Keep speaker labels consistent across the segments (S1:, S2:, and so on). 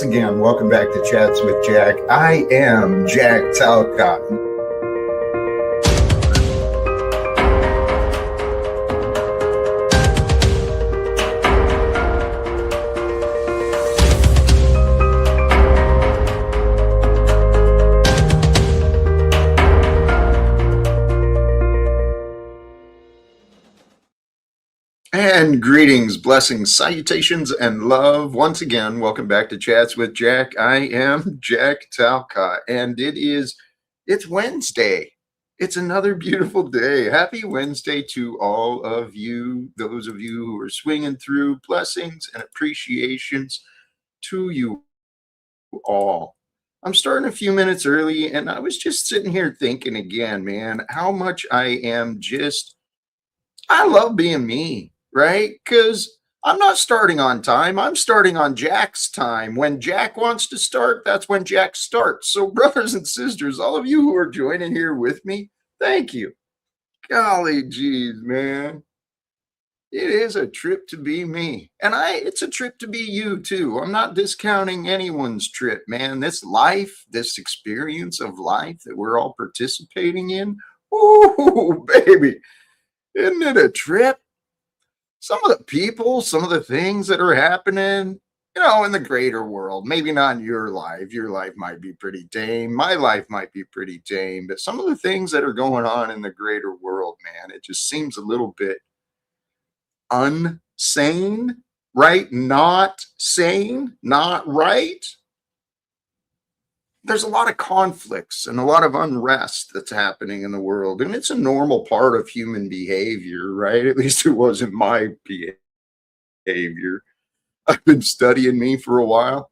S1: again, welcome back to Chats with Jack. I am Jack Talcott. And greetings, blessings, salutations, and love. Once again, welcome back to Chats with Jack. I am Jack Talcott, and it's Wednesday. It's another beautiful day. Happy Wednesday to all of you, those of you who are swinging through. Blessings and appreciations to you all. I'm starting a few minutes early, and I was just sitting here thinking again, man, how much I love being me. Right? Because I'm not starting on time. I'm starting on Jack's time. When Jack wants to start, that's when Jack starts. So, brothers and sisters, all of you who are joining here with me, thank you. Golly geez, man. It is a trip to be me. And it's a trip to be you, too. I'm not discounting anyone's trip, man. This life, this experience of life that we're all participating in, ooh, baby, isn't it a trip? Some of the people, some of the things that are happening, in the greater world, maybe not in your life. Your life might be pretty tame. My life might be pretty tame. But some of the things that are going on in the greater world, man, it just seems a little bit unsane, right? Not sane, not right. There's a lot of conflicts and a lot of unrest that's happening in the world. And it's a normal part of human behavior, right? At least it wasn't my behavior. I've been studying me for a while,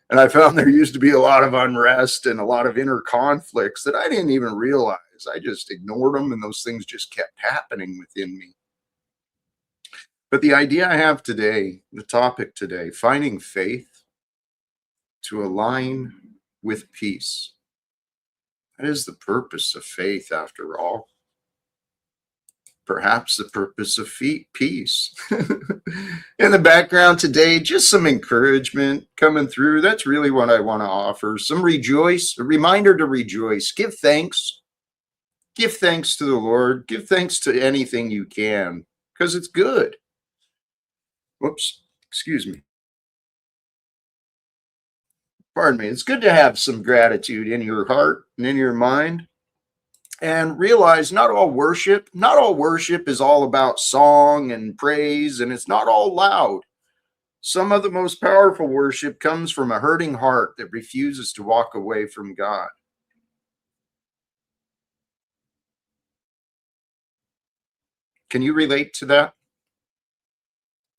S1: and I found there used to be a lot of unrest and a lot of inner conflicts that I didn't even realize. I just ignored them, and those things just kept happening within me. But the idea I have today, the topic today, finding faith to align with peace. That is the purpose of faith, after all. Perhaps the purpose of peace. In the background today, just some encouragement coming through. That's really what I want to offer. A reminder to rejoice. Give thanks. Give thanks to the Lord. Give thanks to anything you can, because it's good. Whoops, excuse me. Pardon me. It's good to have some gratitude in your heart and in your mind, and realize not all worship is all about song and praise, and it's not all loud. Some of the most powerful worship comes from a hurting heart that refuses to walk away from God. Can you relate to that?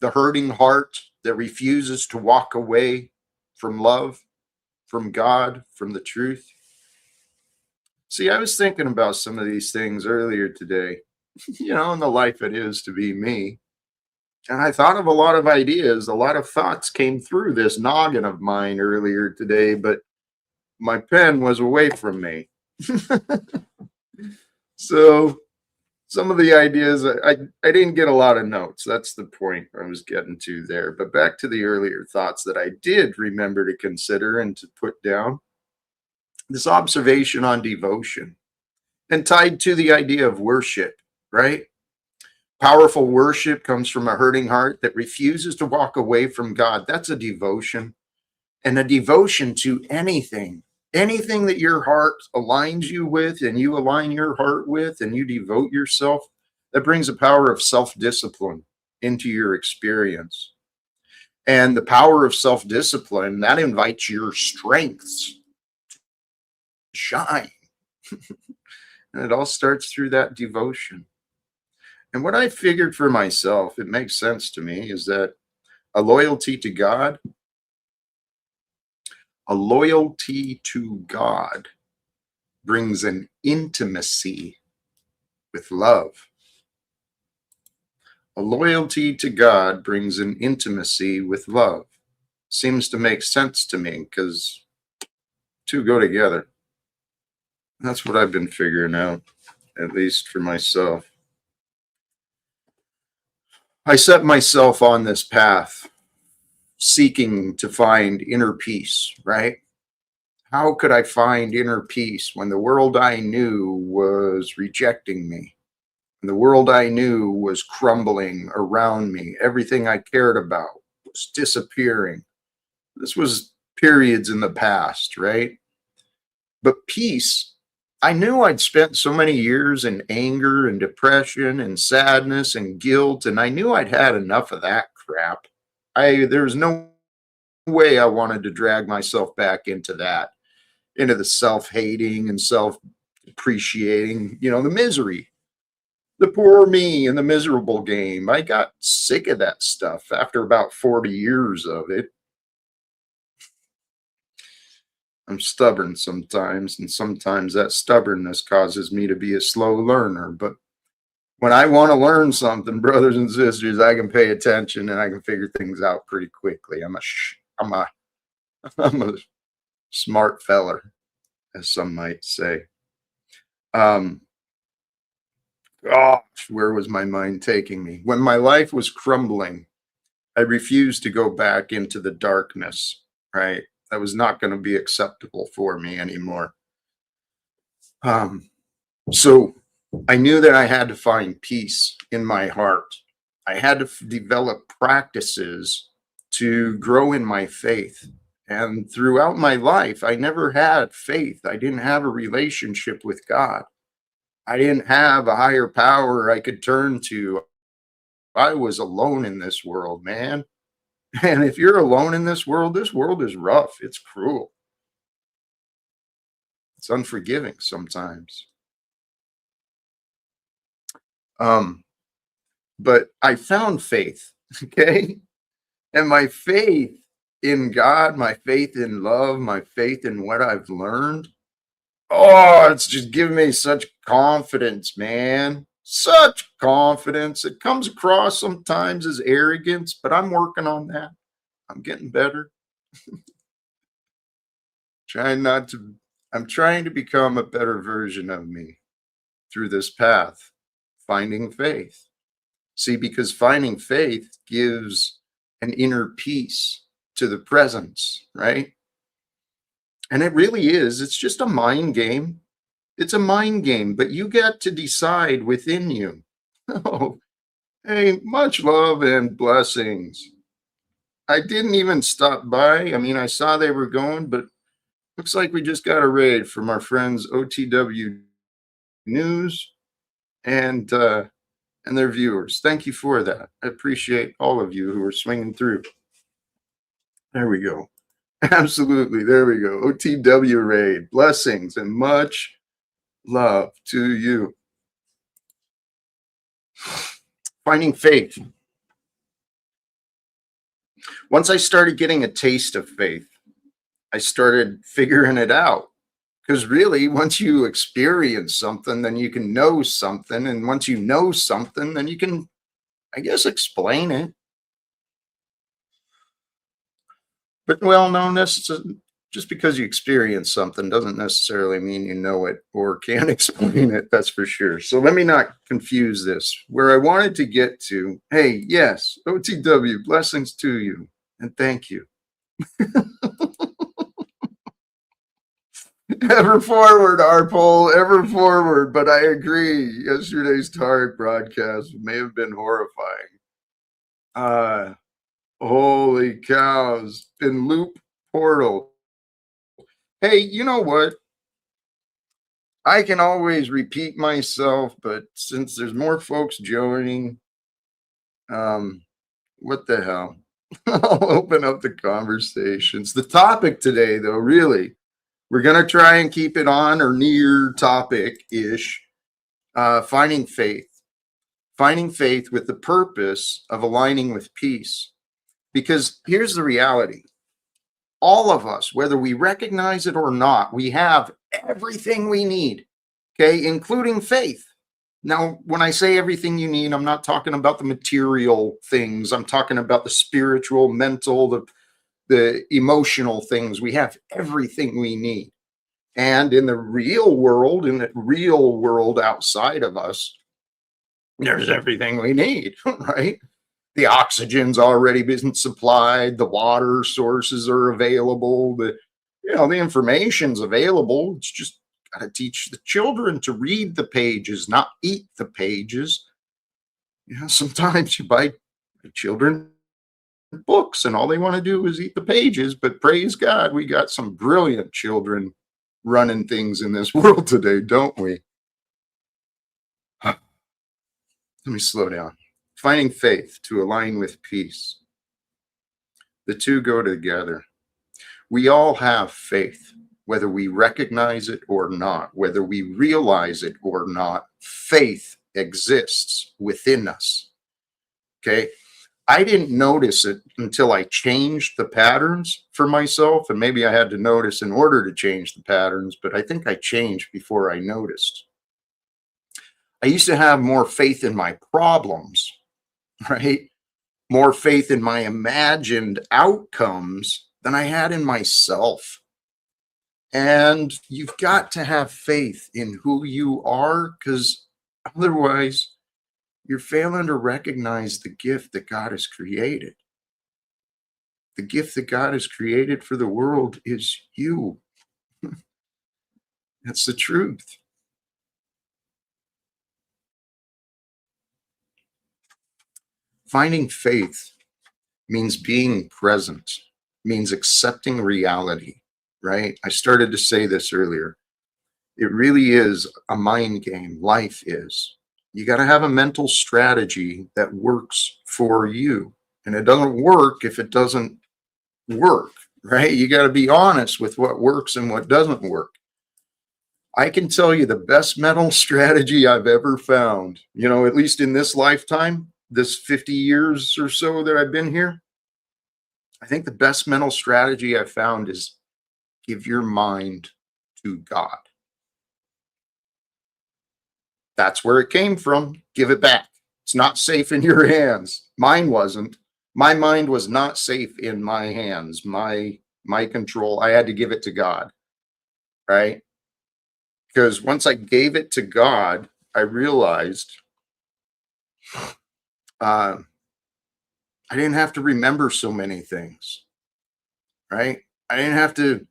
S1: The hurting heart that refuses to walk away from love, from God, from the truth. See, I was thinking about some of these things earlier today, in the life it is to be me. And I thought of a lot of ideas, a lot of thoughts came through this noggin of mine earlier today, but my pen was away from me. So some of the ideas, I didn't get a lot of notes. That's the point I was getting to there. But back to the earlier thoughts that I did remember to consider and to put down. This observation on devotion, and tied to the idea of worship, right? Powerful worship comes from a hurting heart that refuses to walk away from God. That's a devotion, and a devotion to anything that your heart aligns you with, and you align your heart with, and you devote yourself, that brings a power of self-discipline into your experience. And the power of self-discipline, that invites your strengths shine. And it all starts through that devotion. And what I figured for myself, it makes sense to me, is that a loyalty to God brings an intimacy with love. A loyalty to God brings an intimacy with love. Seems to make sense to me, because two go together. That's what I've been figuring out, at least for myself. I set myself on this path seeking to find inner peace, right? How could I find inner peace when the world I knew was rejecting me? And the world I knew was crumbling around me. Everything I cared about was disappearing. This was periods in the past, right? But peace, I knew I'd spent so many years in anger and depression and sadness and guilt, and I knew I'd had enough of that crap. There was no way I wanted to drag myself back into that, into the self-hating and self-depreciating, the misery, the poor me and the miserable game. I got sick of that stuff after about 40 years of it. I'm stubborn sometimes, and sometimes that stubbornness causes me to be a slow learner. But when I want to learn something, brothers and sisters, I can pay attention and I can figure things out pretty quickly. I'm a smart feller, as some might say. Gosh, where was my mind taking me? When my life was crumbling, I refused to go back into the darkness, right? That was not going to be acceptable for me anymore. So I knew that I had to find peace in my heart. I had to develop practices to grow in my faith. And throughout my life, I never had faith. I didn't have a relationship with God. I didn't have a higher power I could turn to. I was alone in this world, man. And if you're alone in this world is rough. It's cruel. It's unforgiving sometimes. But I found faith, okay? And my faith in God, my faith in love, my faith in what I've learned, it's just giving me such confidence, man. Such confidence. It comes across sometimes as arrogance, but I'm working on that. I'm getting better. I'm trying to become a better version of me through this path, finding faith. See, because finding faith gives an inner peace to the presence, right? And it really is. It's just a mind game. It's a mind game, but you get to decide within you. Oh, hey, much love and blessings. I didn't even stop by. I mean, I saw they were going, but looks like we just got a raid from our friends OTW News and their viewers. Thank you for that. I appreciate all of you who are swinging through. There we go. Absolutely. There we go. OTW raid. Blessings and much love to you. Finding faith. Once I started getting a taste of faith, I started figuring it out. Because really, once you experience something, then you can know something. And once you know something, then you can, I guess, explain it. But, well, no, just because you experience something doesn't necessarily mean you know it or can explain it. That's for sure. So let me not confuse this. Where I wanted to get to, hey, yes, OTW, blessings to you. And thank you. Ever forward, Arpol, ever forward. But I agree. Yesterday's Tarek broadcast may have been horrifying. Holy cows. In Loop Portal. Hey, you know what? I can always repeat myself, but since there's more folks joining, what the hell? I'll open up the conversations. The topic today, though, really, we're going to try and keep it on or near topic-ish. Finding faith. Finding faith with the purpose of aligning with peace. Because here's the reality. All of us, whether we recognize it or not, we have everything we need, okay, including faith. Now, when I say everything you need, I'm not talking about the material things. I'm talking about the spiritual, mental, the emotional things. We have everything we need. And in the real world outside of us, there's everything we need, right? The oxygen's already been supplied, the water sources are available, the information's available. It's just got to teach the children to read the pages, not eat the pages. Sometimes you buy children books and all they want to do is eat the pages, but praise God, we got some brilliant children running things in this world today, don't we? Let me slow down. Finding faith to align with peace. The two go together. We all have faith, whether we recognize it or not, whether we realize it or not. Faith exists within us. Okay. I didn't notice it until I changed the patterns for myself. And maybe I had to notice in order to change the patterns, but I think I changed before I noticed. I used to have more faith in my problems, right? More faith in my imagined outcomes than I had in myself. And you've got to have faith in who you are, because otherwise you're failing to recognize the gift that God has created. The gift that God has created for the world is you. That's the truth. Finding faith means being present, means accepting reality, right? I started to say this earlier. It really is a mind game. Life is. You got to have a mental strategy that works for you. And it doesn't work if it doesn't work, right? You got to be honest with what works and what doesn't work. I can tell you the best mental strategy I've ever found, at least in this lifetime, this 50 years or so that I've been here. I think the best mental strategy I've found is give your mind to God. That's where it came from. Give it back. It's not safe in your hands. Mine wasn't. My mind was not safe in my hands, my control. I had to give it to God, right? Because once I gave it to God, I realized I didn't have to remember so many things, right? I didn't have to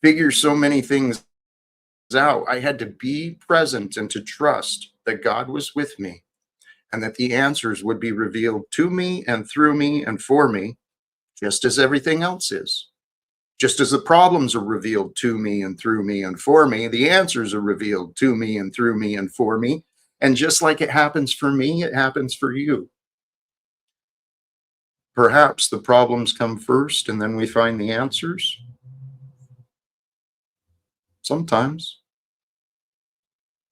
S1: figure so many things out. I had to be present and to trust that God was with me and that the answers would be revealed to me and through me and for me, just as everything else is. Just as the problems are revealed to me and through me and for me, the answers are revealed to me and through me and for me. And just like it happens for me, it happens for you. Perhaps the problems come first and then we find the answers. Sometimes.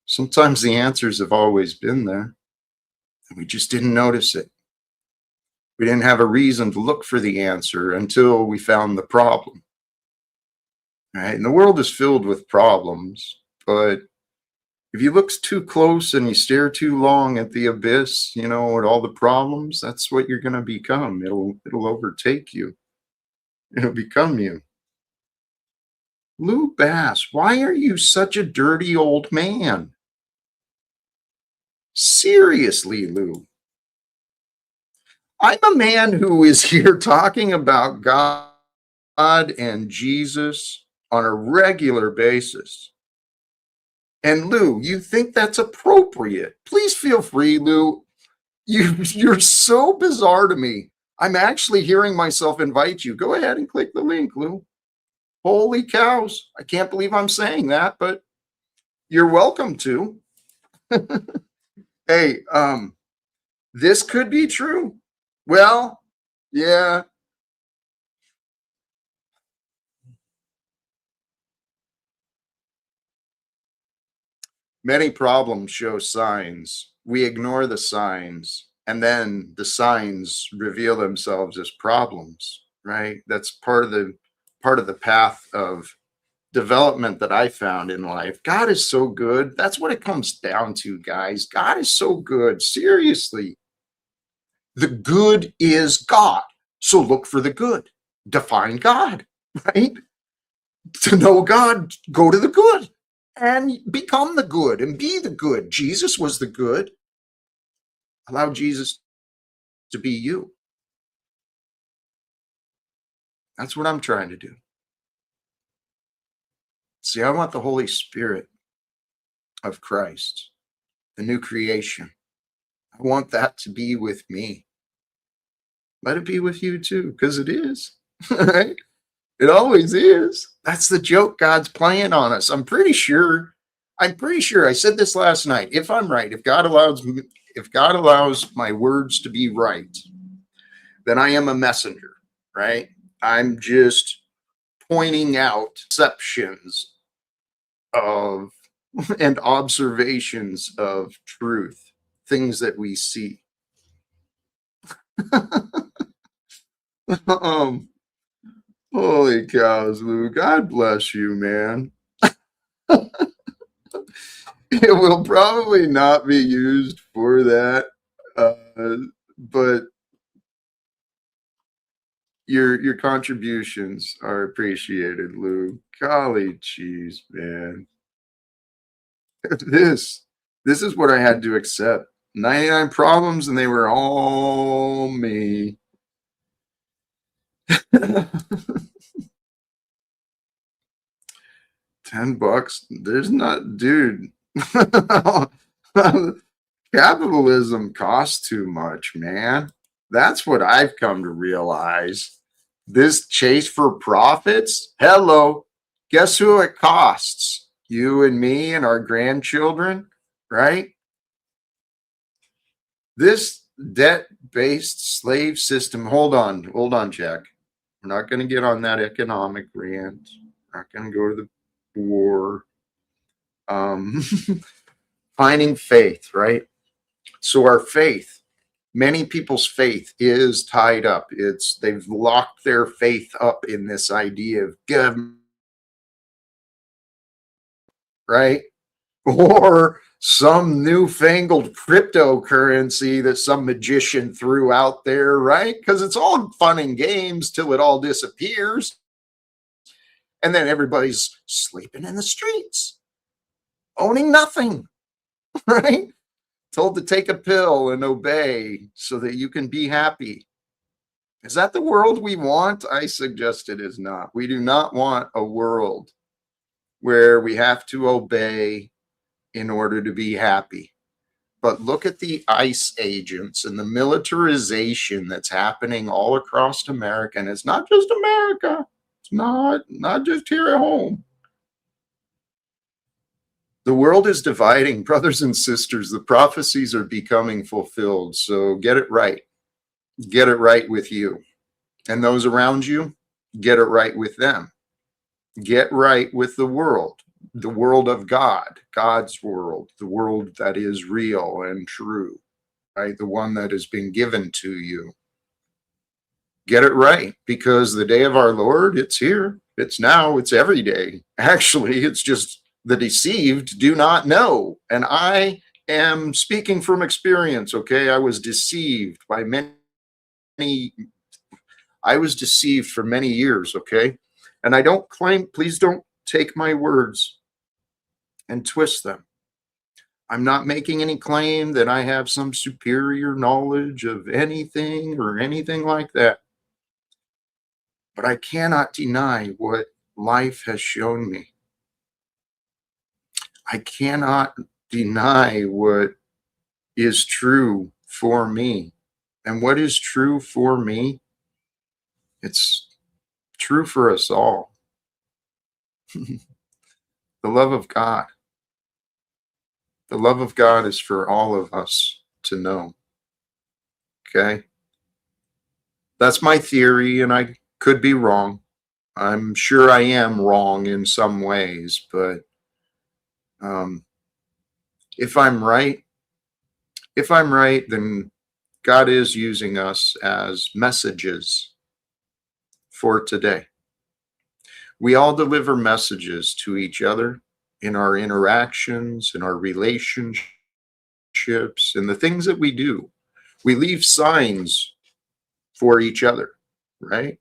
S1: Sometimes the answers have always been there and we just didn't notice it. We didn't have a reason to look for the answer until we found the problem. Right? And the world is filled with problems, but if you look too close and you stare too long at the abyss, at all the problems, that's what you're going to become. It'll overtake you. It'll become you. Lou Bass, why are you such a dirty old man? Seriously, Lou. I'm a man who is here talking about God and Jesus on a regular basis. And Lou, you think that's appropriate? Please feel free, Lou. You're so bizarre to me. I'm actually hearing myself invite you. Go ahead and click the link, Lou. Holy cows. I can't believe I'm saying that, but you're welcome to. Hey, this could be true. Well, yeah. Many problems show signs. We ignore the signs, and then the signs reveal themselves as problems, right? That's part of the path of development that I found in life. God is so good. That's what it comes down to, guys. God is so good. Seriously. The good is God. So look for the good. Define God, right? To know God, go to the good and become the good and be the good. Jesus was the good. Allow Jesus to be you. That's what I'm trying to do. See, I want the Holy Spirit of Christ, the new creation. I want that to be with me. Let it be with you too, because it is. Right? It always is. That's the joke God's playing on us. I'm pretty sure. I said this last night. If I'm right, if God allows my words to be right, then I am a messenger, right? I'm just pointing out exceptions of and observations of truth, things that we see. um, Holy cows, Lou. God bless you, man. It will probably not be used for that, but your contributions are appreciated, Lou. Golly jeez, man. This this is what I had to accept. 99 problems and they were all me. $10. There's not, dude. Capitalism costs too much, man. That's what I've come to realize. This chase for profits, hello, guess who it costs? You and me and our grandchildren, right? This debt-based slave system, hold on, Jack. We're not going to get on that economic rant. We're not going to go to the war. Finding faith, right? So our faith, many people's faith is tied up. They've locked their faith up in this idea of government, right? Or some newfangled cryptocurrency that some magician threw out there, right? Because it's all fun and games till it all disappears. And then everybody's sleeping in the streets, owning nothing, right? Told to take a pill and obey so that you can be happy. Is that the world we want? I suggest it is not. We do not want a world where we have to obey in order to be happy. But look at the ICE agents and the militarization that's happening all across America. And it's not just America. It's not just here at home. The world is dividing, brothers and sisters. The prophecies are becoming fulfilled. So get it right. Get it right with you. And those around you, get it right with them. Get right with the world of God, God's world, the world that is real and true, right? The one that has been given to you. Get it right, because the day of our Lord, it's here. It's now. It's every day. Actually, it's just the deceived do not know. And I am speaking from experience, okay? I was deceived by I was deceived for many years, okay? And I don't claim, please don't take my words and twist them. I'm not making any claim that I have some superior knowledge of anything or anything like that. But I cannot deny what life has shown me. I cannot deny what is true for me. And what is true for me? It's true for us all. The love of God. The love of God is for all of us to know. Okay? That's my theory, and I could be wrong. I'm sure I am wrong in some ways, but if I'm right, then God is using us as messages for today. We all deliver messages to each other in our interactions, in our relationships, and the things that we do. We leave signs for each other, right?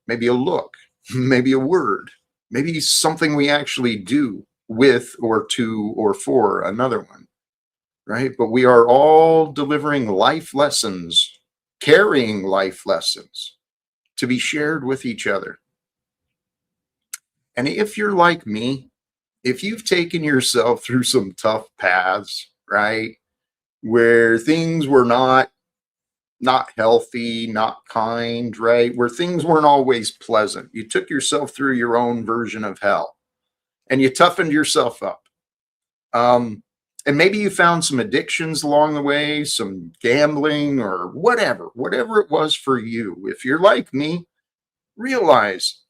S1: Maybe a look, maybe a word, maybe something we actually do with or to or for another one, right? But we are all delivering life lessons carrying life lessons to be shared with each other. And if you're like me, if you've taken yourself through some tough paths, right, where things were not healthy, not kind, right, where things weren't always pleasant, you took yourself through your own version of hell and you toughened yourself up. And maybe you found some addictions along the way, some gambling or whatever it was for you. If you're like me, realize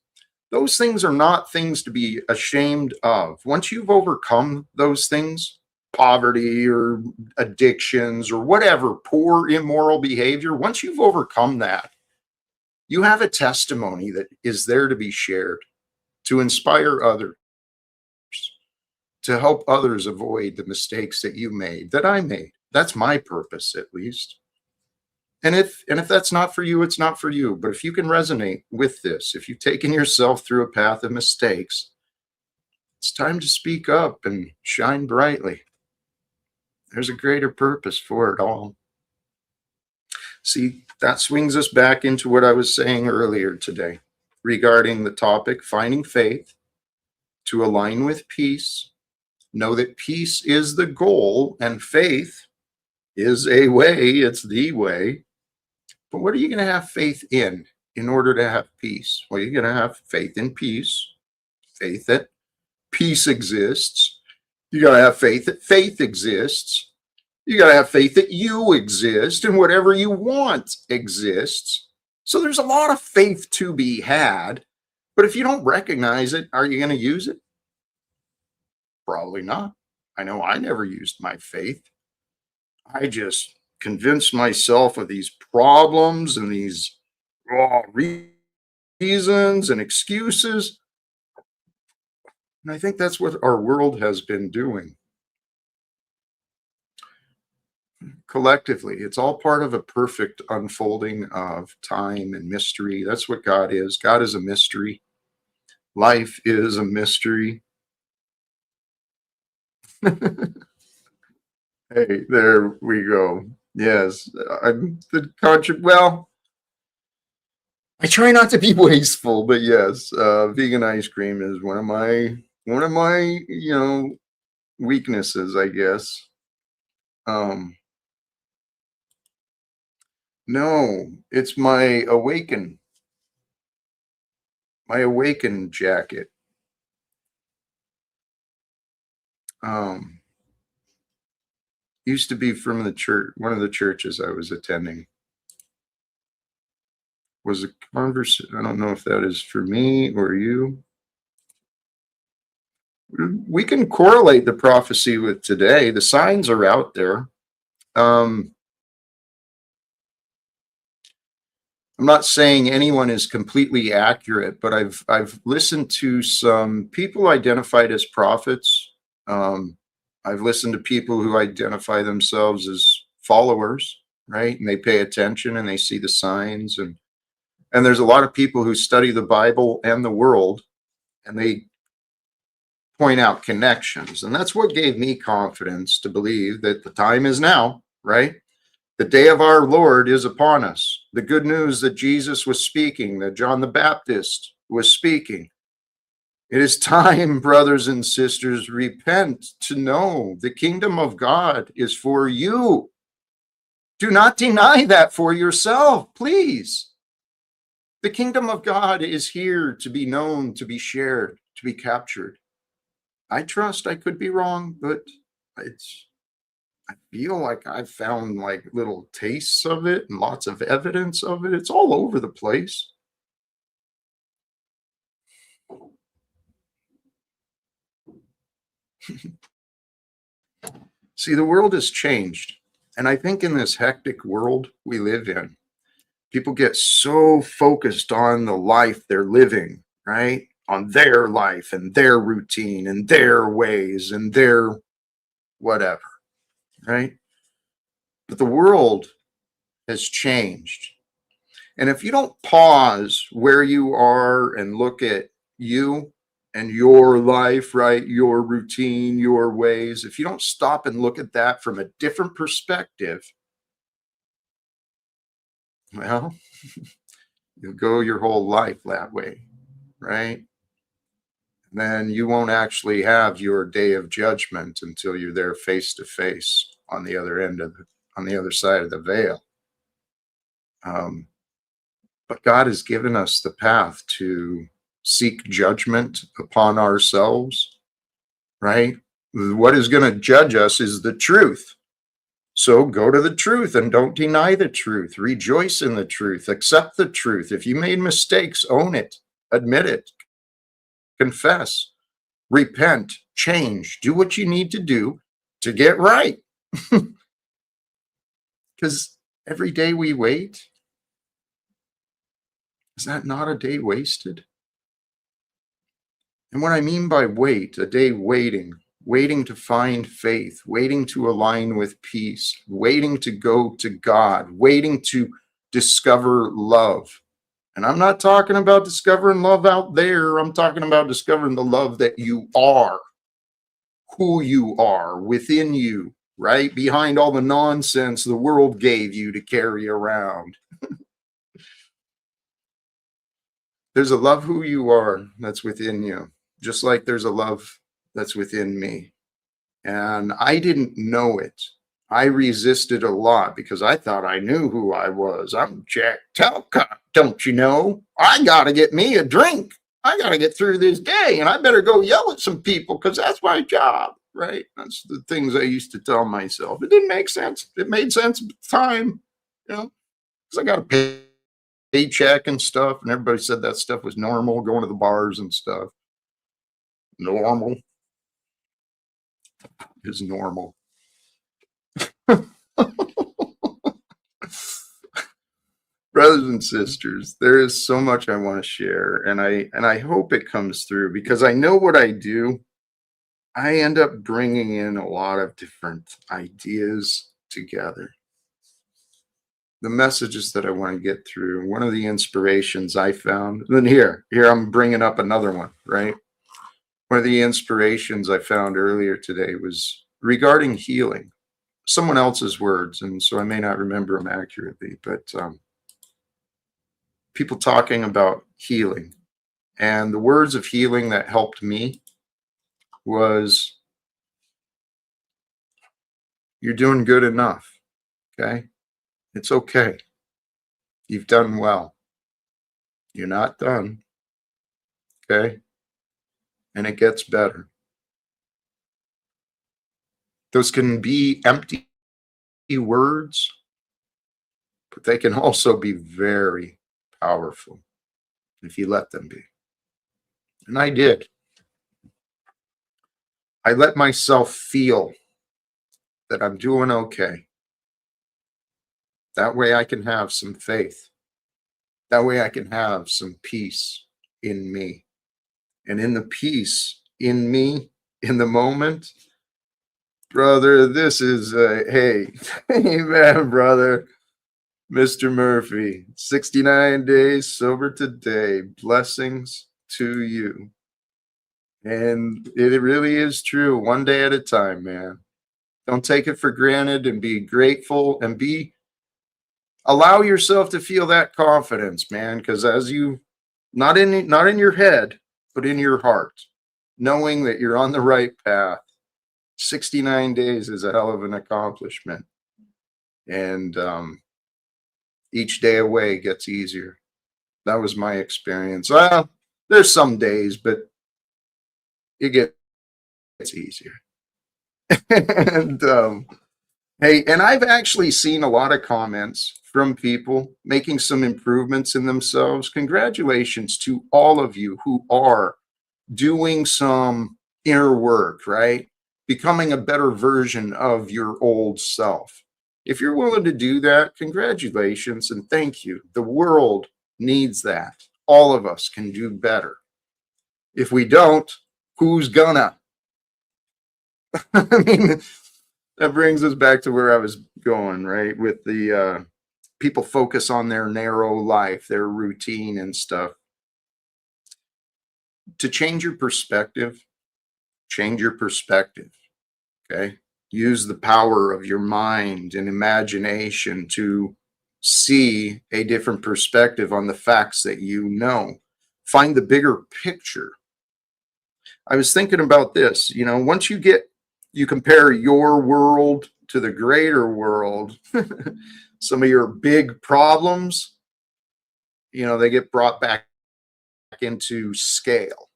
S1: those things are not things to be ashamed of. Once you've overcome those things, poverty or addictions or whatever, poor, immoral behavior, once you've overcome that, you have a testimony that is there to be shared, to inspire others, to help others avoid the mistakes that you made, that I made. That's my purpose, at least. And if that's not for you, it's not for you. But if you can resonate with this, if you've taken yourself through a path of mistakes, it's time to speak up and shine brightly. There's a greater purpose for it all. See, that swings us back into what I was saying earlier today regarding the topic, finding faith to align with peace. Know that peace is the goal and faith is a way, it's the way. But what are you going to have faith in order to have peace? Well, you're going to have faith in peace, faith that peace exists. You got to have faith that faith exists. You got to have faith that you exist and whatever you want exists. So there's a lot of faith to be had. But if you don't recognize it, are you going to use it? Probably not. I know I never used my faith. I just convinced myself of these problems and these reasons and excuses. And I think that's what our world has been doing. Collectively, it's all part of a perfect unfolding of time and mystery. That's what God is. God is a mystery. Life is a mystery. Hey, there we go. Yes, I'm the well, I try not to be wasteful, but yes, vegan ice cream is one of my weaknesses, I guess. No, it's my awaken jacket. Used to be from the church, one of the churches I was attending. Was a conversation. I don't know if that is for me or you. We can correlate the prophecy with today. The signs are out there. I'm not saying anyone is completely accurate, but I've listened to some people identified as prophets. I've listened to people who identify themselves as followers, right? And they pay attention and they see the signs. And there's a lot of people who study the Bible and the world, and they point out connections. And that's what gave me confidence to believe that the time is now, right? The day of our Lord is upon us. The good news that Jesus was speaking, that John the Baptist was speaking. It is time, brothers and sisters, repent to know the kingdom of God is for you. Do not deny that for yourself, please. The kingdom of God is here to be known, to be shared, to be captured. I trust I could be wrong, but I feel like I've found like little tastes of it and lots of evidence of it. It's all over the place. See, the world has changed. And I think in this hectic world we live in, people get so focused on the life they're living, right? On their life and their routine and their ways and their whatever, right? But the world has changed. And if you don't pause where you are and look at you and your life, right? Your routine, your ways, if you don't stop and look at that from a different perspective, Well, you'll go your whole life that way, right? Then you won't actually have your day of judgment until you're there face to face on the other end of on the other side of the veil. Um, but God has given us the path to seek judgment upon ourselves, right? What is going to judge us is the truth. So go to the truth and don't deny the truth. Rejoice in the truth. Accept the truth. If you made mistakes, own it, admit it, confess, repent, change, do what you need to do to get right. Because every day we wait, is that not a day wasted? And what I mean by wait, a day waiting, waiting to find faith, waiting to align with peace, waiting to go to God, waiting to discover love. And I'm not talking about discovering love out there. I'm talking about discovering the love that you are, who you are within you, right? Behind all the nonsense the world gave you to carry around. There's a love who you are that's within you, just like there's a love that's within me. And I didn't know it. I resisted a lot because I thought I knew who I was. I'm Jack Talcott, don't you know? I got to get me a drink. I got to get through this day and I better go yell at some people because that's my job, right? That's the things I used to tell myself. It didn't make sense. It made sense at the time, you know, because I got a paycheck and stuff, and everybody said that stuff was normal, going to the bars and stuff. Normal is normal. Brothers and sisters, there is so much I want to share, and I hope it comes through because I know what I do. I end up bringing in a lot of different ideas together. The messages that I want to get through. One of the inspirations I found, and then here I'm bringing up another one, right? One of the inspirations I found earlier today was regarding healing, someone else's words, and so I may not remember them accurately, but people talking about healing. And the words of healing that helped me was, you're doing good enough. Okay. It's okay. You've done well. You're not done. Okay. And it gets better. Those can be empty words, but they can also be very powerful if you let them be. And I did. I let myself feel that I'm doing okay. That way I can have some faith. That way I can have some peace in me. And in the peace in me, in the moment, brother, this is hey, amen, brother. Mr. Murphy, 69 days sober today. Blessings to you. And it really is true. One day at a time, man. Don't take it for granted and be grateful and allow yourself to feel that confidence, man, because as you not in your head, but in your heart, knowing that you're on the right path. 69 days is a hell of an accomplishment. And each day away gets easier. That was my experience. Well, there's some days, but it gets easier. And hey, and I've actually seen a lot of comments from people making some improvements in themselves. Congratulations to all of you who are doing some inner work, right? Becoming a better version of your old self. If you're willing to do that, congratulations and thank you. The world needs that. All of us can do better. If we don't, who's gonna? I mean, that brings us back to where I was going, right? With the people focus on their narrow life, their routine and stuff. To change your perspective, change your perspective. Okay. Use the power of your mind and imagination to see a different perspective on the facts that you know. Find the bigger picture. I was thinking about this, once you compare your world to the greater world, some of your big problems, they get brought back into scale,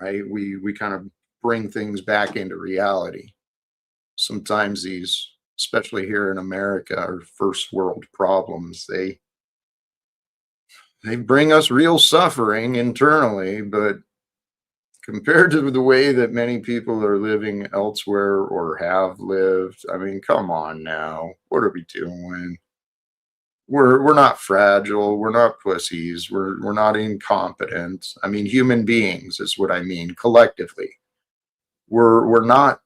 S1: right? We kind of bring things back into reality. Sometimes these, especially here in America, are first world problems. They bring us real suffering internally, but compared to the way that many people are living elsewhere or have lived, I mean, come on now. What are we doing? We're not fragile. We're not pussies. We're not incompetent. I mean, human beings is what I mean collectively. We're not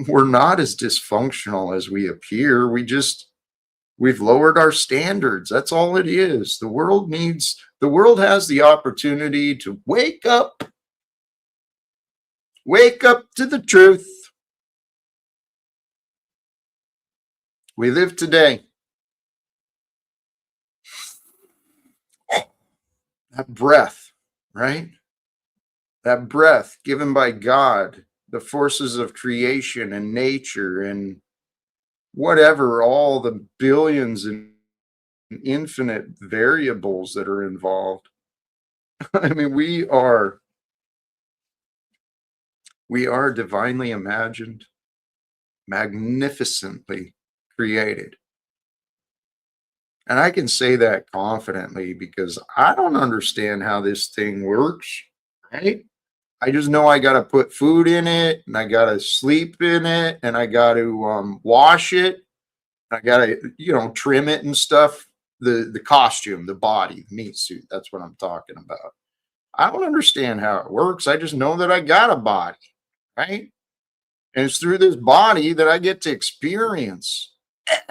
S1: we're not as dysfunctional as we appear. We've lowered our standards. That's all it is. The world has the opportunity to wake up to the truth. We live today. That breath, right? That breath given by God, the forces of creation and nature and whatever, all the billions and infinite variables that are involved. I mean, we are divinely imagined, magnificently created. And I can say that confidently because I don't understand how this thing works, right? I just know I got to put food in it and I got to sleep in it and I got to wash it. I got to, trim it and stuff. The costume, the body, the meat suit. That's what I'm talking about. I don't understand how it works. I just know that I got a body, right? And it's through this body that I get to experience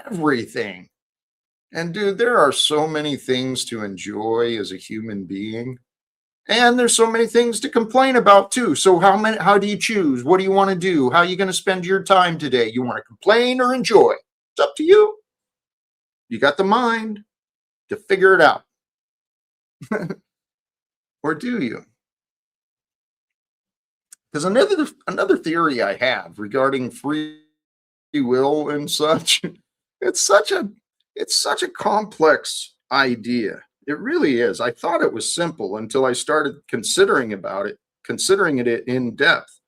S1: everything. And dude, there are so many things to enjoy as a human being. And there's so many things to complain about too. So how do you choose? What do you want to do? How are you going to spend your time today? You want to complain or enjoy? It's up to you. You got the mind to figure it out. Or do you? Because another theory I have regarding free will and such, it's such a it's such a complex idea. It really is. I thought it was simple until I started considering it in depth.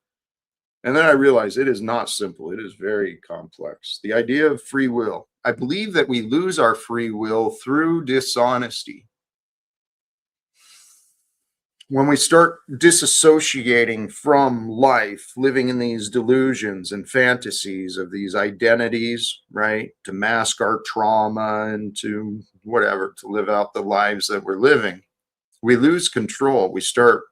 S1: And then I realized it is not simple. It is very complex. The idea of free will. I believe that we lose our free will through dishonesty. When we start disassociating from life, living in these delusions and fantasies of these identities, right, to mask our trauma and to whatever, to live out the lives that we're living, we lose control. We start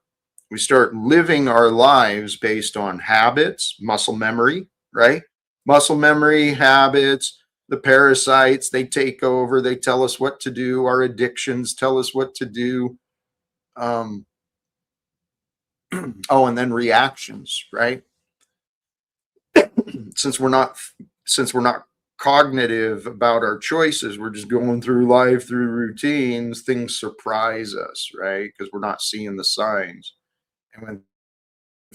S1: living our lives based on habits, muscle memory, right? Muscle memory, habits, the parasites, they take over, they tell us what to do, our addictions tell us what to do. Um, oh, and then reactions, right? since we're not since we're not cognitive about our choices, we're just going through life through routines. Things surprise us, right? Because we're not seeing the signs. And when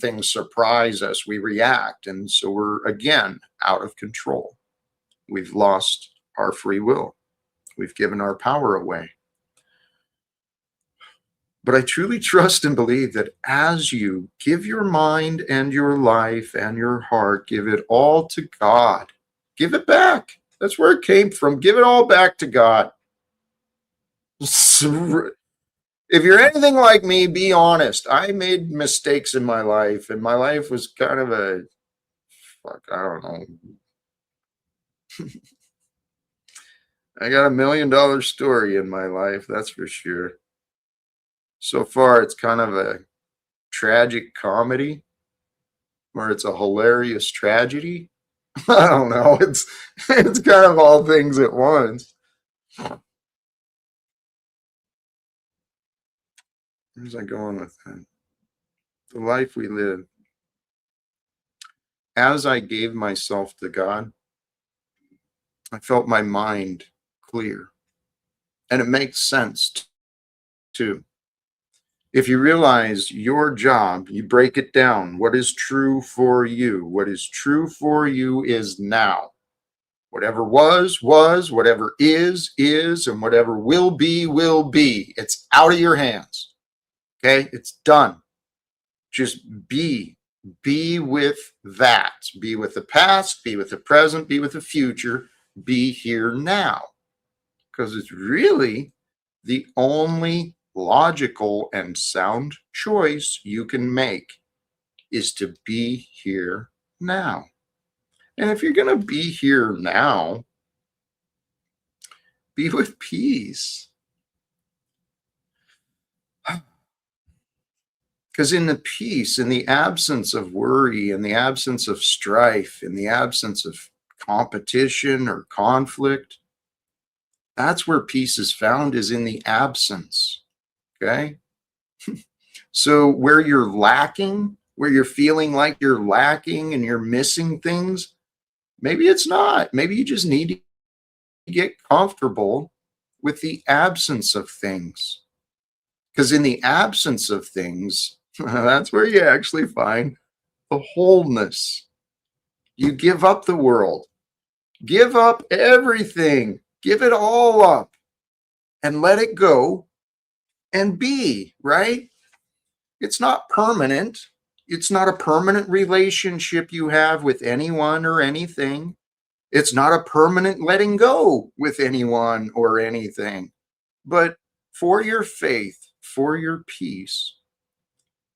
S1: things surprise us, we react, and so we're again out of control. We've lost our free will. We've given our power away. But I truly trust and believe that as you give your mind and your life and your heart, give it all to God, give it back. That's where it came from. Give it all back to God. If you're anything like me, be honest. I made mistakes in my life, and my life was kind of I don't know. I got $1 million story in my life, that's for sure. So far, it's kind of a tragic comedy or it's a hilarious tragedy. I don't know. It's kind of all things at once. Where's I going with that? The life we live. As I gave myself to God, I felt my mind clear. And it makes sense too. If you realize your job, you break it down. What is true for you? What is true for you is now. Whatever was, whatever is, and whatever will be, will be. It's out of your hands. Okay? It's done. Just be with that. Be with the past, be with the present, be with the future, be here now. Because it's really the only logical and sound choice you can make is to be here now. And if you're going to be here now, be with peace. Because in the peace, in the absence of worry, in the absence of strife, in the absence of competition or conflict, that's where peace is found, is in the absence. Okay? So where you're lacking, where you're feeling like you're lacking and you're missing things, maybe it's not. Maybe you just need to get comfortable with the absence of things. Because in the absence of things, that's where you actually find the wholeness. You give up the world, give up everything, give it all up and let it go and be, right? It's not permanent. It's not a permanent relationship you have with anyone or anything. It's not a permanent letting go with anyone or anything. But for your faith, for your peace,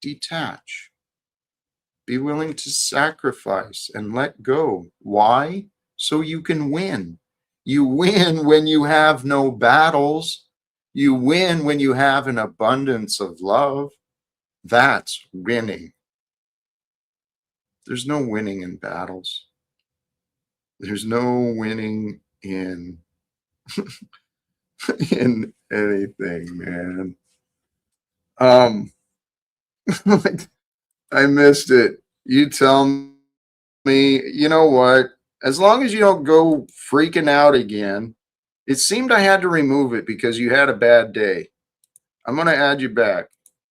S1: detach. Be willing to sacrifice and let go. Why? So you can win. You win when you have no battles. You win when you have an abundance of love. That's winning. There's no winning in battles. There's no winning in in anything, man. Um, I missed it. You tell me, you know what? As long as you don't go freaking out again, it seemed I had to remove it because you had a bad day. I'm going to add you back.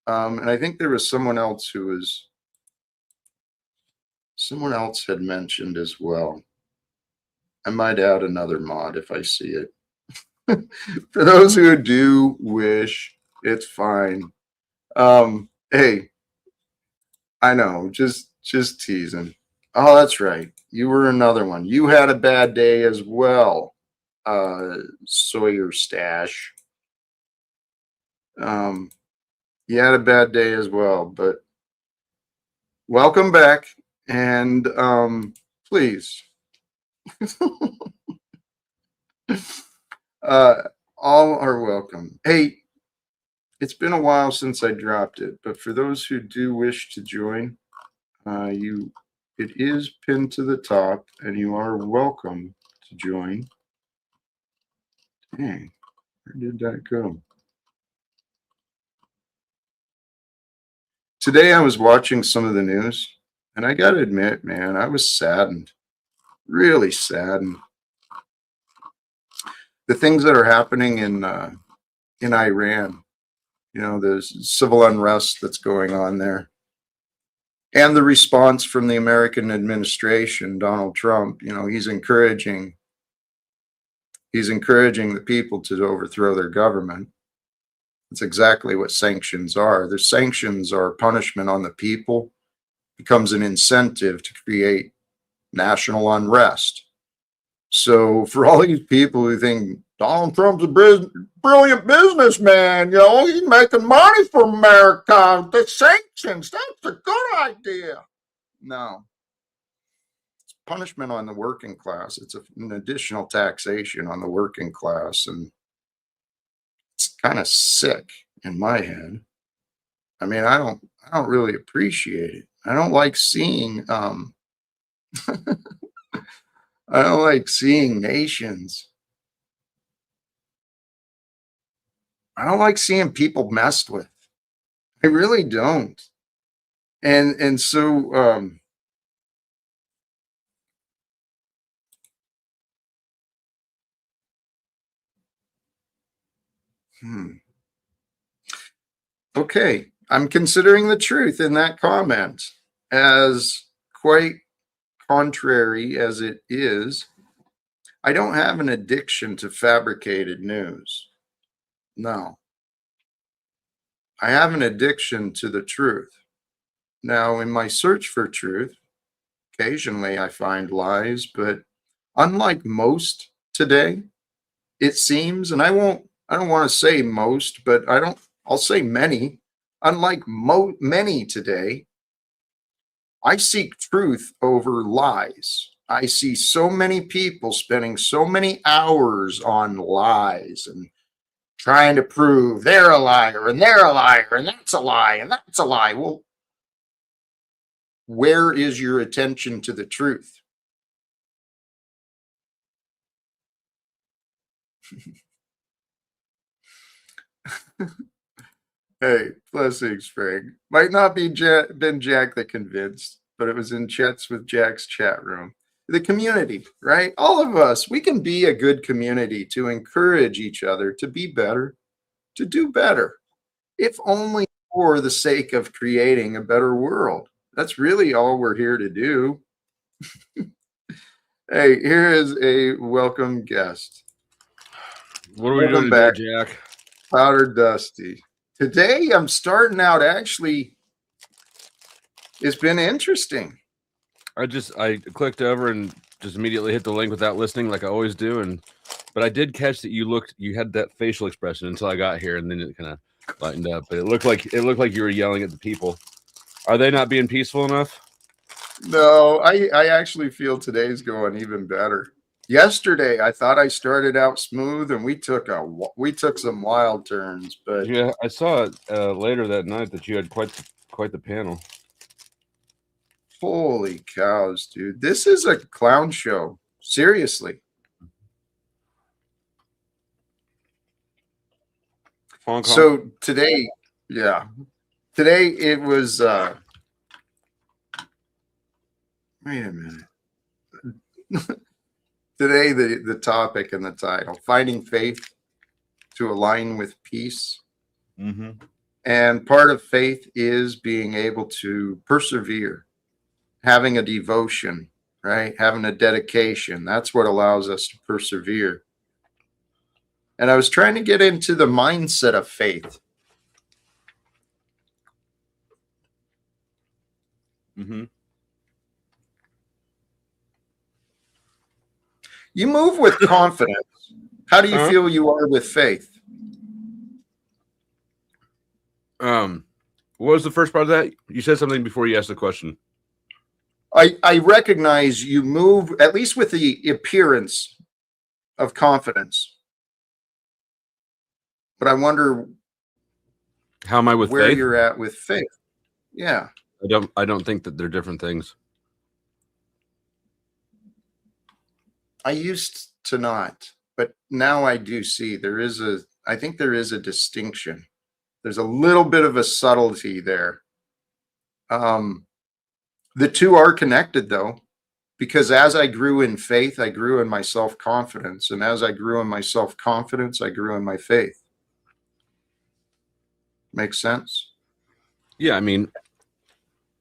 S1: And I think there was someone else had mentioned as well. I might add another mod if I see it. For those who do wish, it's fine. Hey, I know, just teasing. Oh, that's right. You were another one. You had a bad day as well. Sawyer Stash. Um, you had a bad day as well, but welcome back and please. uh all are welcome. Hey, it's been a while since I dropped it, but for those who do wish to join, you it is pinned to the top and you are welcome to join. Dang, where did that go? Today I was watching some of the news and I got to admit, man, I was saddened, really saddened. The things that are happening in Iran, you know, the civil unrest that's going on there, and the response from the American administration, Donald Trump. You know, he's encouraging the people to overthrow their government. That's exactly what sanctions are. The sanctions are punishment on the people, becomes an incentive to create national unrest. So for all these people who think Donald Trump's a brilliant businessman, you know, he's making money for America, the sanctions, that's a good idea. No, it's punishment on the working class. It's an additional taxation on the working class, and it's kind of sick in my head. I mean, I don't really appreciate it. I don't like seeing I don't like seeing nations. I don't like seeing people messed with. I really don't. And so Hmm. Okay, I'm considering the truth in that comment, as quite contrary as it is. I don't have an addiction to fabricated news. No, I have an addiction to the truth. Now, in my search for truth, occasionally I find lies, but unlike most today, it seems, and I don't want to say most, but I'll say many. Unlike many today, I seek truth over lies. I see so many people spending so many hours on lies and trying to prove they're a liar and they're a liar and that's a lie and that's a lie. Well, where is your attention to the truth? Hey, blessings, Frank. Might not be been Jack that convinced, but it was in chats with Jack's chat room. The community, right? All of us, we can be a good community to encourage each other to be better, to do better, if only for the sake of creating a better world. That's really all we're here to do. Hey, here is a welcome guest.
S2: What are we doing today, Jack?
S1: Powder Dusty. Today I'm starting out, actually, it's been interesting.
S2: I clicked over and just immediately hit the link without listening like I always do, but I did catch that you had that facial expression until I got here, and then it kind of lightened up. But it looked like you were yelling at the people. Are they not being peaceful enough?
S1: No, I actually feel today's going even better. Yesterday I thought I started out smooth and we took some wild turns, but
S2: yeah, I saw it later that night that you had quite the panel.
S1: Holy cows, dude. This is a clown show. Seriously. So today, yeah. Today it was wait a minute. Today the topic and the title, finding faith to align with peace.
S2: Mm-hmm.
S1: And part of faith is being able to persevere, having a devotion, right? Having a dedication. That's what allows us to persevere. And I was trying to get into the mindset of faith.
S2: Mm-hmm.
S1: You move with confidence. How do you feel you are with faith?
S2: What was the first part of that? You said something before you asked the question.
S1: I recognize you move, at least with the appearance of confidence. But I wonder
S2: how am I with
S1: where
S2: faith?
S1: you're at with faith. Yeah.
S2: I don't think that they're different things.
S1: I used to not, but now I do see I think there is a distinction. There's a little bit of a subtlety there. The two are connected though, because as I grew in faith, I grew in my self-confidence. And as I grew in my self-confidence, I grew in my faith. Makes sense?
S2: Yeah, I mean,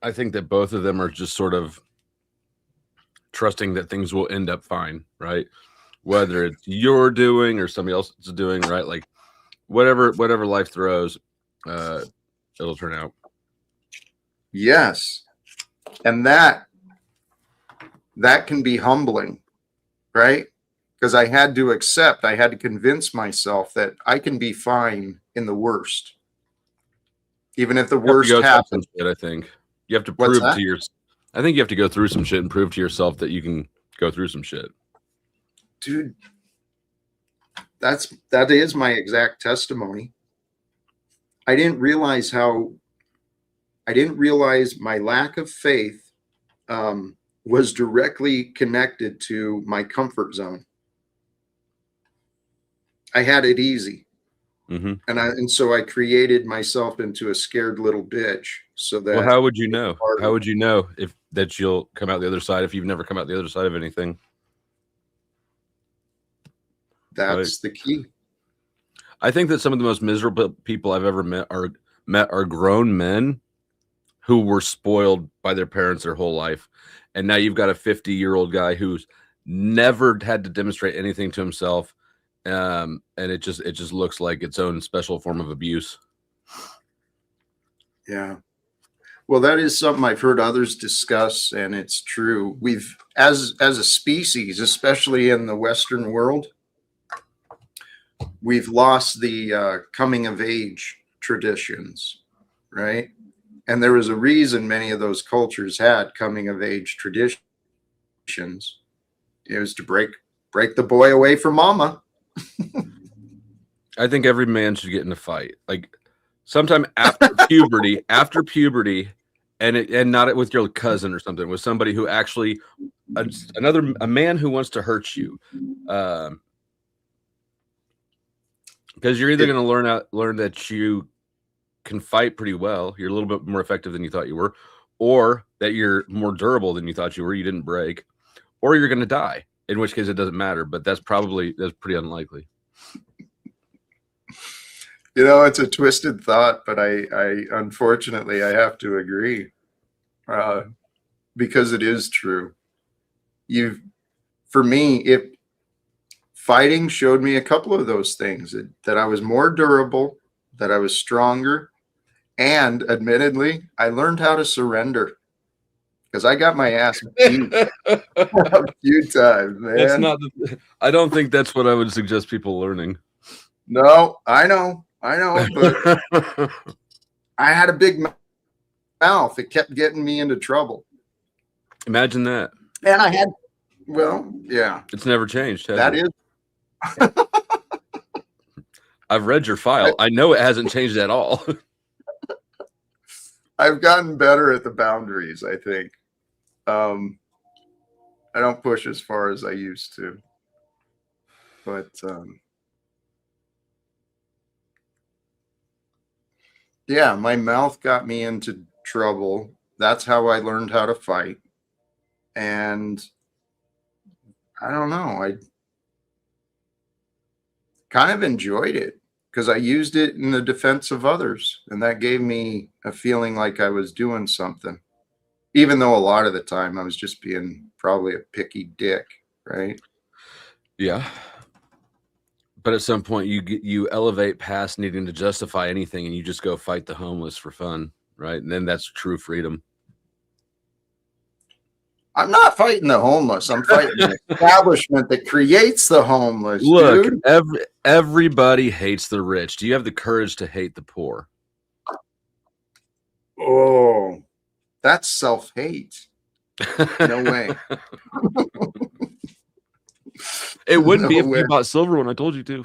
S2: I think that both of them are just sort of trusting that things will end up fine, right? Whether it's you're doing or somebody else is doing, right? Like whatever life throws, it'll turn out.
S1: Yes. And that can be humbling, right? Because I had to convince myself that I can be fine in the worst. Even if the worst happens.
S2: I think you have to prove to yourself. I think you have to go through some shit and prove to yourself that you can go through some shit.
S1: Dude, that is my exact testimony. I didn't realize my lack of faith was directly connected to my comfort zone. I had it easy.
S2: Mm-hmm.
S1: And so I created myself into a scared little bitch. So that.
S2: Well, how would you know? How would you know that you'll come out the other side if you've never come out the other side of anything?
S1: That's the key.
S2: I think that some of the most miserable people I've ever met are grown men who were spoiled by their parents their whole life. And now you've got a 50-year-old guy who's never had to demonstrate anything to himself. And it just looks like its own special form of abuse.
S1: Yeah. Well, that is something I've heard others discuss, and it's true. We've, as a species, especially in the Western world, we've lost the coming of age traditions, right? And there was a reason many of those cultures had coming of age traditions. It was to break the boy away from mama.
S2: I think every man should get in a fight. Like sometime after puberty, and not with your cousin or something, with somebody who actually a man who wants to hurt you. Because you're either going to learn that you can fight pretty well, you're a little bit more effective than you thought you were, or that you're more durable than you thought you were, you didn't break, or you're going to die, in which case it doesn't matter, but that's pretty unlikely.
S1: You know, it's a twisted thought, but I unfortunately I have to agree, because it is true. For me, fighting showed me a couple of those things, that I was more durable, that I was stronger, and admittedly, I learned how to surrender, because I got my ass beat a few times, man.
S2: That's not. I don't think that's what I would suggest people learning.
S1: No, I know, but I had a big mouth. It kept getting me into trouble.
S2: Imagine that.
S1: And I had, well, yeah.
S2: It's never changed.
S1: That is.
S2: I've read your file. I know it hasn't changed at all.
S1: I've gotten better at the boundaries, I think. I don't push as far as I used to. But yeah, my mouth got me into trouble. That's how I learned how to fight. And I don't know, I kind of enjoyed it because I used it in the defense of others. And that gave me a feeling like I was doing something, even though a lot of the time I was just being probably a picky dick, right?
S2: Yeah. But at some point you elevate past needing to justify anything and you just go fight the homeless for fun, right? And then that's true freedom.
S1: I'm not fighting the homeless. I'm fighting the establishment that creates the homeless.
S2: Look,
S1: dude.
S2: Everybody hates the rich. Do you have the courage to hate the poor?
S1: Oh, that's self-hate. No way.
S2: It wouldn't be if you bought silver when I told you to.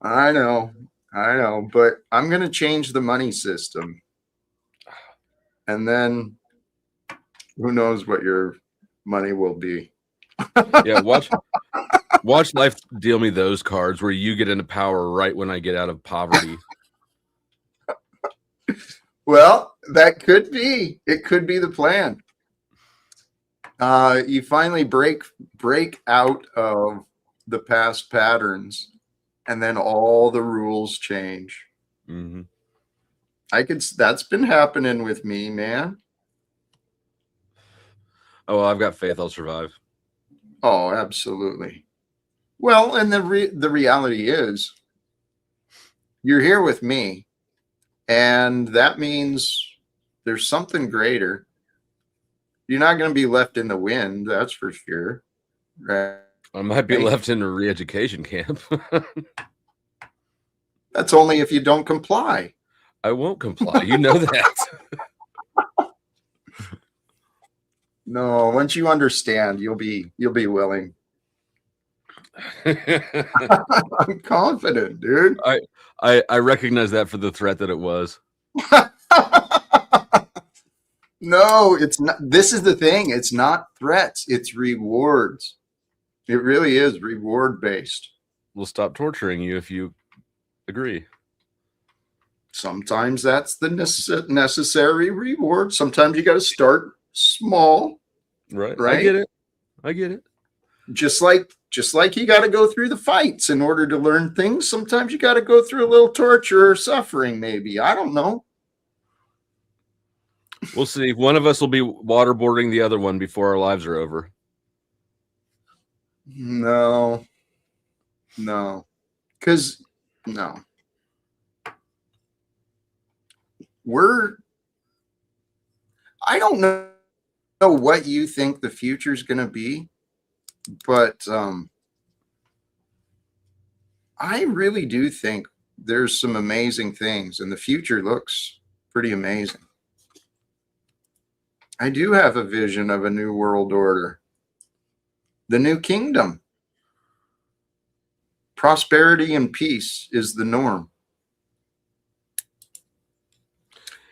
S1: I know, but I'm going to change the money system. And then who knows what your money will be.
S2: Yeah, watch life deal me those cards where you get into power right when I get out of poverty.
S1: Well, that could be. It could be the plan. You finally break out of the past patterns, and then all the rules change.
S2: Mm-hmm.
S1: That's been happening with me, man.
S2: Oh, well, I've got faith I'll survive.
S1: Oh, absolutely. Well, and the reality is, you're here with me, and that means there's something greater. You're not going to be left in the wind, that's for sure. Right?
S2: I might be left in a re-education camp.
S1: That's only if you don't comply.
S2: I won't comply. You know that.
S1: No, once you understand, you'll be willing. I'm confident, dude.
S2: I recognize that for the threat that it was.
S1: No, it's not. This is the thing. It's not threats. It's rewards. It really is reward based.
S2: We'll stop torturing you if you agree.
S1: Sometimes that's the necessary reward. Sometimes you got to start small.
S2: Right.
S1: Right.
S2: I get it.
S1: just like you got to go through the fights in order to learn things. Sometimes you got to go through a little torture or suffering. Maybe, I don't know.
S2: We'll see. One of us will be waterboarding the other one before our lives are over.
S1: No, because no, I don't know what you think the future is going to be, but I really do think there's some amazing things, and the future looks pretty amazing. I do have a vision of a new world order, the new kingdom. Prosperity and peace is the norm.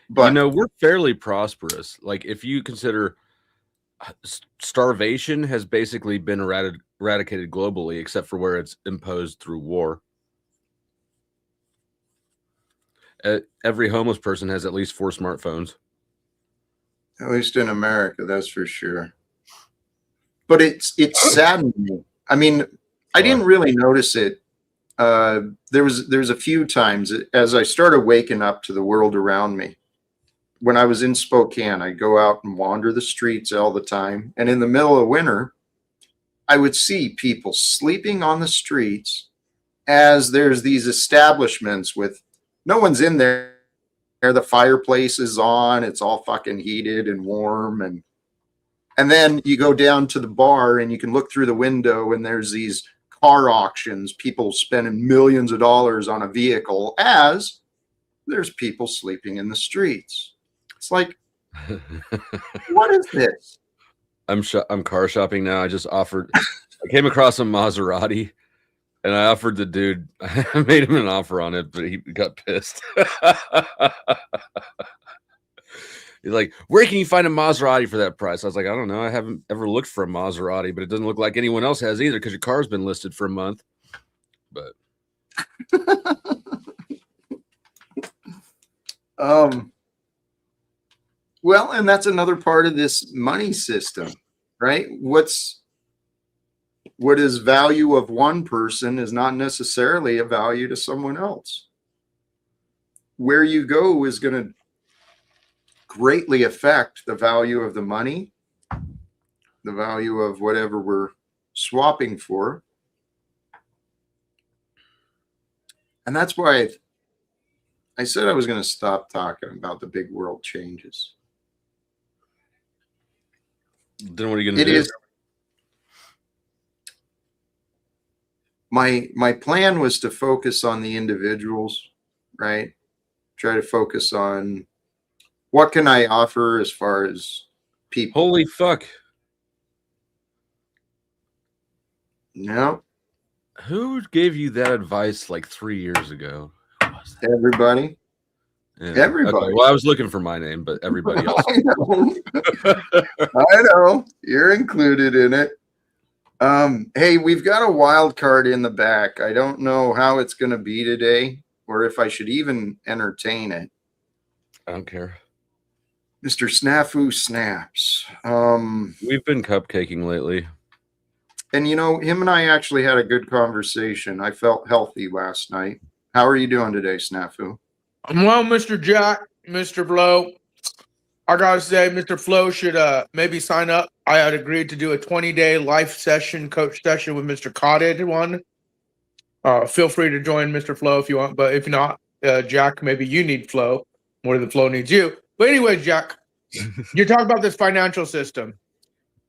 S1: But
S2: we're fairly prosperous. Like, if you consider starvation has basically been eradicated globally, except for where it's imposed through war. Every homeless person has at least 4 smartphones.
S1: At least in America, that's for sure. But it's saddened me. I mean, I didn't really notice it. There's a few times as I started waking up to the world around me. When I was in Spokane, I'd go out and wander the streets all the time. And in the middle of winter, I would see people sleeping on the streets as there's these establishments with no one's in there. The fireplace is on. It's all fucking heated and warm. And then you go down to the bar and you can look through the window and there's these car auctions, people spending millions of dollars on a vehicle as there's people sleeping in the streets. It's like, what is this?
S2: I'm car shopping now. I came across a Maserati and I offered the dude, I made him an offer on it, but he got pissed. He's like, where can you find a Maserati for that price? I was like, I don't know. I haven't ever looked for a Maserati, but it doesn't look like anyone else has either because your car's been listed for a month. But
S1: well, and that's another part of this money system, right? What is value of one person is not necessarily a value to someone else. Where you go is going to greatly affect the value of the money, the value of whatever we're swapping for. And that's why I said I was going to stop talking about the big world changes.
S2: Then what are you going to do?
S1: It is my plan was to focus on the individuals, right? Try to focus on what can I offer as far as people.
S2: Holy fuck.
S1: No.
S2: Who gave you that advice like 3 years ago? Who was that?
S1: Everybody.
S2: Yeah.
S1: Everybody.
S2: Okay. Well, I was looking for my name, but everybody else.
S1: I know. You're included in it. Hey, we've got a wild card in the back. I don't know how it's going to be today or if I should even entertain it.
S2: I don't care.
S1: Mr. Snafu Snaps.
S2: We've been cupcaking lately.
S1: And him and I actually had a good conversation. I felt healthy last night. How are you doing today, Snafu?
S3: I'm well, Mr. Jack, Mr. Flo. I gotta say, Mr. Flo should maybe sign up. I had agreed to do a 20-day life session, coach session with Mr. Cotted one. Feel free to join Mr. Flo if you want, but if not, Jack, maybe you need Flo more than Flo needs you. But anyway, Jack, you're talking about this financial system.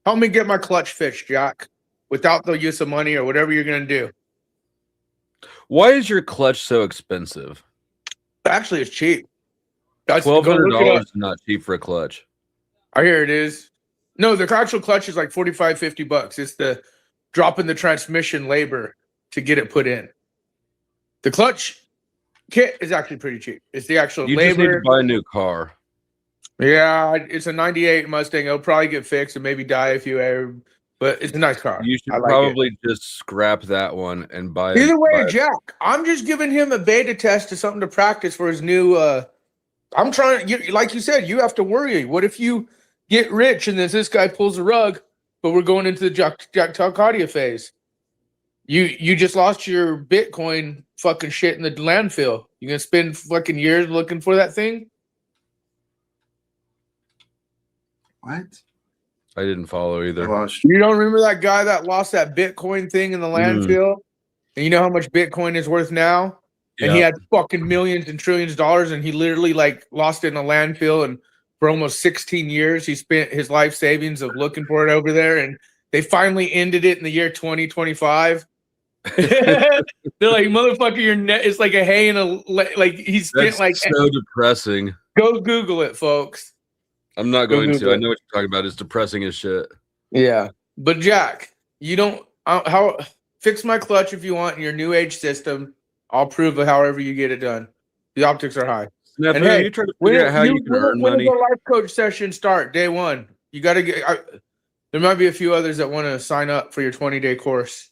S3: Help me get my clutch fish, Jack, without the use of money or whatever you're gonna do.
S2: Why is your clutch so expensive?
S3: Actually, it's cheap.
S2: $1,200 is not cheap for a clutch.
S3: I hear it is. No, the actual clutch is like $45-50. It's the drop in the transmission labor to get it put in. The clutch kit is actually pretty cheap. It's the actual
S2: You
S3: labor.
S2: just need to buy a new car.
S3: Yeah, it's a 98 Mustang. It'll probably get fixed and maybe die if you ever, but it's a nice car.
S2: You should
S3: I like
S2: probably just scrap that one and buy
S3: Either way,
S2: buy
S3: Jack, I'm just giving him a beta test to something to practice for his new I'm trying, like you said, you have to worry. What if you get rich and then this guy pulls the rug but we're going into the Jack Talcott phase. You just lost your Bitcoin fucking shit in the landfill. You gonna spend fucking years looking for that thing?
S1: What?
S2: I didn't follow
S1: I
S2: either.
S1: lost you.
S3: You don't remember that guy that lost that Bitcoin thing in the landfill? And you know how much Bitcoin is worth now? And he
S2: Yeah.
S3: had fucking millions and trillions of dollars, and he literally like lost it in a landfill. And for almost 16 years, he spent his life savings of looking for it over there. And they finally ended it in the year 2025. They're like, motherfucker, your net is like a hay in a like. He spent
S2: That's
S3: like
S2: so depressing.
S3: go Google it, folks.
S2: I'm not
S3: Go
S2: going to.
S3: Google
S2: I
S3: it.
S2: know what you're talking about. It's depressing as shit.
S3: Yeah, but Jack, you don't how fix my clutch if you want in your new age system. I'll prove it however you get it done. The optics are high.
S2: Snafu,
S3: And
S2: are
S3: hey,
S2: you trying to figure out how you can earn
S3: when
S2: money?
S3: does our life coach session start? Day one. You got to get. There might be a few others that want to sign up for your 20-day course.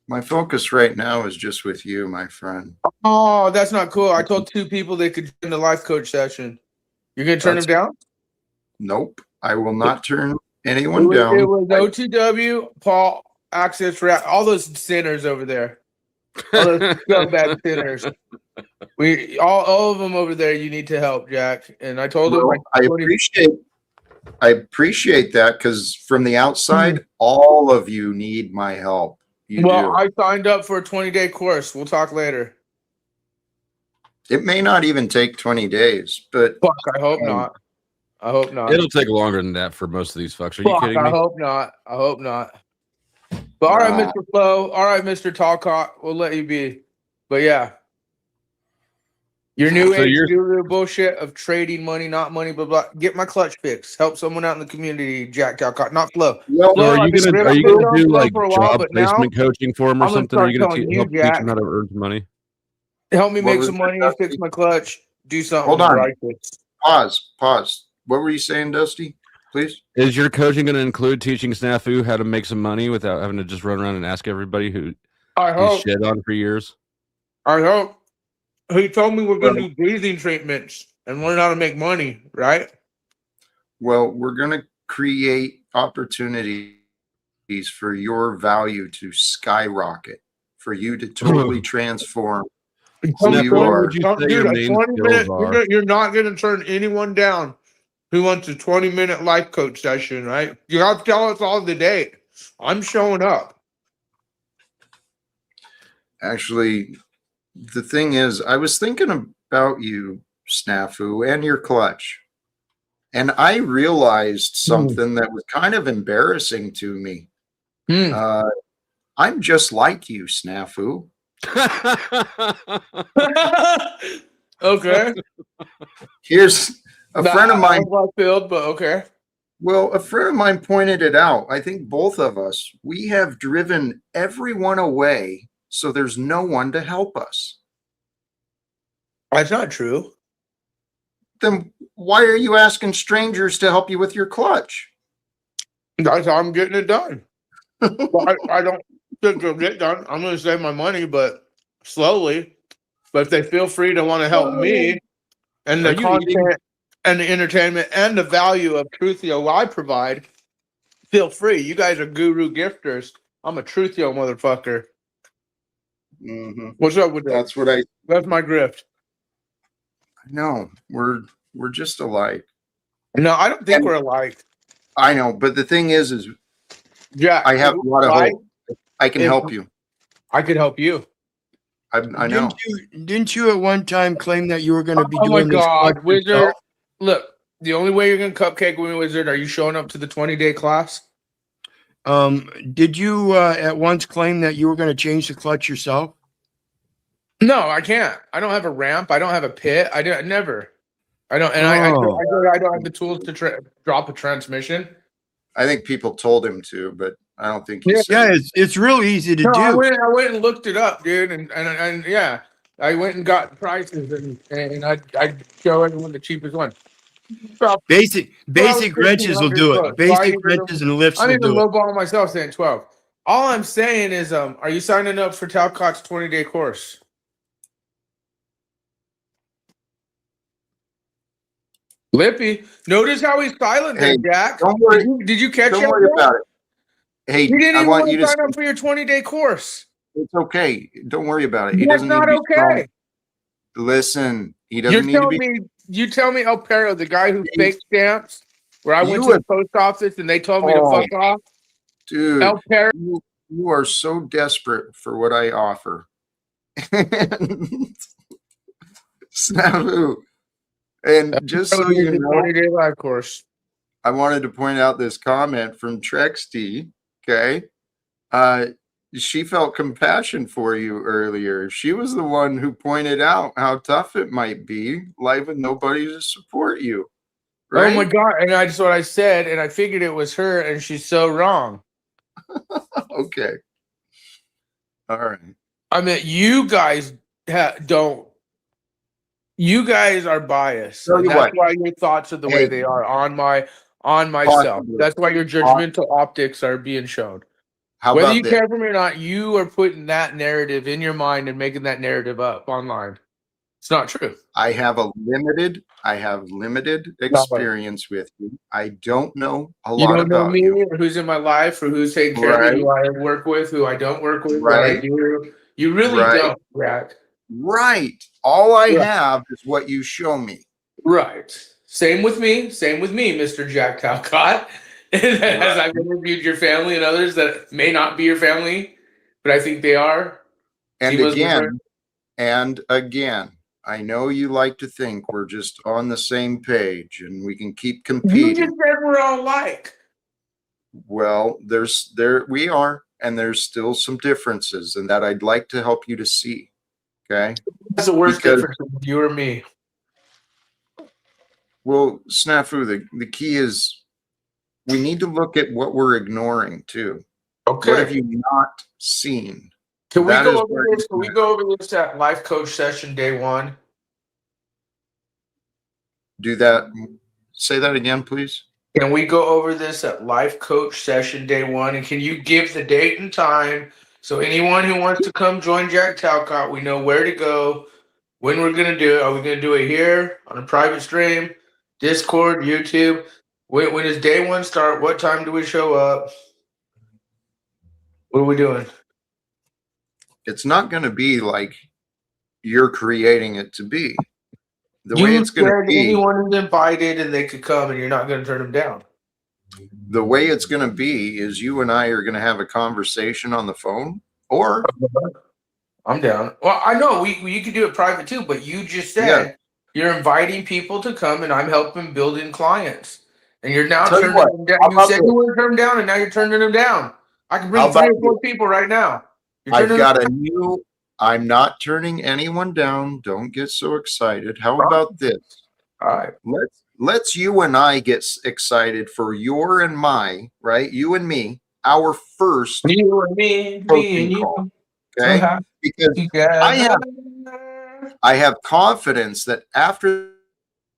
S1: My focus right now is just with you, my friend.
S3: Oh, that's not cool. I told 2 people they could join the life coach session. You're gonna turn them down?
S1: Nope. I will not turn anyone down.
S3: It was OTW, Paul, Access Rap, all those sinners over there. All those scumbag sinners. We all of them over there. You need to help, Jack. And I told them,
S1: Well, I appreciate that, because from the outside, all of you need my help. You
S3: well,
S1: do.
S3: I signed up for a 20-day course. We'll talk later.
S1: It may not even take 20 days, but
S3: Fuck, I hope not. I hope not.
S2: It'll take longer than that for most of these fucks. Are you
S3: Fuck,
S2: kidding
S3: I
S2: me?
S3: hope not. I hope not. But all right,
S1: Nah.
S3: Mr. Flo. All right, Mr. Talcott. We'll let you be. But yeah. Your new
S2: So
S3: age
S2: you're-
S3: guru bullshit of trading money, not money, blah blah. Get my clutch fix. Help someone out in the community, Jack Talcott, not Flo.
S1: well,
S2: So are
S3: I've
S2: you
S3: been
S2: gonna
S3: ripping
S2: do
S3: on Flo
S2: like
S3: for a while,
S2: job
S3: but now
S2: placement coaching for him or
S3: I'm gonna
S2: something? Are you
S3: start
S2: gonna
S3: telling you,
S2: help teach
S3: Jack.
S2: him how to earn some money?
S3: help me
S1: What
S3: make
S1: was
S3: some
S1: that,
S3: money,
S1: Dusty?
S3: fix my clutch, do something
S1: Hold on.
S3: righteous.
S1: pause. What were you saying, Dusty? Please.
S2: Is your coaching going to include teaching Snafu how to make some money without having to just run around and ask everybody who
S3: I
S2: he's
S3: hope.
S2: shit on for years?
S3: I hope. He told me we're gonna
S1: Well-
S3: do breathing treatments and learn how to make money, right?
S1: Well, we're going to create opportunities for your value to skyrocket, for you to totally transform.
S2: Snafu,
S1: you
S2: what
S1: are.
S2: would you say
S3: Dude,
S2: your
S3: a
S2: main
S3: 20-minute.
S2: skills are?
S3: You're not gonna turn anyone down who wants a 20-minute life coach session, right? You have to tell us all the date. I'm showing up.
S1: Actually, the thing is, I was thinking about you, Snafu, and your clutch. And I realized something that was kind of embarrassing to me.
S3: Hmm.
S1: I'm just like you, Snafu.
S3: Okay.
S1: Here's a friend of mine.
S3: Left field, but okay.
S1: Well, a friend of mine pointed it out. I think both of us, we have driven everyone away, so there's no one to help us.
S3: That's not true.
S1: Then why are you asking strangers to help you with your clutch?
S3: That's how I'm getting it done. Well, I don't think it'll get done. I'm going to save my money, but slowly. But if they feel free to want to help me and the
S2: Are you
S3: content
S2: eating?
S3: and the entertainment and the value of Truthio I provide, feel free. You guys are guru gifters. I'm a Truthio motherfucker.
S1: Mhm.
S3: What's up with that?
S1: That's what I
S3: That's my grift.
S1: know. We're just alike.
S3: No, I don't think
S1: And-
S3: we're alike.
S1: I know, but the thing is
S3: Jack,
S1: I have a lot of
S3: I-
S1: hope. I can
S3: if-
S1: help you.
S3: I could help you.
S1: I know.
S4: Didn't you at one time claim that you were going to be
S3: Oh my
S4: doing this?
S3: God,
S4: clutch
S3: Wizard.
S4: yourself?
S3: Look, the only way you're going to cupcake me, Wizard, are you showing up to the 20-day class?
S4: Did you at once claim that you were going to change the clutch yourself?
S3: No, I can't. I don't have a ramp. I don't have a pit. I don't. Never. I don't. And I don't have the tools to drop a transmission.
S1: I think people told him to, but I don't think he
S3: Yeah,
S1: said
S4: Yeah,
S1: it.
S4: it's real easy to
S3: No, I
S4: do.
S3: went and looked it up, dude, and yeah, I went and got prices and I show everyone the cheapest one.
S4: Basic
S3: $12,
S4: wrenches will do
S3: $1,500.
S4: it. Basic
S3: Why even-
S4: wrenches and lifts
S3: I'm
S4: will
S3: even
S4: do it.
S3: lowballing myself saying 12. All I'm saying is, are you signing up for Talcott's 20-day course? Lippy. Notice how he's silent there,
S1: Hey,
S3: Jack.
S1: don't worry.
S3: Did you catch
S1: Don't
S3: that?
S1: worry
S3: Jack?
S1: about it. Hey,
S3: You didn't
S1: I
S3: even
S1: want
S3: want
S1: you
S3: to
S1: to.
S3: sign up for your 20-day course.
S1: It's okay. Don't worry about it. He
S3: That's
S1: doesn't need
S3: not
S1: to be thrown.
S3: okay.
S1: Listen, he
S3: You
S1: doesn't need to
S3: tell
S1: be.
S3: me, El Perro, the guy who
S1: He-
S3: faked stamps, where I went
S1: You
S3: to
S1: have,
S3: the post office and they told me to
S1: oh,
S3: fuck off.
S1: dude,
S3: El Perro.
S1: you are so desperate for what I offer. Snafu. And just so you know,
S3: 20-day live course.
S1: I wanted to point out this comment from Trexty. Okay. She felt compassion for you earlier. She was the one who pointed out how tough it might be, life with nobody to support you. Right?
S3: Oh my God. And that's what I said. And I figured it was her, and she's so wrong.
S1: Okay. All right.
S3: I mean, you guys don't. You guys are biased,
S1: Tell
S3: and
S1: you
S3: that's
S1: what.
S3: why your thoughts are the way
S1: Hey.
S3: they are on myself.
S1: Possibly.
S3: That's why your judgmental optics are being shown.
S1: How
S3: Whether
S1: about
S3: you
S1: this?
S3: care for me or not, you are putting that narrative in your mind and making that narrative up online. It's not true.
S1: I have limited experience with you. I don't know a
S3: You
S1: lot
S3: don't know
S1: about
S3: me
S1: you.
S3: or who's in my life or who's taking care of me, who I work with, who I don't work with, what I
S1: Right.
S3: do. You really
S1: Right.
S3: don't, Jack.
S1: Right. All I
S3: Right.
S1: have is what you show me.
S3: Right. Same with me, Mr. Jack Talcott. As I've interviewed your family and others that may not be your family, but I think they are.
S1: And
S3: Tima's
S1: again, I know you like to think we're just on the same page and we can keep
S3: you
S1: competing.
S3: just said we're all alike.
S1: Well, there we are, and there's still some differences, and that I'd like to help you to see. Okay.
S3: That's the worst
S1: Because-
S3: difference between you or me.
S1: Well, Snafu, the key is we need to look at what we're ignoring too.
S3: Okay.
S1: What have you not seen?
S3: Can we
S1: That
S3: go
S1: is
S3: over
S1: where
S3: this? Can we go over this at life coach session day 1?
S1: Do that. Say that again, please.
S3: Can we go over this at life coach session day 1? And can you give the date and time so anyone who wants to come join Jack Talcott, we know where to go, when we're gonna do it. Are we gonna do it here on a private stream, Discord, YouTube? When does day 1 start? What time do we show up? What are we doing?
S1: It's not going to be like you're creating it to be. The way it's going to be,
S3: anyone is invited and they could come, and you're not going to turn them down.
S1: the way it's going to be is you and I are going to have a conversation on the phone, or
S3: I'm down. Well, I know you could do it private too, but you just said you're inviting people to come, and I'm helping building clients, and you're now
S1: Tell you
S3: turning
S1: what,
S3: them down.
S1: how
S3: You
S1: about
S3: said
S1: this?
S3: you wouldn't turn them down, and now you're turning them down. I can bring
S1: How
S3: 3 or
S1: about
S3: 4 people right now. You're
S1: I've
S3: turning
S1: got
S3: them
S1: a new. I'm not turning anyone down. Don't get so excited. How about this?
S3: All right.
S1: Let's you and I get excited for your and my, right? You and me, our first
S3: You and me, me
S1: coaching
S3: and you.
S1: call. Okay.
S3: So
S1: Because I have confidence that after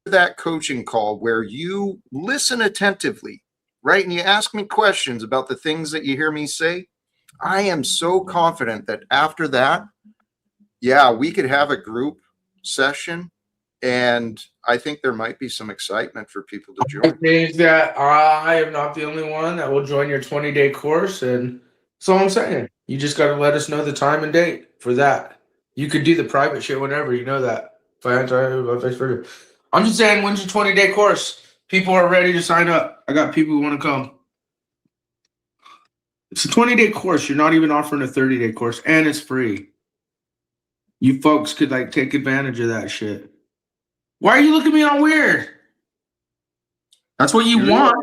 S1: that coaching call where you listen attentively, right? And you ask me questions about the things that you hear me say, I am so confident that after that, yeah, we could have a group session, and I think there might be some excitement for people to join.
S3: It means that I am not the only one that will join your 20-day course, and that's all I'm saying. You just got to let us know the time and date for that. You could do the private shit whenever, you know that. I'm just saying, when's your 20-day course? People are ready to sign up. I got people who want to come. It's a 20-day course. You're not even offering a 30-day course, and it's free. You folks could take advantage of that shit. Why are you looking at me all weird? That's what you want.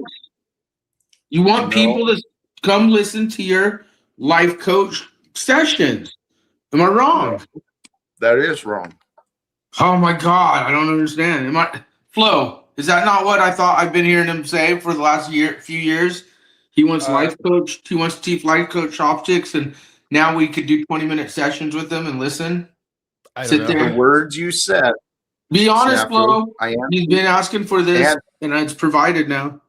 S3: You want people to come listen to your life coach sessions. Am I wrong?
S1: That is wrong.
S3: Oh my God, I don't understand. Flo, is that not what I thought I've been hearing him say for the last few years? He wants life coach. He wants to teach life coach chopsticks, and now we could do 20-minute sessions with them and listen.
S2: I
S3: Sit
S2: don't know.
S3: there.
S1: The words you said.
S3: Be honest,
S1: Snafu,
S3: Flo.
S1: I am.
S3: He's been asking for this, and it's provided now.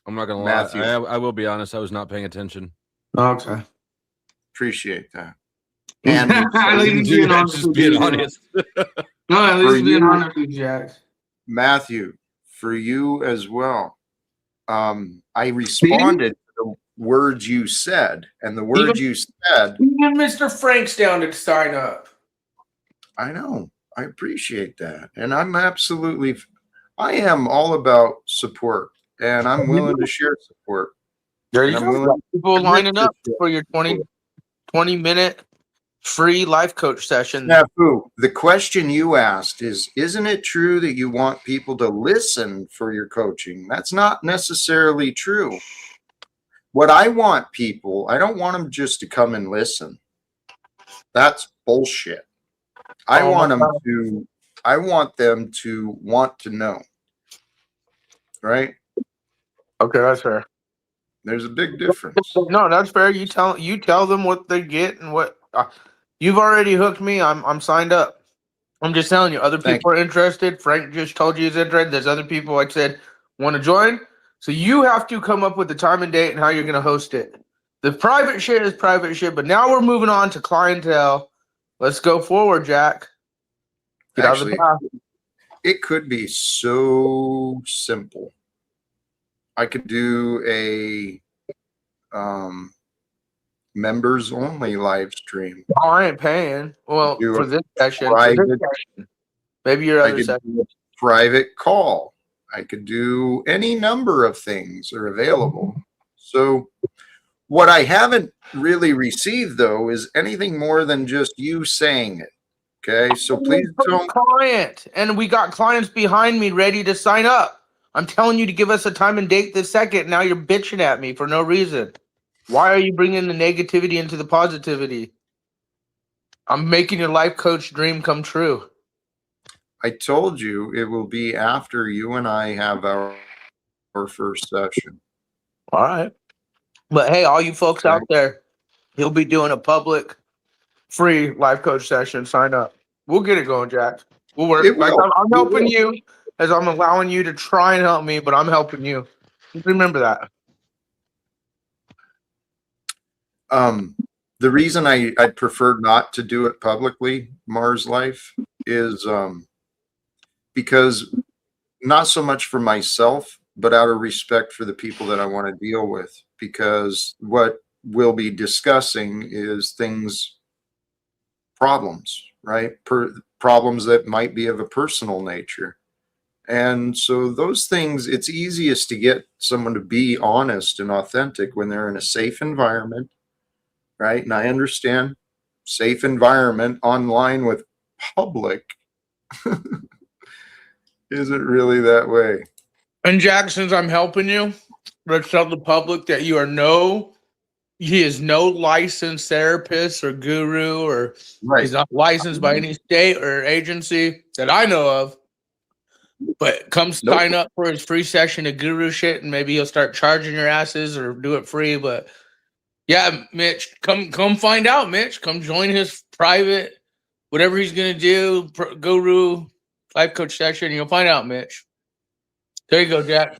S2: I'm not gonna
S1: Matthew.
S2: lie. I will be honest. I was not paying attention.
S3: Okay.
S1: Appreciate that. And
S3: At least he's being honest.
S2: Just being honest.
S3: No, at least
S1: For
S3: he's being
S1: you-
S3: honest with Jack.
S1: Matthew, for you as well. I responded to the words you said, and the words you said.
S3: Even Mr. Frank's down to sign up.
S1: I know. I appreciate that, and I am all about support, and I'm willing to share support.
S3: There
S1: And
S3: you
S1: I'm
S3: go.
S1: willing
S3: People
S1: to
S3: lining
S1: admit
S3: up
S1: to
S3: for your 20-minute free life coach session.
S1: Snafu. The question you asked is, isn't it true that you want people to listen for your coaching? That's not necessarily true. What I want people, I don't want them just to come and listen. That's bullshit. I want them to want to know. Right?
S3: Okay, that's fair.
S1: There's a big difference.
S3: No, that's fair. You tell them what they get and what you've already hooked me. I'm signed up. I'm just telling you, other people are interested. Frank just told you he's interested. There's other people, like I said, want to join. So you have to come up with the time and date and how you're going to host it. The private shit is private shit, but now we're moving on to clientele. Let's go forward, Jack. Get
S1: Actually,
S3: out of the path.
S1: it could be so simple. I could do a members only live stream.
S3: Oh, I ain't paying. Well,
S1: Do
S3: for
S1: a
S3: this session, maybe your
S1: I
S3: other
S1: could
S3: session.
S1: do a private call. I could do any number of things are available. So what I haven't really received though is anything more than just you saying it. Okay. So please don't.
S3: Client, and we got clients behind me ready to sign up. I'm telling you to give us a time and date this second. Now you're bitching at me for no reason. Why are you bringing the negativity into the positivity? I'm making your life coach dream come true.
S1: I told you it will be after you and I have our first session.
S3: All right. But hey, all you folks
S1: Okay.
S3: out there, he'll be doing a public free life coach session. Sign up. We'll get it going, Jack. We'll work.
S1: It
S3: Like
S1: will.
S3: I'm helping you as I'm allowing you to try and help me, but I'm helping you. Just remember that.
S1: The reason I'd prefer not to do it publicly, Mars Life, is because not so much for myself, but out of respect for the people that I want to deal with. Because what we'll be discussing is problems, right? Problems that might be of a personal nature. And so those things, it's easiest to get someone to be honest and authentic when they're in a safe environment, right? And I understand safe environment online with public isn't really that way.
S3: And Jack, since I'm helping you, let's tell the public that he is no licensed therapist or guru, or
S1: Right.
S3: he's not licensed by any state or agency that I know of. But come sign up for his free session of guru shit, and maybe he'll start charging your asses or do it free. But yeah, Mitch, come find out, Mitch. Come join his private, whatever he's gonna do, guru life coach session. You'll find out, Mitch. There you go, Jack.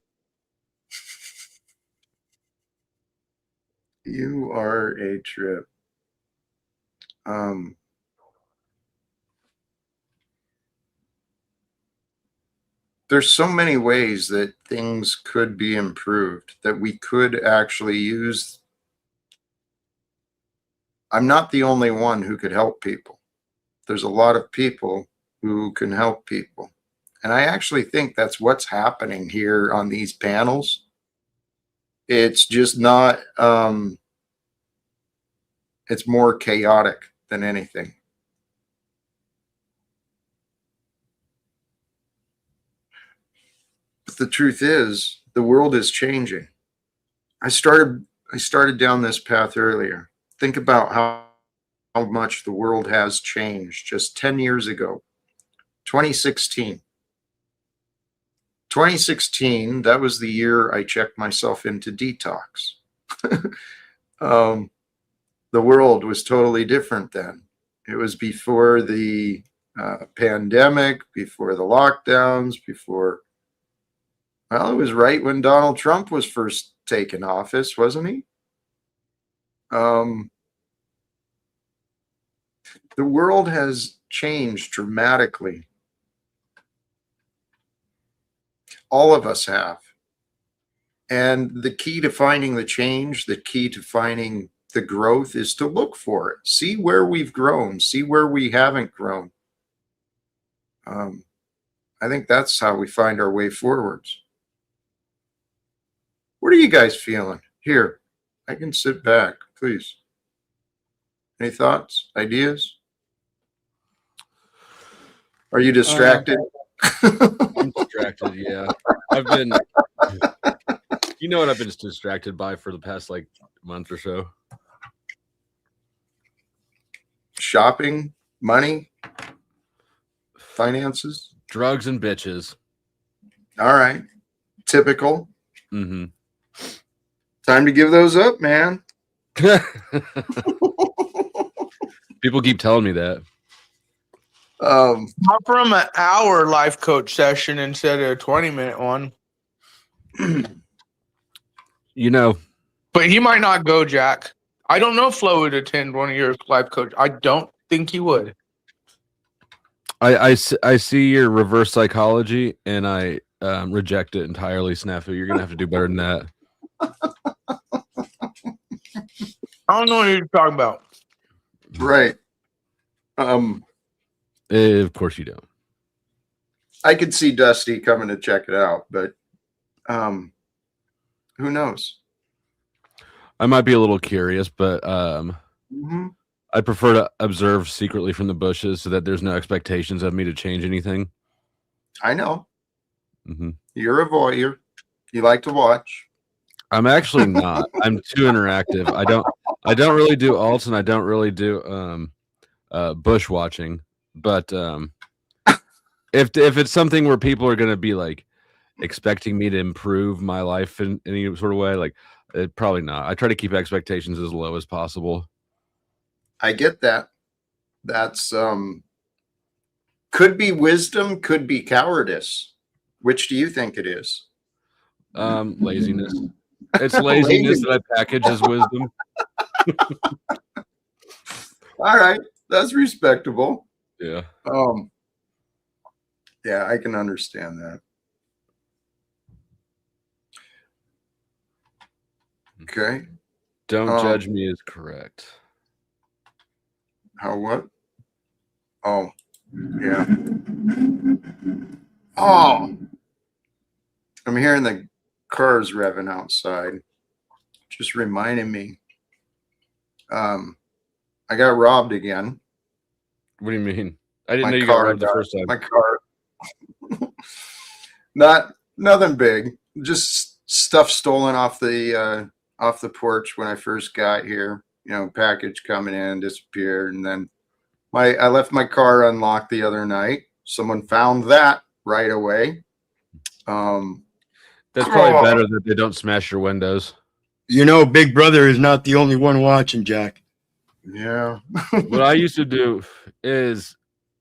S1: You are a trip. There's so many ways that things could be improved, that we could actually use. I'm not the only one who could help people. There's a lot of people who can help people. And I actually think that's what's happening here on these panels. It's just not, it's more chaotic than anything. But the truth is, the world is changing. I started down this path earlier. Think about how much the world has changed just 10 years ago. 2016. 2016, that was the year I checked myself into detox. The world was totally different then. It was before the pandemic, before the lockdowns, well, it was right when Donald Trump was first taken office, wasn't he? The world has changed dramatically. All of us have. And the key to finding the change, the key to finding the growth is to look for it. See where we've grown, see where we haven't grown. I think that's how we find our way forwards. What are you guys feeling? Here, I can sit back, please. Any thoughts, ideas? Are you distracted?
S2: I'm distracted. Yeah, I've been. You know what I've been distracted by for the past like month or so?
S1: Shopping, money, finances.
S2: Drugs and bitches.
S1: All right. Typical.
S2: Mm-hmm.
S1: Time to give those up, man.
S2: People keep telling me that.
S3: How from an hour life coach session instead of a 20-minute one?
S2: You know,
S3: But he might not go, Jack. I don't know if Flo would attend one of your life coach. I don't think he would.
S2: I see your reverse psychology, and I reject it entirely, Snafu. You're gonna have to do better than that.
S3: I don't know what you're talking about.
S1: Right.
S2: Of course you don't.
S1: I could see Dusty coming to check it out, but who knows?
S2: I might be a little curious, but
S1: Mm-hmm.
S2: I prefer to observe secretly from the bushes so that there's no expectations of me to change anything.
S1: I know.
S2: Mm-hmm.
S1: You're a voyeur. You like to watch.
S2: I'm actually not. I'm too interactive. I don't really do alts, and I don't really do bush watching. But if it's something where people are going to be like expecting me to improve my life in any sort of way, like probably not. I try to keep expectations as low as possible.
S1: I get that. That's could be wisdom, could be cowardice. Which do you think it is?
S2: Laziness. It's laziness that I package as wisdom.
S1: All right, that's respectable.
S2: Yeah.
S1: Yeah, I can understand that. Okay.
S2: Don't judge me is correct.
S1: How what? Oh, yeah. Oh, I'm hearing the cars revving outside. Just reminding me. I got robbed again.
S2: What do you mean? I didn't
S1: My
S2: know you got
S1: car
S2: robbed the
S1: got-
S2: first time.
S1: My car. Nothing big. Just stuff stolen off the porch when I first got here. You know, package coming in, disappeared, and then I left my car unlocked the other night. Someone found that right away.
S2: That's probably better that they don't smash your windows.
S4: You know, Big Brother is not the only one watching, Jack.
S1: Yeah.
S2: What I used to do is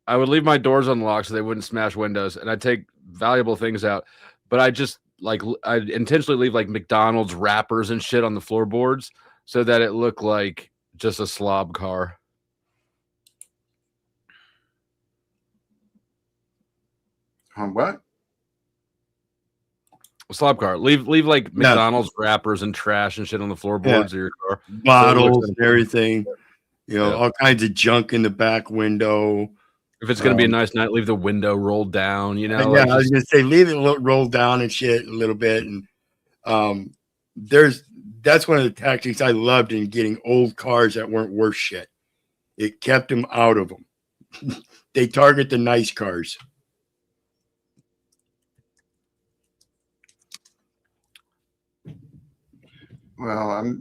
S2: I would leave my doors unlocked so they wouldn't smash windows, and I'd take valuable things out. But I just I'd intentionally leave like McDonald's wrappers and shit on the floorboards so that it looked like just a slob car.
S1: What?
S2: A slob car. Leave like McDonald's wrappers and trash and shit on the floorboards of your car.
S4: Bottles and everything. You know,
S2: Yeah.
S4: all kinds of junk in the back window.
S2: If it's gonna be a nice night, leave the window rolled down. You know,
S4: Yeah,
S2: like
S4: I was gonna say leave it rolled down and shit a little bit. And that's one of the tactics I loved in getting old cars that weren't worth shit. It kept them out of them. They target the nice cars.
S1: Well,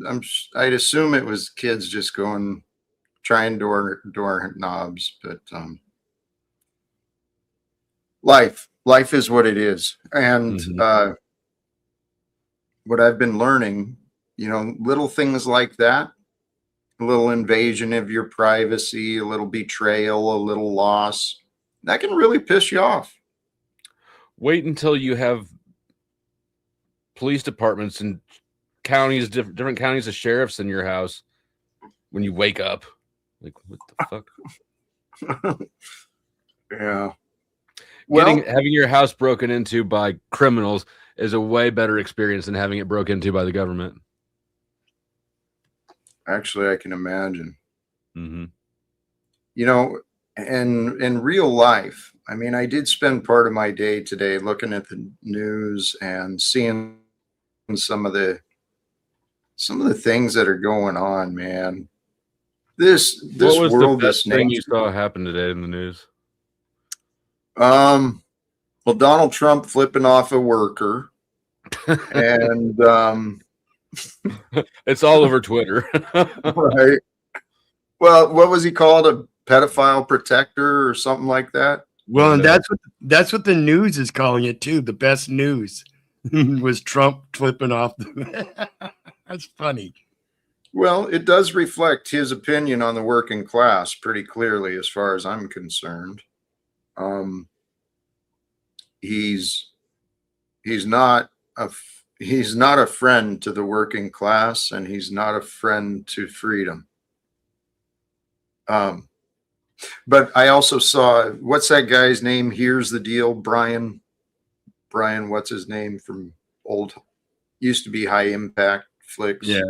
S1: I'd assume it was kids just trying door knobs, but life is what it is. And what I've been learning, you know, little things like that, a little invasion of your privacy, a little betrayal, a little loss, that can really piss you off.
S2: wait until you have police departments and counties, different counties of sheriffs in your house when you wake up. Like, what the fuck?
S1: Yeah. Well,
S2: having your house broken into by criminals is a way better experience than having it broken into by the government.
S1: actually, I can imagine.
S2: Mm-hmm.
S1: You know, and in real life, I mean, I did spend part of my day today looking at the news and seeing some of the things that are going on, man. This
S2: What was the
S1: world,
S2: best
S1: this
S2: thing you
S1: nation.
S2: saw happen today in the news?
S1: Well, Donald Trump flipping off a worker, and
S2: It's all over Twitter.
S1: right. Well, what was he called? A pedophile protector or something like that?
S4: Well, and
S2: No.
S4: that's what the news is calling it too. The best news was Trump flipping off. That's funny.
S1: Well, it does reflect his opinion on the working class pretty clearly, as far as I'm concerned. He's not he's not a friend to the working class, and he's not a friend to freedom. But I also saw, what's that guy's name? Here's the deal, Brian, what's his name, from old, used to be High Impact Flicks.
S4: Yeah.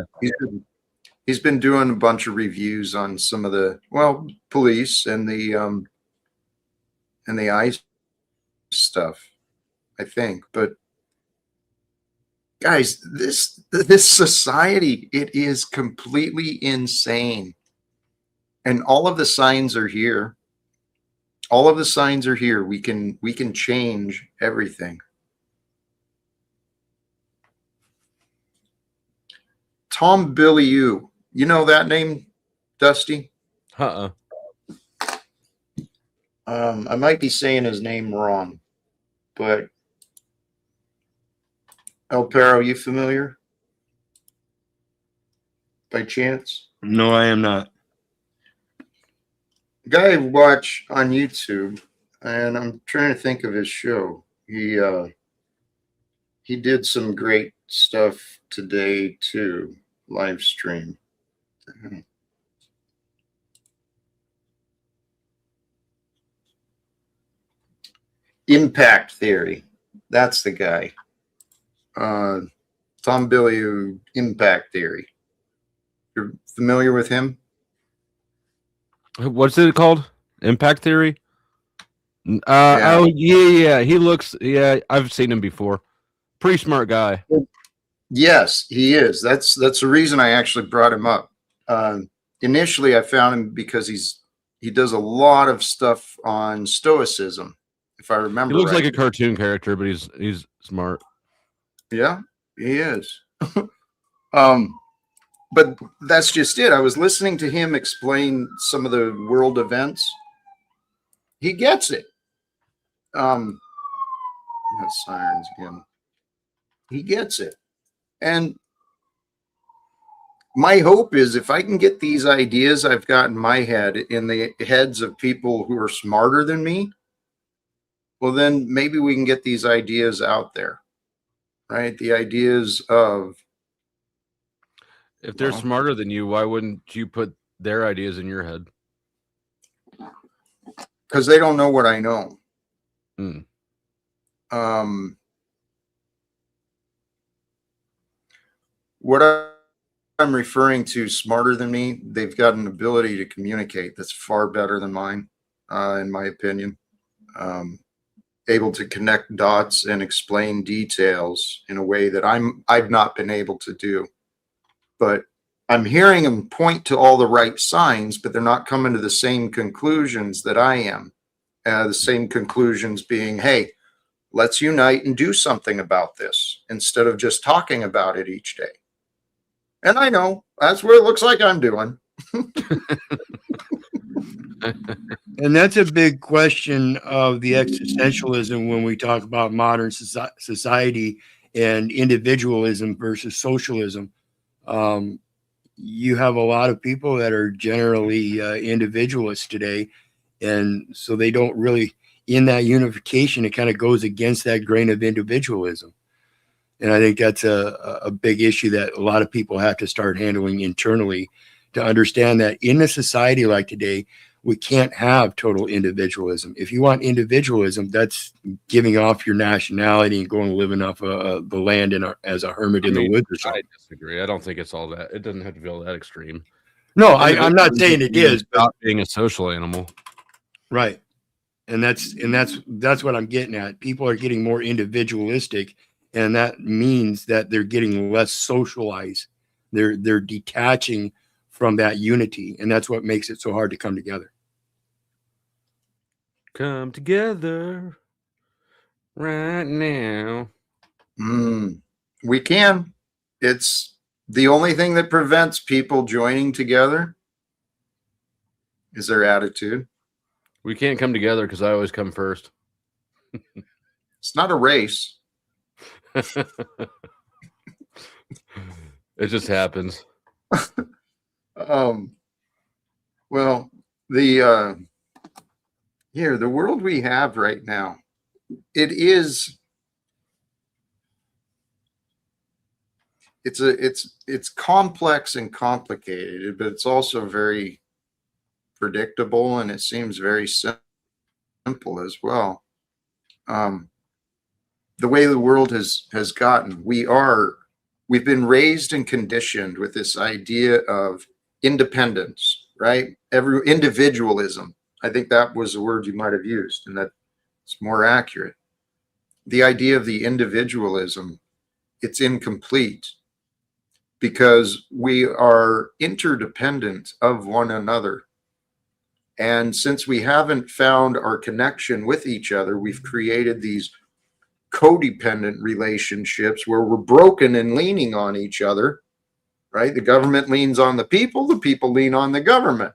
S1: He's been doing a bunch of reviews on some of the, well, police and the ICE stuff, I think. But guys, this society, it is completely insane. And all of the signs are here. All of the signs are here. We can change everything. Tom Billiou. You know that name, Dusty?
S2: Uh-uh.
S1: I might be saying his name wrong, but El Perro, you familiar? By chance?
S4: No, I am not.
S1: Guy I watch on YouTube, and I'm trying to think of his show. He did some great stuff today too, live stream. Impact Theory. That's the guy. Tom Billiou, Impact Theory. You're familiar with him?
S2: What's it called? Impact Theory?
S1: Yeah.
S2: Oh, yeah. He looks, yeah, I've seen him before. Pretty smart guy.
S1: Yes, he is. That's the reason I actually brought him up. Initially, I found him because he does a lot of stuff on Stoicism, if I remember.
S2: He looks
S1: right.
S2: like a cartoon character, but he's smart.
S1: Yeah, he is. But that's just it. I was listening to him explain some of the world events. He gets it. Got sirens again. He gets it. And my hope is, if I can get these ideas I've got in my head in the heads of people who are smarter than me, well, then maybe we can get these ideas out there, right? The ideas of,
S2: If they're smarter than you, why wouldn't you put their ideas in your head?
S1: because they don't know what I know.
S2: Mm.
S1: What I'm referring to, smarter than me, they've got an ability to communicate that's far better than mine, in my opinion. Able to connect dots and explain details in a way that I've not been able to do. But I'm hearing them point to all the right signs, but they're not coming to the same conclusions that I am. The same conclusions being, hey, let's unite and do something about this instead of just talking about it each day. And I know that's what it looks like I'm doing.
S4: And that's a big question of the existentialism when we talk about modern society and individualism versus socialism. You have a lot of people that are generally individualists today, and so they don't really, in that unification, it kind of goes against that grain of individualism. And I think that's a big issue that a lot of people have to start handling internally, to understand that in a society like today, we can't have total individualism. If you want individualism, that's giving off your nationality and going living off the land as a hermit in the woods or
S2: I
S4: something.
S2: disagree. I don't think it's all that. It doesn't have to be all that extreme.
S4: No, I'm not saying it is, but
S2: Stop being a social animal.
S4: right. And that's what I'm getting at. People are getting more individualistic, and that means that they're getting less socialized. They're detaching from that unity, and that's what makes it so hard to come together.
S2: Come together right now.
S1: We can. It's the only thing that prevents people joining together is their attitude.
S2: We can't come together because I always come first.
S1: It's not a race.
S2: It just happens.
S1: Well, the world we have right now, it's complex and complicated, but it's also very predictable, and it seems very simple as well. The way the world has gotten, we've been raised and conditioned with this idea of independence, right? Individualism. I think that was the word you might have used, and that it's more accurate. The idea of the individualism, it's incomplete because we are interdependent of one another. And since we haven't found our connection with each other, we've created these codependent relationships where we're broken and leaning on each other, right? The government leans on the people lean on the government.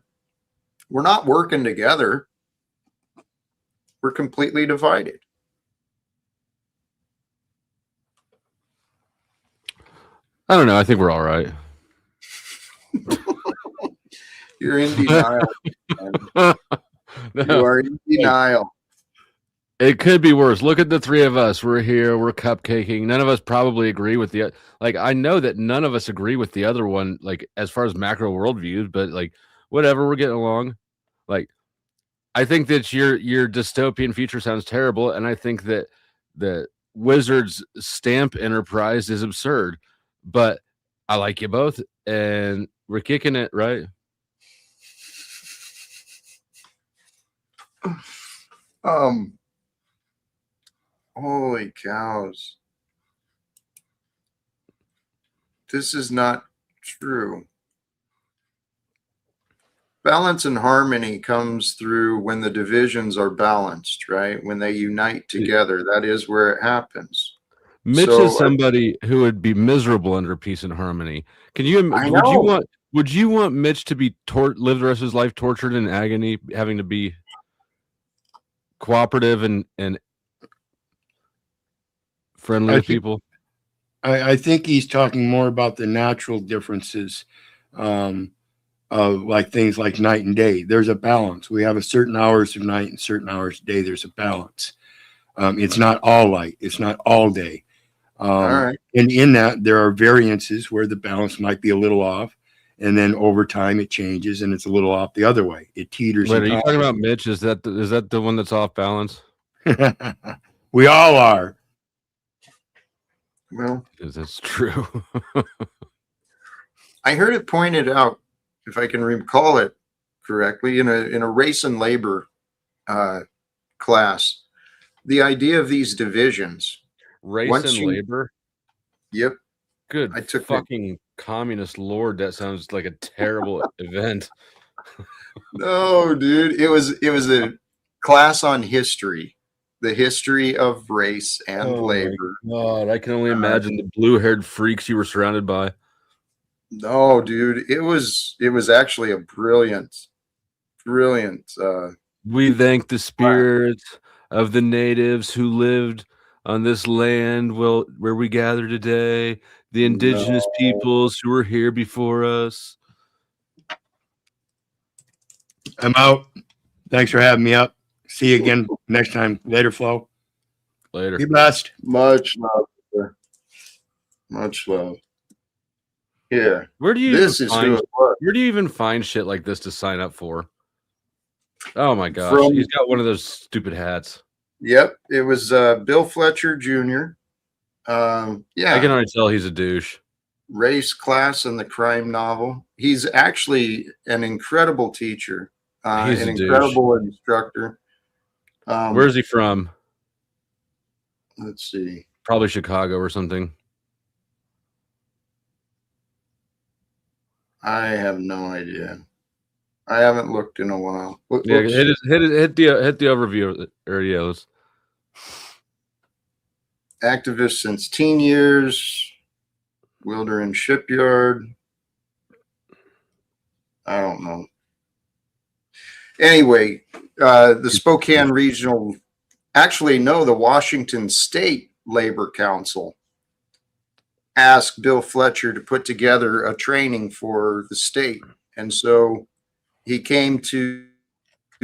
S1: We're not working together. We're completely divided.
S2: I don't know. I think we're all right.
S1: You're in denial.
S2: No.
S1: You are in denial.
S2: It could be worse. Look at the three of us. We're here. We're cupcaking. None of us probably agree with the like. I know that none of us agree with the other one, like as far as macro worldviews. But like, whatever, we're getting along. Like, I think that your dystopian future sounds terrible, and I think that the Wizards stamp enterprise is absurd. But I like you both, and we're kicking it, right?
S1: Holy cows. This is not true. Balance and harmony comes through when the divisions are balanced, right? When they unite together, that is where it happens.
S2: Mitch is somebody who would be miserable under peace and harmony. Can you? Would you want Mitch to be live the rest of his life tortured in agony, having to be cooperative and friendly with people?
S4: I think he's talking more about the natural differences of like things like night and day. There's a balance. We have a certain hours of night and certain hours of day. There's a balance. It's not all light. It's not all day.
S1: All right.
S4: And in that, there are variances where the balance might be a little off. And then over time, it changes and it's a little off the other way. It teeters.
S2: Wait, are you talking about Mitch? Is that the one that's off balance?
S4: We all are.
S1: Well,
S2: that's true.
S1: I heard it pointed out, if I can recall it correctly, in a race and labor class, the idea of these divisions.
S2: Race and labor?
S1: Yep.
S2: Good. I took fucking communist lord. That sounds like a terrible event.
S1: No, dude. It was a class on history. The history of race and labor.
S2: God, I can only imagine the blue-haired freaks you were surrounded by.
S1: No, dude, it was actually a brilliant.
S2: We thank the spirits of the natives who lived on this land where we gather today, the indigenous peoples who were here before us.
S4: I'm out. Thanks for having me up. See you again next time. Later, Flo.
S2: Later.
S4: Be blessed.
S1: Much love, sir. Much love. Yeah.
S2: Where do you even find shit like this to sign up for? Oh my gosh,
S1: From-
S2: he's got one of those stupid hats.
S1: Yep, it was Bill Fletcher Jr.
S2: I can
S1: Yeah,
S2: already tell he's a douche.
S1: Race, Class, and the Crime novel. He's actually an incredible teacher,
S2: He's
S1: an
S2: a douche.
S1: incredible instructor.
S2: Where's he from?
S1: Let's see.
S2: Probably Chicago or something.
S1: I have no idea. I haven't looked in a while.
S2: Yeah,
S1: Oops.
S2: hit the overview of it. Or yeah, let's-
S1: Activist since teen years. Wilder and Shipyard. I don't know. Anyway, the Spokane Regional, actually, no, the Washington State Labor Council asked Bill Fletcher to put together a training for the state. And so he came to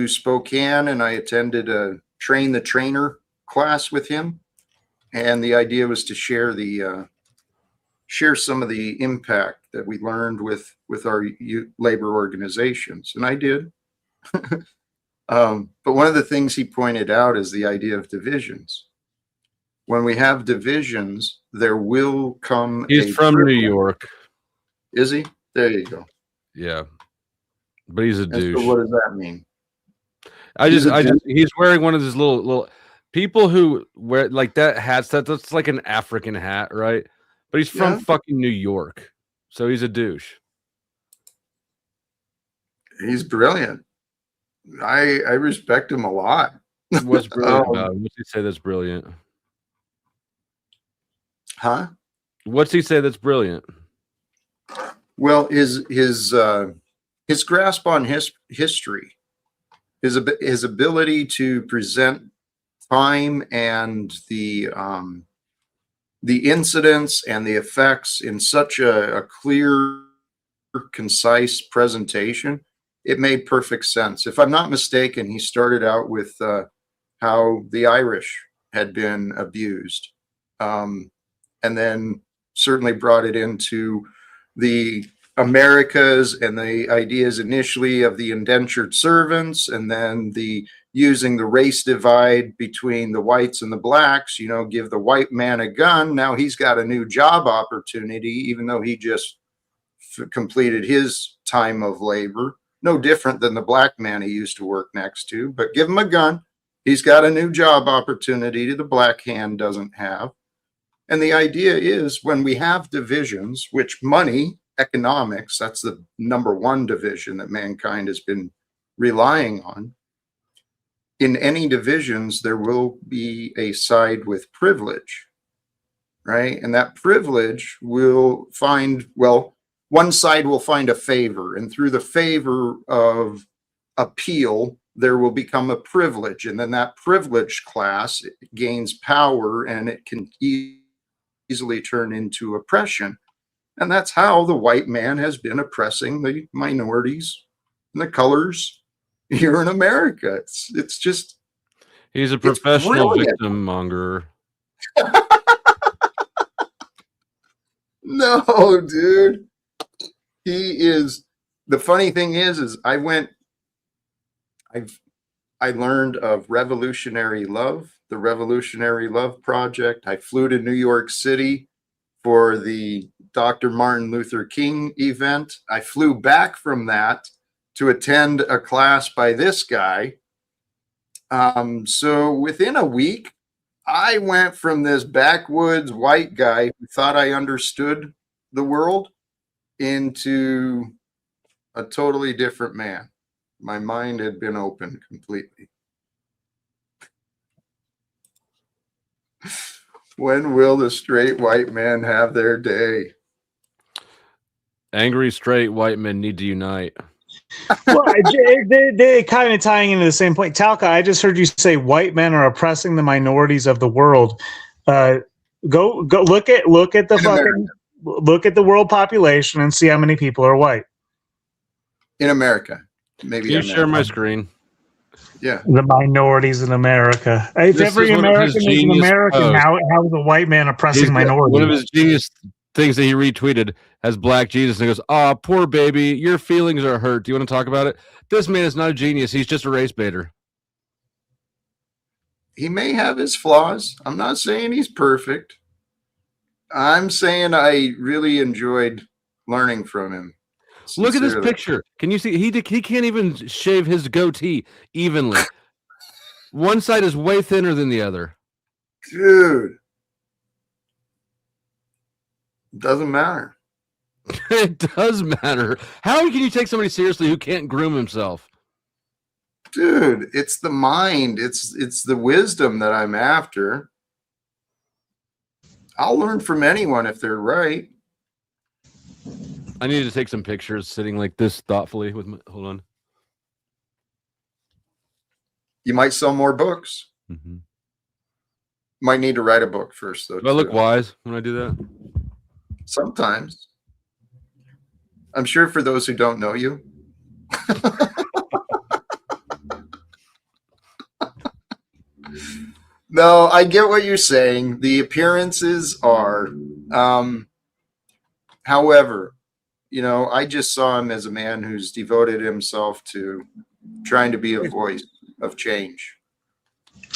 S1: Spokane, and I attended a train the trainer class with him. And the idea was to share some of the impact that we learned with our labor organizations, and I did. But one of the things he pointed out is the idea of divisions. When we have divisions, there will come.
S2: He's from New York.
S1: Is he? There you go.
S2: Yeah, but he's a
S1: And
S2: douche.
S1: so what does that mean?
S2: He's wearing one of those little people who wear like that hat. That's like an African hat, right? But he's from fucking New York, so he's a douche.
S1: He's brilliant. I respect him a lot.
S2: What's brilliant about him? What's he say that's brilliant?
S1: Huh?
S2: What's he say that's brilliant?
S1: Well, his grasp on history, his ability to present time and the incidents and the effects in such a clear, concise presentation, it made perfect sense. If I'm not mistaken, he started out with how the Irish had been abused, and then certainly brought it into the Americas and the ideas initially of the indentured servants, and then the using the race divide between the whites and the blacks, give the white man a gun. Now he's got a new job opportunity, even though he just completed his time of labor. No different than the black man he used to work next to, but give him a gun. He's got a new job opportunity the black hand doesn't have. And the idea is when we have divisions, which money, economics, that's the number one division that mankind has been relying on. In any divisions, there will be a side with privilege, right? And that privilege will find, one side will find a favor, and through the favor of appeal, there will become a privilege. And then that privileged class gains power, and it can easily turn into oppression. And that's how the white man has been oppressing the minorities and the colors here in America. It's just,
S2: he's a professional victim monger.
S1: No, dude. He is. The funny thing is I learned of Revolutionary Love, the Revolutionary Love Project. I flew to New York City for the Dr. Martin Luther King event. I flew back from that to attend a class by this guy. So within a week, I went from this backwoods white guy who thought I understood the world into a totally different man. My mind had been opened completely. When will the straight white men have their day?
S2: Angry straight white men need to unite.
S5: Well, they kind of tying into the same point. Talcott, I just heard you say white men are oppressing the minorities of the world. Go look at the world population and see how many people are white
S1: in America. Maybe
S2: can you share my screen?
S1: Yeah,
S5: the minorities in America. If
S2: This
S5: every
S2: is one of his
S5: American is an
S2: genius
S5: American,
S2: posts.
S5: how is a white man oppressing minorities?
S2: One of his genius things that he retweeted has Black Jesus, and he goes, "Ah, poor baby, your feelings are hurt. Do you want to talk about it? This man is not a genius. He's just a race baiter."
S1: He may have his flaws. I'm not saying he's perfect. I'm saying I really enjoyed learning from him.
S2: Look at this
S1: Sincerely.
S2: picture. Can you see? He can't even shave his goatee evenly. One side is way thinner than the other.
S1: Dude. Doesn't matter.
S2: It does matter. How can you take somebody seriously who can't groom himself?
S1: Dude, it's the mind. It's the wisdom that I'm after. I'll learn from anyone if they're right.
S2: I need to take some pictures sitting like this thoughtfully with my, hold on.
S1: You might sell more books.
S2: Mm-hmm.
S1: Might need to write a book first, though.
S2: Do I look
S1: too.
S2: wise when I do that?
S1: Sometimes. I'm sure for those who don't know you. No, I get what you're saying. The appearances are, however, you know, I just saw him as a man who's devoted himself to trying to be a voice of change.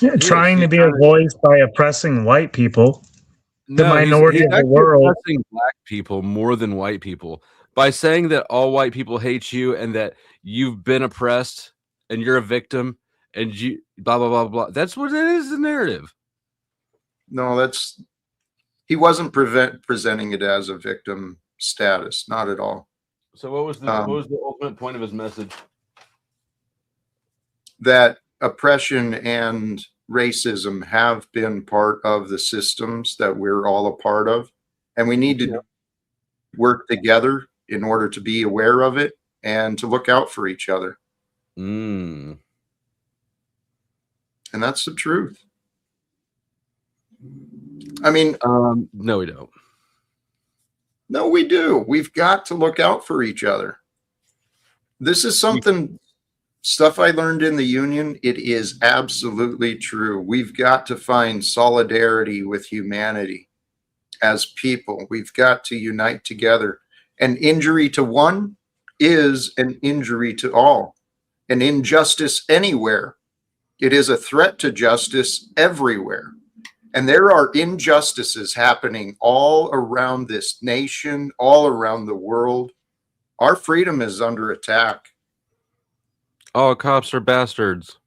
S5: Yeah, trying to be a voice by oppressing white people, the
S2: No,
S5: minority
S2: he's
S5: of the
S2: actually
S5: world.
S2: oppressing Black people more than white people by saying that all white people hate you and that you've been oppressed and you're a victim and you blah blah blah blah. That's what it is, the narrative.
S1: No, he wasn't presenting it as a victim status, not at all.
S2: So what was the ultimate point of his message?
S1: That oppression and racism have been part of the systems that we're all a part of, and we need to work together in order to be aware of it and to look out for each other.
S2: Mm.
S1: And that's the truth. I mean,
S2: no, we don't.
S1: No, we do. We've got to look out for each other. This is stuff I learned in the union. It is absolutely true. We've got to find solidarity with humanity as people. We've got to unite together. An injury to one is an injury to all. An injustice anywhere. It is a threat to justice everywhere. And there are injustices happening all around this nation, all around the world. Our freedom is under attack.
S2: All cops are bastards.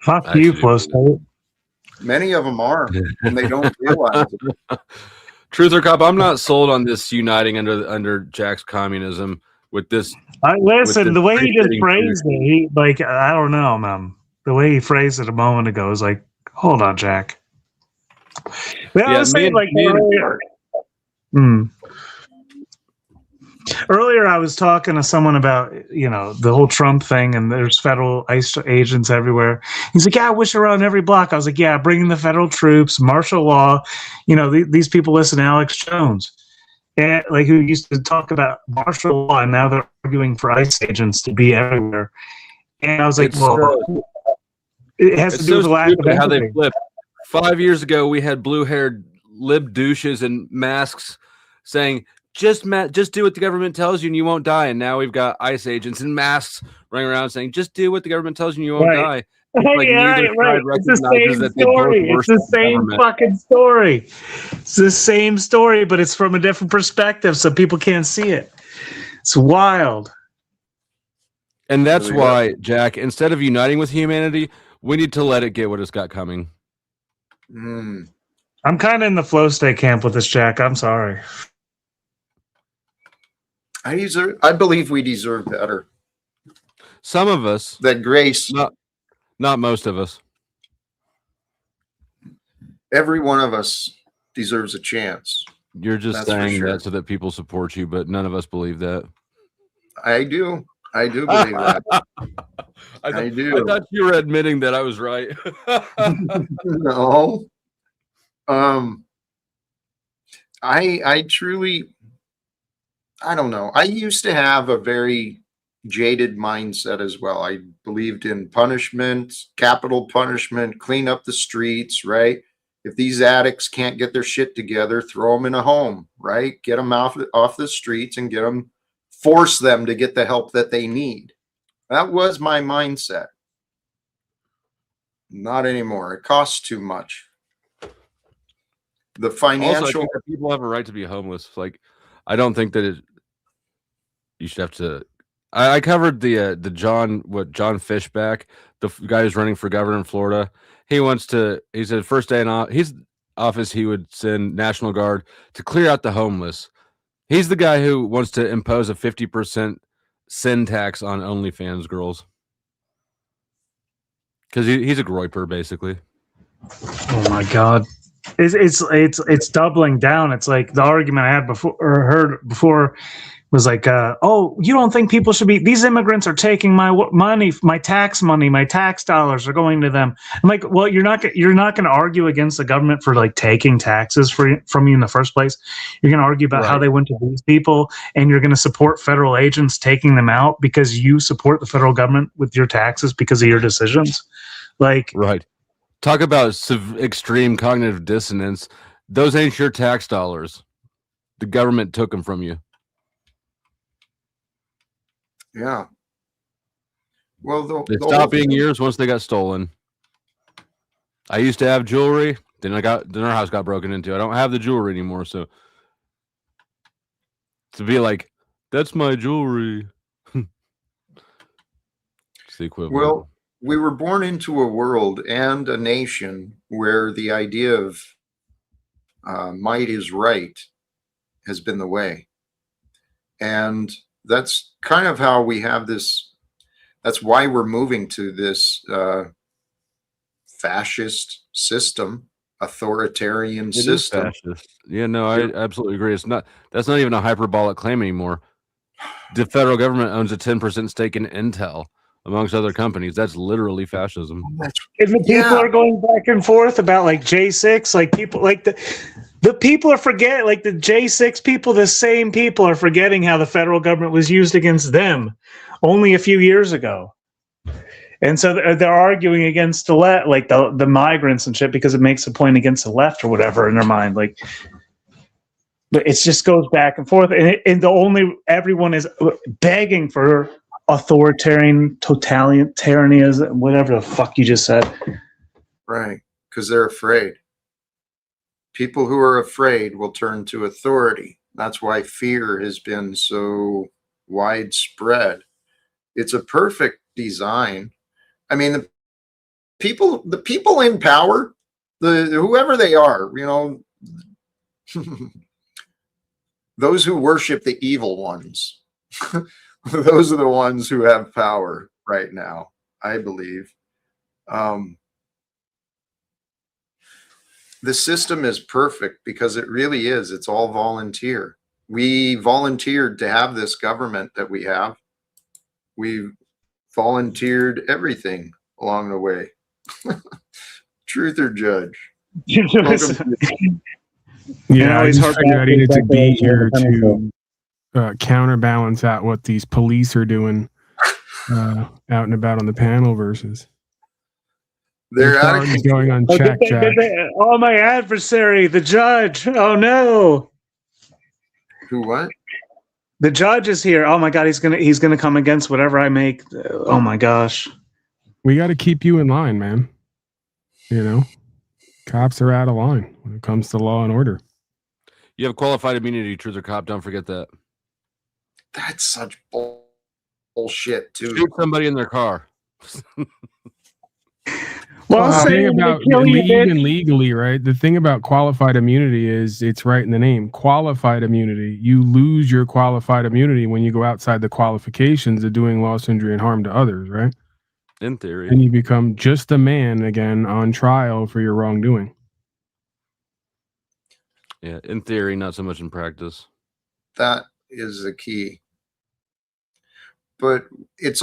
S5: Fuck you, Flow State.
S1: Many of them are, and they don't realize it.
S2: Truth or cop, I'm not sold on this uniting under Jack's communism with this.
S5: Listen, the way he just phrased it, I don't know, man. The way he phrased it a moment ago is like, hold on, Jack. But I was saying, earlier I was talking to someone about, the whole Trump thing, and there's federal ICE agents everywhere. He's like, yeah, I wish around every block. I was like, yeah, bring in the federal troops, martial law. These people listen to Alex Jones, and who used to talk about martial law, and now they're arguing for ICE agents to be everywhere. And I was like, it has to do with the lack of
S2: how they flip. 5 years ago, we had blue-haired lib douches in masks saying, just do what the government tells you and you won't die. And now we've got ICE agents in masks running around saying, just do what the government tells you and you won't die.
S5: It's the same story. It's the same fucking story. It's the same story, but it's from a different perspective, so people can't see it. It's wild.
S2: And that's why, Jack, instead of uniting with humanity, we need to let it get what it's got coming.
S5: I'm kind of in the flow state camp with this, Jack. I'm sorry.
S1: I believe we deserve better.
S2: Some of us.
S1: That grace.
S2: Not most of us.
S1: Every one of us deserves a chance.
S2: You're just saying that so that people support you, but none of us believe that.
S1: I do. I do believe that. I do.
S2: I thought you were admitting that I was right.
S1: No. I truly, I don't know. I used to have a very jaded mindset as well. I believed in punishment, capital punishment, clean up the streets, right? If these addicts can't get their shit together, throw them in a home, right? Get them off the streets and force them to get the help that they need. That was my mindset. Not anymore. It costs too much. The
S2: Also, I
S1: financial.
S2: think that people have a right to be homeless. Like, I don't think that you should have to. I covered the John Fishback, the guy who's running for governor in Florida. He said first day in his office, he would send National Guard to clear out the homeless. He's the guy who wants to impose a 50% sin tax on OnlyFans girls. Because he's a groyper, basically.
S5: Oh my God. It's doubling down. It's like the argument I had before or heard before was like, oh, you don't think people should be? These immigrants are taking my money, my tax dollars are going to them. I'm like, well, you're not going to argue against the government for like taking taxes from you in the first place. You're going to argue about how they went to these people, and you're going to support federal agents taking them out because you support the federal government with your taxes because of your decisions. Like,
S2: right. Talk about extreme cognitive dissonance. Those ain't your tax dollars. The government took them from you.
S1: Yeah. Well,
S2: they stopped being yours once they got stolen. I used to have jewelry. Then our house got broken into. I don't have the jewelry anymore. So to be like, that's my jewelry. It's the equivalent.
S1: Well, we were born into a world and a nation where the idea of might is right has been the way. And that's kind of how we have this. That's why we're moving to this fascist system, authoritarian system.
S2: Fascist. Yeah, no, I absolutely agree. That's not even a hyperbolic claim anymore. The federal government owns a 10% stake in Intel, amongst other companies. That's literally fascism.
S5: And the people are going back and forth about like J6, like people like the people are forgetting, like the J6 people, the same people are forgetting how the federal government was used against them only a few years ago. And so they're arguing against the left, like the migrants and shit, because it makes a point against the left or whatever in their mind. Like, but it just goes back and forth. And everyone is begging for authoritarian, totalitarianism, whatever the fuck you just said.
S1: Right. Because they're afraid. People who are afraid will turn to authority. That's why fear has been so widespread. It's a perfect design. I mean, the people in power, whoever they are, those who worship the evil ones, those are the ones who have power right now, I believe. The system is perfect because it really is. It's all volunteer. We volunteered to have this government that we have. We volunteered everything along the way. Truth or judge?
S6: Yeah, I just figured I needed to be here to counterbalance out what these police are doing out and about on the panel versus.
S1: They're out of
S6: going on check.
S5: Oh, my adversary, the judge. Oh no.
S1: Who what?
S5: The judge is here. Oh my God, he's gonna come against whatever I make. Oh my gosh.
S6: We got to keep you in line, man. Cops are out of line when it comes to law and order.
S2: You have qualified immunity, truth or cop. Don't forget that.
S1: That's such bullshit, too.
S2: Shoot somebody in their car.
S5: Well,
S6: the thing about even legally, right? The thing about qualified immunity is it's right in the name. Qualified immunity. You lose your qualified immunity when you go outside the qualifications of doing loss, injury, and harm to others, right?
S2: In theory.
S6: And you become just a man again on trial for your wrongdoing.
S2: Yeah, in theory, not so much in practice.
S1: That is the key. But it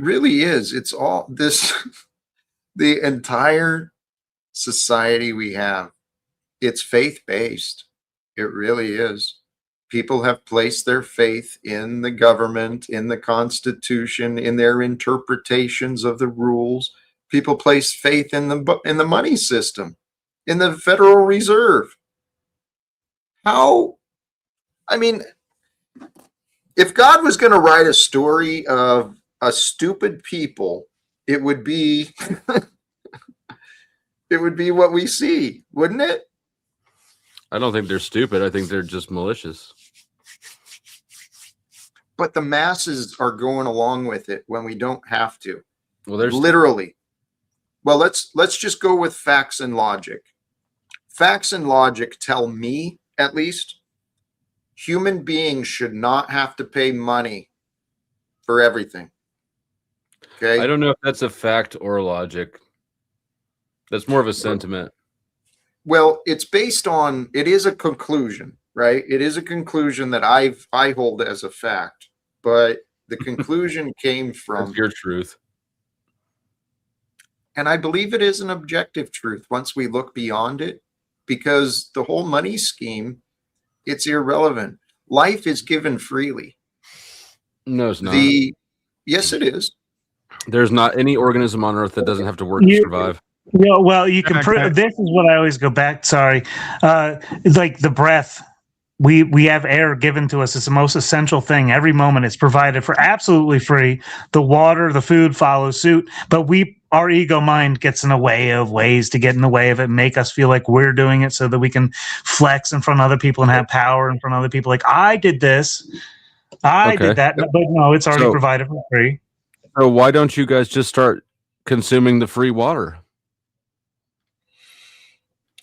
S1: really is. It's all this. The entire society we have, it's faith-based. It really is. People have placed their faith in the government, in the Constitution, in their interpretations of the rules. People place faith in the money system. in the Federal Reserve. How? I mean, if God was going to write a story of a stupid people, it would be it would be what we see, wouldn't it?
S2: I don't think they're stupid. I think they're just malicious.
S1: But the masses are going along with it when we don't have to.
S2: Well, there's
S1: Literally. Well, let's just go with facts and logic. Facts and logic tell me, at least, human beings should not have to pay money for everything. Okay?
S2: I don't know if that's a fact or logic. That's more of a sentiment.
S1: Well, it's based on, it is a conclusion, right? It is a conclusion that I hold as a fact, but the conclusion came from
S2: That's your truth.
S1: And I believe it is an objective truth once we look beyond it, because the whole money scheme, it's irrelevant. Life is given freely.
S2: No, it's not.
S1: Yes, it is.
S2: There's not any organism on Earth that doesn't have to work to survive.
S5: Yeah, well, you can
S6: Okay.
S5: prove this is what I always go back. Sorry, like the breath. We have air given to us. It's the most essential thing. Every moment it's provided for absolutely free. The water, the food follows suit. But our ego mind gets in the way of ways to get in the way of it, and make us feel like we're doing it so that we can flex in front of other people and have power in front of other people. Like, I did this, I
S2: Okay.
S5: did that. But no, it's already
S2: So-
S5: provided for free.
S2: So why don't you guys just start consuming the free water?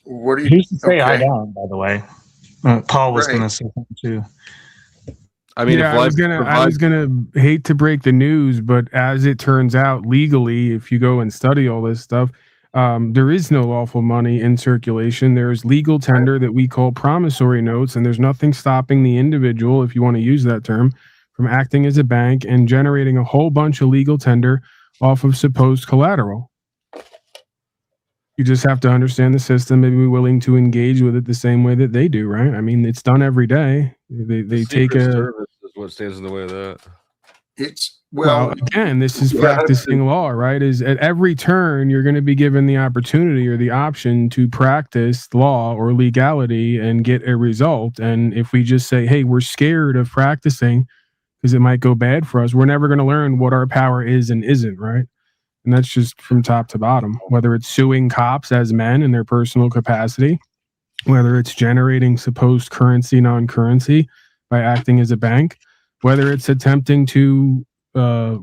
S1: What do
S5: He
S1: you
S5: used to say I
S1: okay.
S5: don't, by the way. Paul was
S1: Right.
S5: going to say something too.
S2: I mean,
S6: yeah,
S2: if
S6: I was gonna hate to break the news, but as it turns out, legally, if you go and study all this stuff, there is no lawful money in circulation. There's legal tender that we call promissory notes, and there's nothing stopping the individual, if you want to use that term, from acting as a bank and generating a whole bunch of legal tender off of supposed collateral. You just have to understand the system, maybe be willing to engage with it the same way that they do, right? I mean, it's done every day. They take
S2: Secret
S6: a
S2: Service is what stands in the way of that.
S1: It's
S6: well, again, this is
S1: yeah,
S6: practicing law, right? Is at every turn you're going to be given the opportunity or the option to practice law or legality and get a result. And if we just say, hey, we're scared of practicing because it might go bad for us, we're never going to learn what our power is and isn't, right? And that's just from top to bottom, whether it's suing cops as men in their personal capacity, whether it's generating supposed currency, non-currency by acting as a bank, whether it's attempting to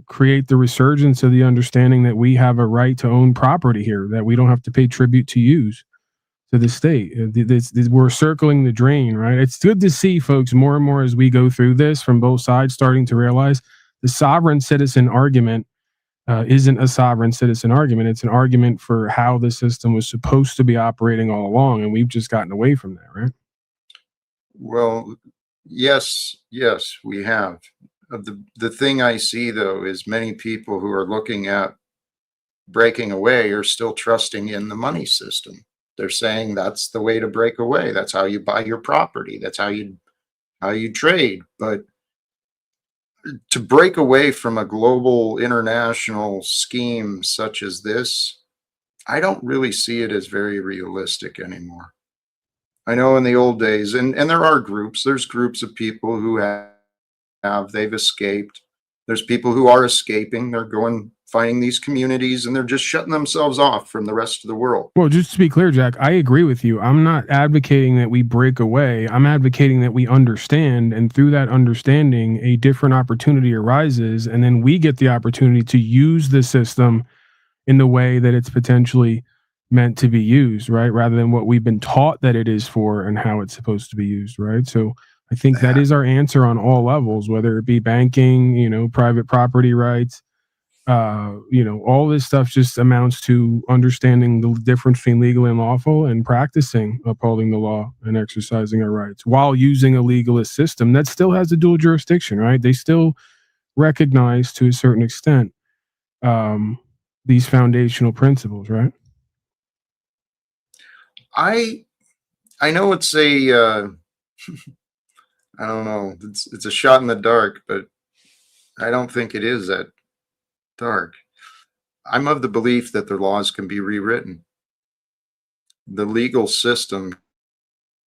S6: create the resurgence of the understanding that we have a right to own property here, that we don't have to pay tribute to use to the state. We're circling the drain, right? It's good to see folks more and more as we go through this from both sides starting to realize the sovereign citizen argument isn't a sovereign citizen argument. It's an argument for how the system was supposed to be operating all along, and we've just gotten away from that, right?
S1: Well, yes, we have. The thing I see, though, is many people who are looking at breaking away are still trusting in the money system. They're saying that's the way to break away. That's how you buy your property. That's how you trade. But to break away from a global international scheme such as this, I don't really see it as very realistic anymore. I know in the old days, and there's groups of people who they've escaped. There's people who are escaping. They're finding these communities, and they're just shutting themselves off from the rest of the world.
S6: Well, just to be clear, Jack, I agree with you. I'm not advocating that we break away. I'm advocating that we understand, and through that understanding, a different opportunity arises, and then we get the opportunity to use the system in the way that it's potentially meant to be used, right? Rather than what we've been taught that it is for and how it's supposed to be used, right? So I think that is our answer on all levels, whether it be banking, private property rights, all this stuff just amounts to understanding the difference between legal and lawful and practicing upholding the law and exercising our rights while using a legalist system that still has a dual jurisdiction, right? They still recognize to a certain extent these foundational principles, right?
S1: I know it's a I don't know, it's a shot in the dark, but I don't think it is that dark. I'm of the belief that the laws can be rewritten. the legal system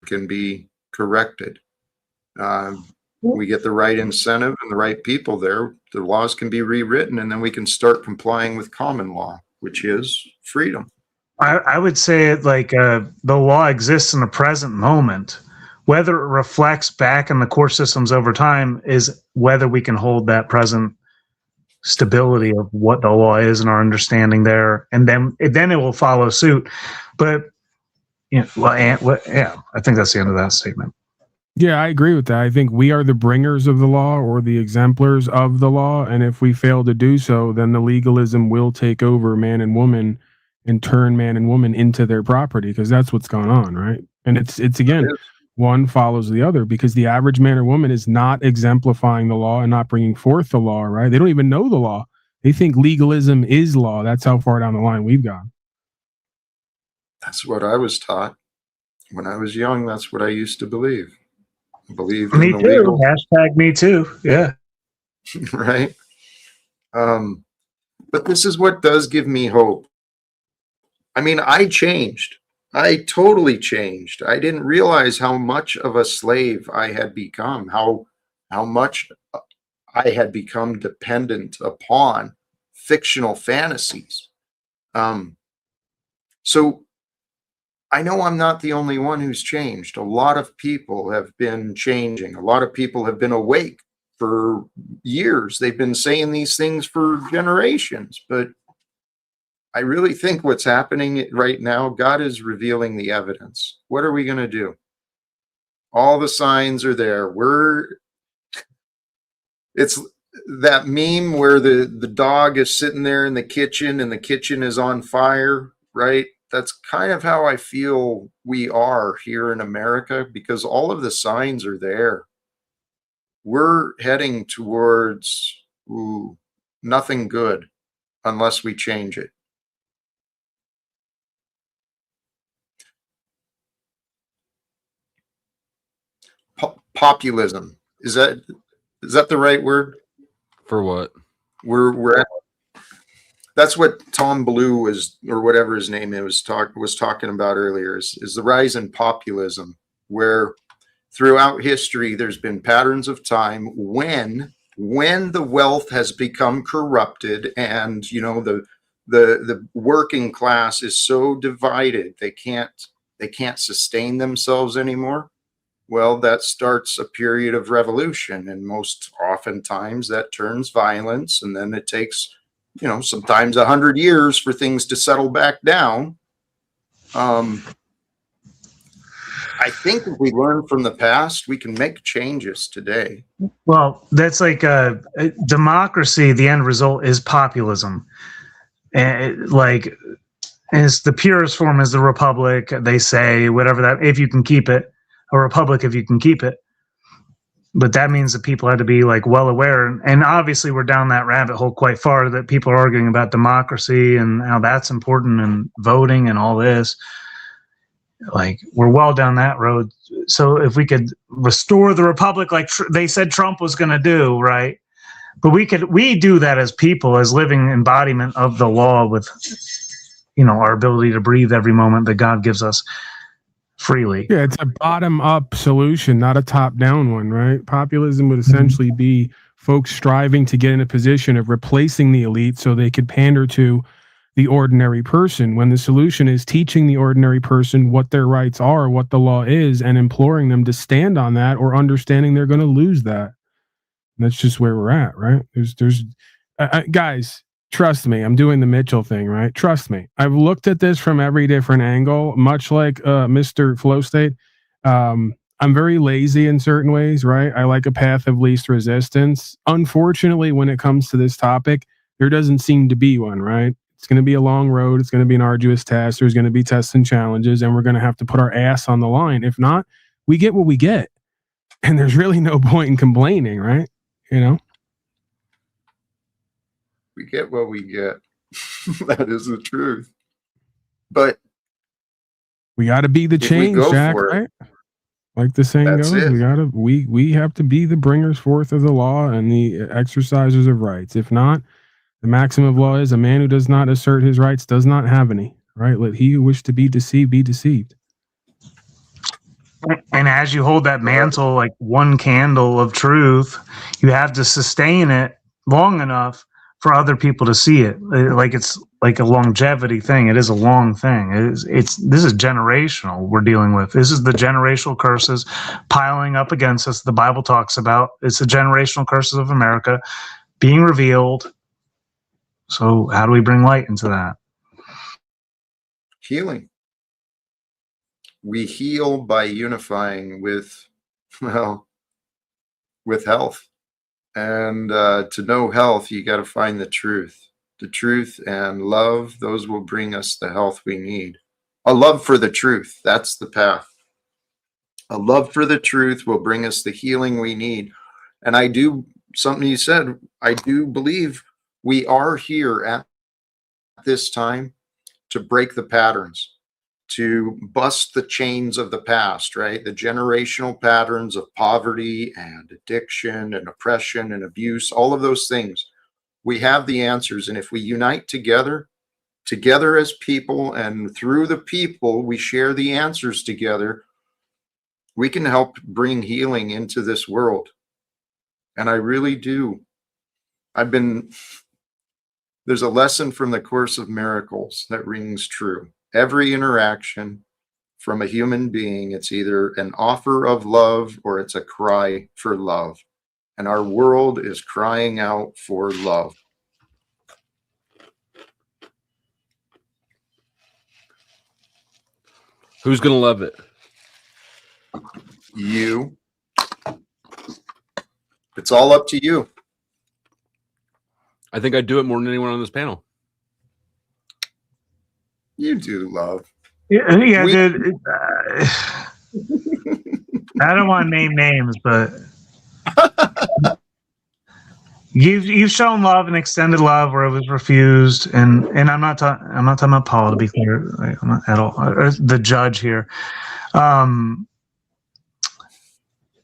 S1: can be corrected. We get the right incentive and the right people there, the laws can be rewritten, and then we can start complying with common law, which is freedom.
S5: I would say it like the law exists in the present moment. Whether it reflects back in the court systems over time is whether we can hold that present stability of what the law is and our understanding there, and then it will follow suit. But yeah, I think that's the end of that statement.
S6: Yeah, I agree with that. I think we are the bringers of the law or the exemplars of the law. And if we fail to do so, then the legalism will take over man and woman and turn man and woman into their property, because that's what's going on, right? And it's again, one follows the other, because the average man or woman is not exemplifying the law and not bringing forth the law, right? They don't even know the law. They think legalism is law. That's how far down the line we've gone.
S1: That's what I was taught when I was young. That's what I used to believe. Believed
S5: Me
S1: in the
S5: too.
S1: legal.
S5: Hashtag me too. Yeah.
S1: Right. But this is what does give me hope. I mean, I changed. I totally changed. I didn't realize how much of a slave I had become, how much I had become dependent upon fictional fantasies. So I know I'm not the only one who's changed. A lot of people have been changing. A lot of people have been awake for years. They've been saying these things for generations, but I really think what's happening right now, God is revealing the evidence. What are we going to do? All the signs are there. It's that meme where the dog is sitting there in the kitchen and the kitchen is on fire, right? That's kind of how I feel we are here in America, because all of the signs are there. We're heading towards nothing good unless we change it. Populism. Is that the right word?
S2: For what?
S1: We're at, that's what Tom Blue was, or whatever his name was talking about earlier, is the rise in populism, where throughout history there's been patterns of time when the wealth has become corrupted, and the working class is so divided they can't sustain themselves anymore. Well, that starts a period of revolution, and most oftentimes that turns violence, and then it takes, sometimes 100 years for things to settle back down. I think if we learn from the past, we can make changes today.
S5: Well, that's like democracy. The end result is populism, and it's the purest form is the republic. They say whatever that, if you can keep it. A republic if you can keep it, but that means that people have to be well aware, and obviously we're down that rabbit hole quite far, that people are arguing about democracy and how that's important and voting and all this. We're well down that road. So if we could restore the republic like they said Trump was going to do, right? But we do that as people, as living embodiment of the law, with our ability to breathe every moment that God gives us freely.
S6: Yeah, it's a bottom-up solution, not a top-down one, right? Populism would essentially be folks striving to get in a position of replacing the elite so they could pander to the ordinary person, when the solution is teaching the ordinary person what their rights are, what the law is, and imploring them to stand on that, or understanding they're going to lose that. And that's just where we're at, right? There's guys, trust me, I'm doing the Mitchell thing, right? Trust me. I've looked at this from every different angle, much like Mr. Flow State. I'm very lazy in certain ways, right? I like a path of least resistance. Unfortunately, when it comes to this topic, there doesn't seem to be one, right? It's going to be a long road. It's going to be an arduous task. There's going to be tests and challenges, and we're going to have to put our ass on the line. If not, we get what we get. And there's really no point in complaining, right?
S1: We get what we get. That is the truth. But
S6: we got to be the change, Jack, right? Like the saying goes, we have to be the bringers forth of the law and the exercisers of rights. If not, the maxim of law is a man who does not assert his rights does not have any. right? Let he who wish to be deceived be deceived.
S5: And as you hold that mantle like one candle of truth, you have to sustain it long enough for other people to see it. Like it's like a longevity thing. It is a long thing. This is generational we're dealing with. This is the generational curses piling up against us. The Bible talks about it's the generational curses of America being revealed. So how do we bring light into that?
S1: Healing. We heal by unifying with health. And to know health, you got to find the truth. The truth and love, those will bring us the health we need. A love for the truth, that's the path. A love for the truth will bring us the healing we need. And I do, something you said, I do believe we are here at this time to break the patterns, to bust the chains of the past, right? The generational patterns of poverty and addiction and oppression and abuse, all of those things. We have the answers. And if we unite together as people, and through the people, we share the answers together, we can help bring healing into this world. And I really do. There's a lesson from the Course of Miracles that rings true. Every interaction from a human being, it's either an offer of love or it's a cry for love. And our world is crying out for love.
S2: Who's going to love it?
S1: You. It's all up to you.
S2: I think I do it more than anyone on this panel.
S1: You do love.
S5: Yeah, dude. I don't want to name names, but you've shown love and extended love where it was refused, and I'm not talking about Paul, to be clear. I'm not at all the judge here.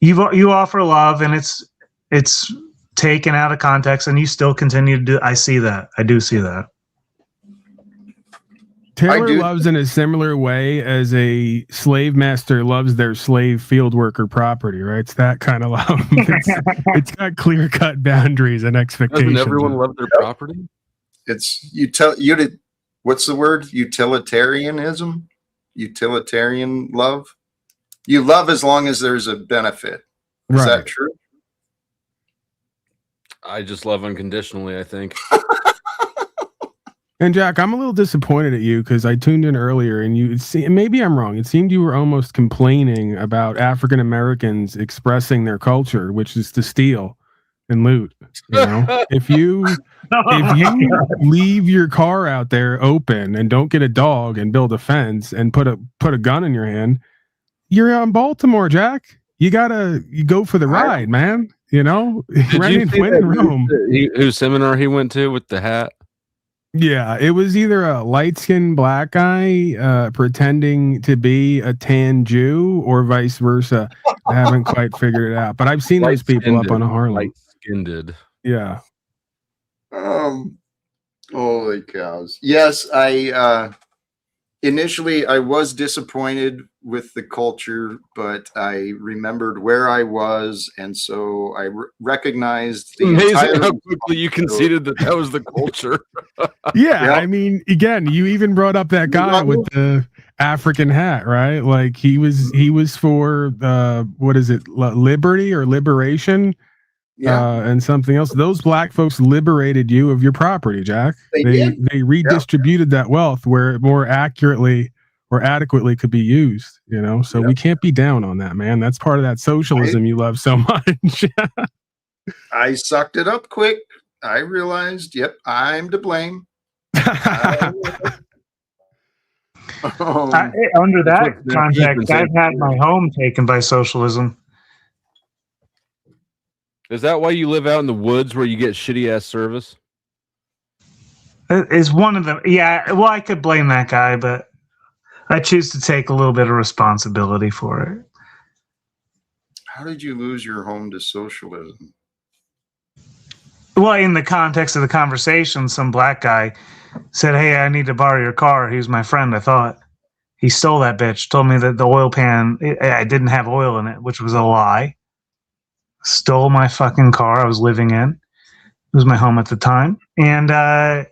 S5: You offer love, and it's taken out of context, and you still continue to do. I see that. I do see that.
S6: Taylor loves in a similar way as a slave master loves their slave field worker property, right? It's that kind of love. It's got clear-cut boundaries and expectations.
S2: Doesn't everyone love their property?
S1: It's what's the word? Utilitarianism? Utilitarian love? You love as long as there's a benefit. Is that true?
S2: I just love unconditionally, I think.
S6: And Jack, I'm a little disappointed at you because I tuned in earlier and maybe I'm wrong. It seemed you were almost complaining about African Americans expressing their culture, which is to steal and loot. You know, if you leave your car out there open and don't get a dog and build a fence and put a gun in your hand, you're on Baltimore, Jack. You go for the ride, man. You know, when in Rome.
S2: Whose seminar he went to with the hat?
S6: Yeah, it was either a light-skinned black guy pretending to be a tan Jew or vice versa. I haven't quite figured it out, but I've seen those people up on a Harlem.
S2: Light-skinned.
S6: Yeah.
S1: Holy cows. Yes, initially I was disappointed with the culture, but I remembered where I was, and so I recognized the
S2: amazing how quickly you conceded that was the culture.
S6: Yeah, I mean, again, you even brought up that guy with the African hat, right? Like he was for what is it, liberty or liberation? And something else. Those black folks liberated you of your property, Jack. They redistributed that wealth where it more accurately or adequately could be used, you know? So we can't be down on that, man. That's part of that socialism you love so much.
S1: I sucked it up quick. I realized, yep, I'm to blame.
S5: Under that context, I've had my home taken by socialism.
S2: Is that why you live out in the woods where you get shitty ass service?
S5: Is one of them. Yeah, well, I could blame that guy, but I choose to take a little bit of responsibility for it.
S1: How did you lose your home to socialism?
S5: Well, in the context of the conversation, some black guy Said, "Hey, I need to borrow your car." He was my friend, I thought. He stole that bitch. Told me that the oil pan, I didn't have oil in it, which was a lie. Stole my fucking car I was living in. It was my home at the time. And I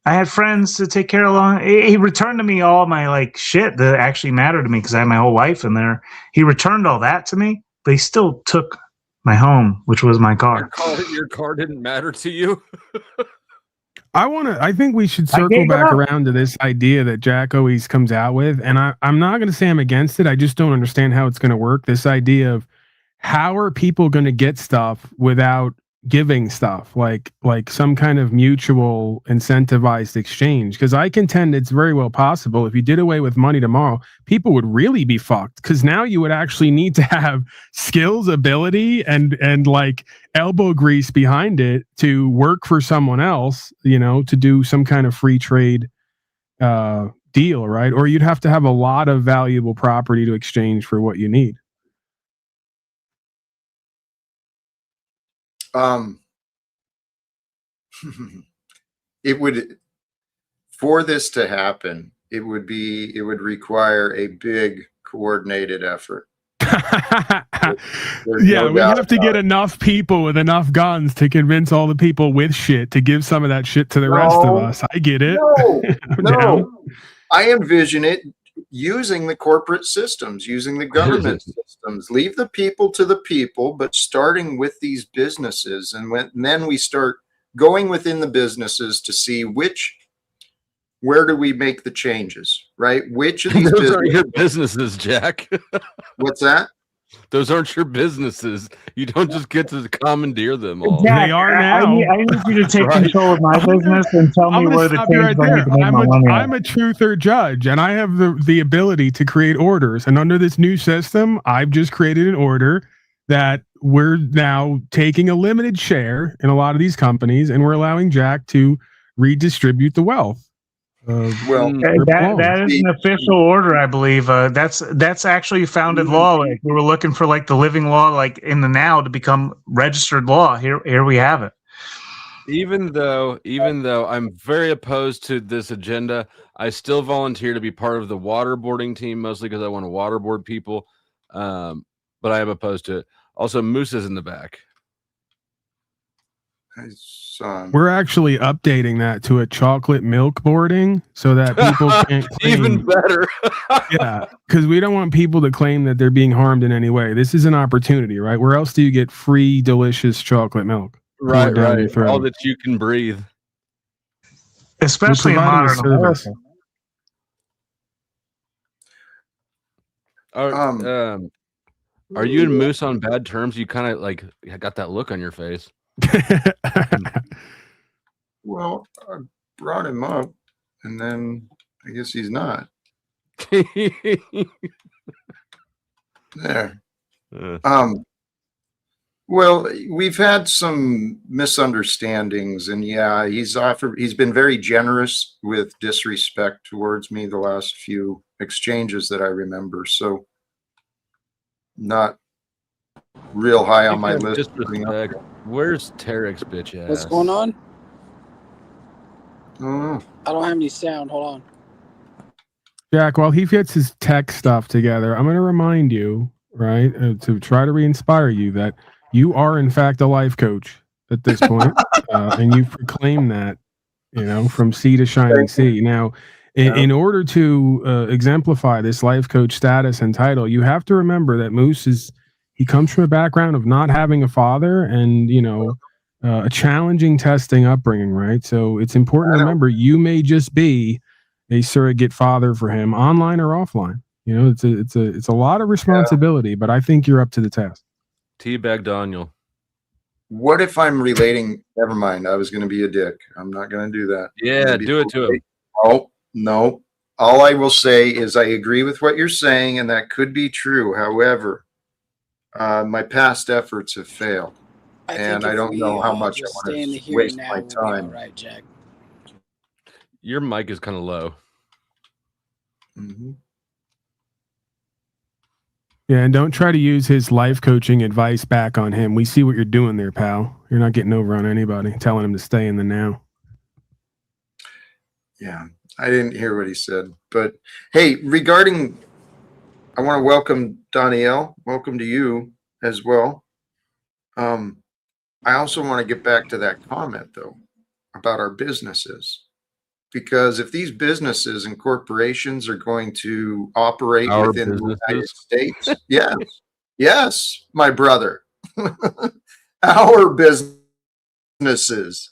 S5: had friends to take care of along. He returned to me all my like shit that actually mattered to me because I had my whole life in there. He returned all that to me, but he still took my home, which was my car.
S2: Your car didn't matter to you?
S6: I think we should circle back around to this idea that Jack always comes out with. And I'm not going to say I'm against it. I just don't understand how it's going to work. This idea of how are people going to get stuff without giving stuff, like some kind of mutual incentivized exchange. Because I contend it's very well possible if you did away with money tomorrow, people would really be fucked. Because now you would actually need to have skills, ability, and like elbow grease behind it to work for someone else, to do some kind of free trade deal, right? Or you'd have to have a lot of valuable property to exchange for what you need.
S1: It would, for this to happen, it would require a big coordinated effort.
S6: Yeah, we have to get enough people with enough guns to convince all the people with shit to give some of that shit to the rest of us. I get it.
S1: No. I envision it using the corporate systems, using the government systems. Leave the people to the people, but starting with these businesses, and then we start going within the businesses to see where do we make the changes, right? Which of these
S2: Those aren't your businesses, Jack.
S1: What's that?
S2: Those aren't your businesses. You don't just get to commandeer them all.
S6: Jack, they are now.
S5: I need you to take control of my business and tell me where the changes I need to make my money.
S6: I'm a truther judge, and I have the ability to create orders. And under this new system, I've just created an order that we're now taking a limited share in a lot of these companies, and we're allowing Jack to redistribute the wealth.
S5: That is an official order, I believe. That's actually founded law. Like we were looking for like the living law, like in the now to become registered law. Here we have it.
S2: Even though I'm very opposed to this agenda, I still volunteer to be part of the waterboarding team, mostly because I want to waterboard people. But I am opposed to it. Also, Moose is in the back.
S6: We're actually updating that to a chocolate milk boarding so that people can't claim.
S2: Even better.
S6: Yeah, because we don't want people to claim that they're being harmed in any way. This is an opportunity, right? Where else do you get free, delicious chocolate milk?
S2: Right. All that you can breathe.
S5: Especially in modern America.
S2: Are you and Moose on bad terms? You kind of like got that look on your face.
S1: Well, I brought him up, and then I guess he's not. There. Well, we've had some misunderstandings, and yeah, he's been very generous with disrespect towards me the last few exchanges that I remember. So not real high on my list.
S2: Where's Tarek's bitch ass?
S7: What's going on?
S1: Oh.
S7: I don't have any sound. Hold on.
S6: Jack, while he gets his tech stuff together, I'm going to remind you, right, to try to re-inspire you that you are, in fact, a life coach at this point, and you proclaim that, from sea to shining sea. Now, in order to exemplify this life coach status and title, you have to remember that Moose he comes from a background of not having a father and, a challenging testing upbringing, right? So it's important to remember you may just be a surrogate father for him, online or offline. It's a lot of responsibility, but I think you're up to the task.
S2: Teabag Daniel.
S1: What if I'm relating? Never mind. I was going to be a dick. I'm not going to do that.
S2: Yeah, do it to him.
S1: Oh, no. All I will say is I agree with what you're saying, and that could be true. However, my past efforts have failed, and I don't know how much I want to waste my time.
S7: Right, Jack.
S2: Your mic is kind of low.
S1: Mm-hmm.
S6: Yeah, and don't try to use his life coaching advice back on him. We see what you're doing there, pal. You're not getting over on anybody, telling him to stay in the now.
S1: Yeah, I didn't hear what he said. But hey, regarding, I want to welcome Danielle. Welcome to you as well. I also want to get back to that comment, though, about our businesses. Because if these businesses and corporations are going to operate
S2: Our
S1: within the United
S2: businesses?
S1: States, yes, yes, my brother, our businesses,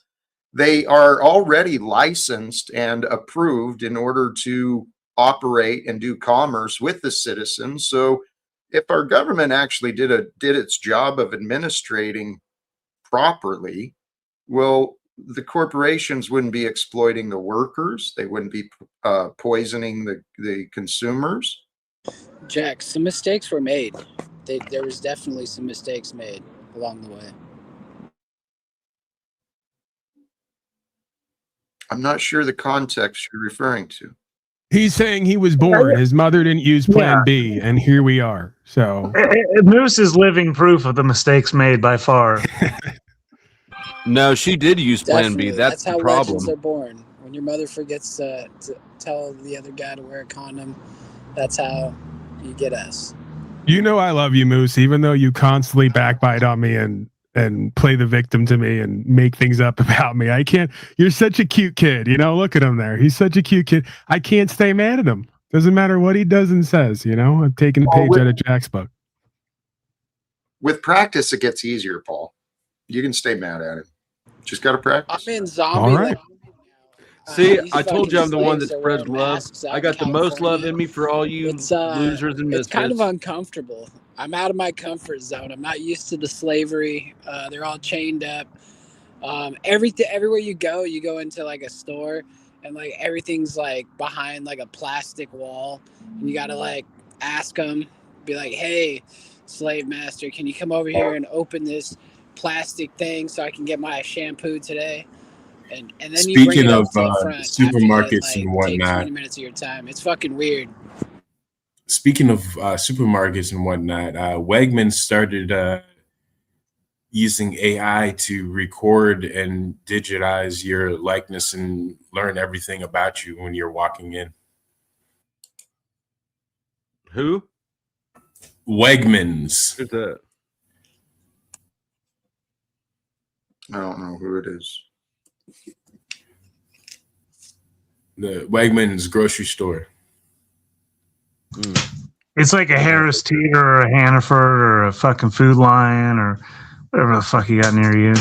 S1: they are already licensed and approved in order to operate and do commerce with the citizens. So if our government actually did its job of administrating properly, well, the corporations wouldn't be exploiting the workers. They wouldn't be poisoning the consumers.
S7: Jack, some mistakes were made. There was definitely some mistakes made along the way.
S1: I'm not sure the context you're referring to.
S6: He's saying he was born. His mother didn't use Plan B, and here we are. So
S5: Moose is living proof of the mistakes made by far.
S2: No, she did use Plan B.
S7: Definitely.
S2: That's the
S7: how
S2: problem.
S7: legends are born. When your mother forgets to tell the other guy to wear a condom, that's how you get us.
S6: you know I love you, Moose, even though you constantly backbite on me and play the victim to me and make things up about me. I can't. You're such a cute kid. You know, look at him there. He's such a cute kid. I can't stay mad at him. Doesn't matter what he does and says. You know, I'm taking a page out of Jack's book.
S1: With practice, it gets easier, Paul. You can stay mad at him. Just got to practice.
S7: I'm in zombie.
S6: All right.
S2: See,
S7: these
S2: I told you I'm the
S7: fucking
S2: one that
S7: slaves are
S2: spreads
S7: wearing
S2: love.
S7: masks out
S2: I got
S7: in
S2: the most love
S7: California.
S2: in me for all you
S7: It's
S2: losers and misfits.
S7: it's kind of uncomfortable. I'm out of my comfort zone. I'm not used to the slavery. They're all chained up. Everywhere you go into like a store, and like everything's like behind like a plastic wall, and you gotta like ask them, be like, "Hey, slave master, can you come over here and open this plastic thing so I can get my shampoo today?" And then you bring
S8: Speaking
S7: it
S8: of
S7: up to the front after
S8: supermarkets
S7: they
S8: and
S7: take 20
S8: whatnot,
S7: minutes of your time. It's fucking weird.
S8: speaking of supermarkets and whatnot, Wegmans started using AI to record and digitize your likeness and learn everything about you when you're walking in.
S2: Who?
S8: Wegmans.
S2: Who's that?
S1: I don't know who it is.
S8: The Wegmans grocery store.
S5: It's like a Harris Teeter or a Hannaford or a fucking Food Lion or whatever the fuck you got near you.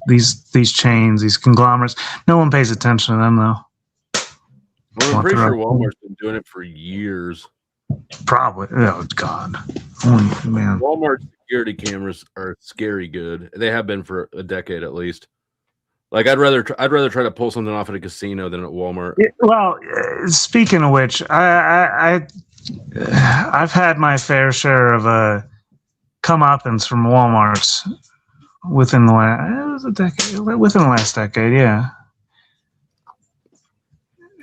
S5: These chains, these conglomerates. No one pays attention to them though.
S2: Well, I'm pretty sure Walmart's been doing it for years.
S5: Probably. Oh God. Oh, man.
S2: Walmart security cameras are scary good. They have been for a decade at least. Like I'd rather try to pull something off at a casino than at Walmart.
S5: Well, speaking of which, I've had my fair share of comeuppance from WalMarts within the last decade. Yeah.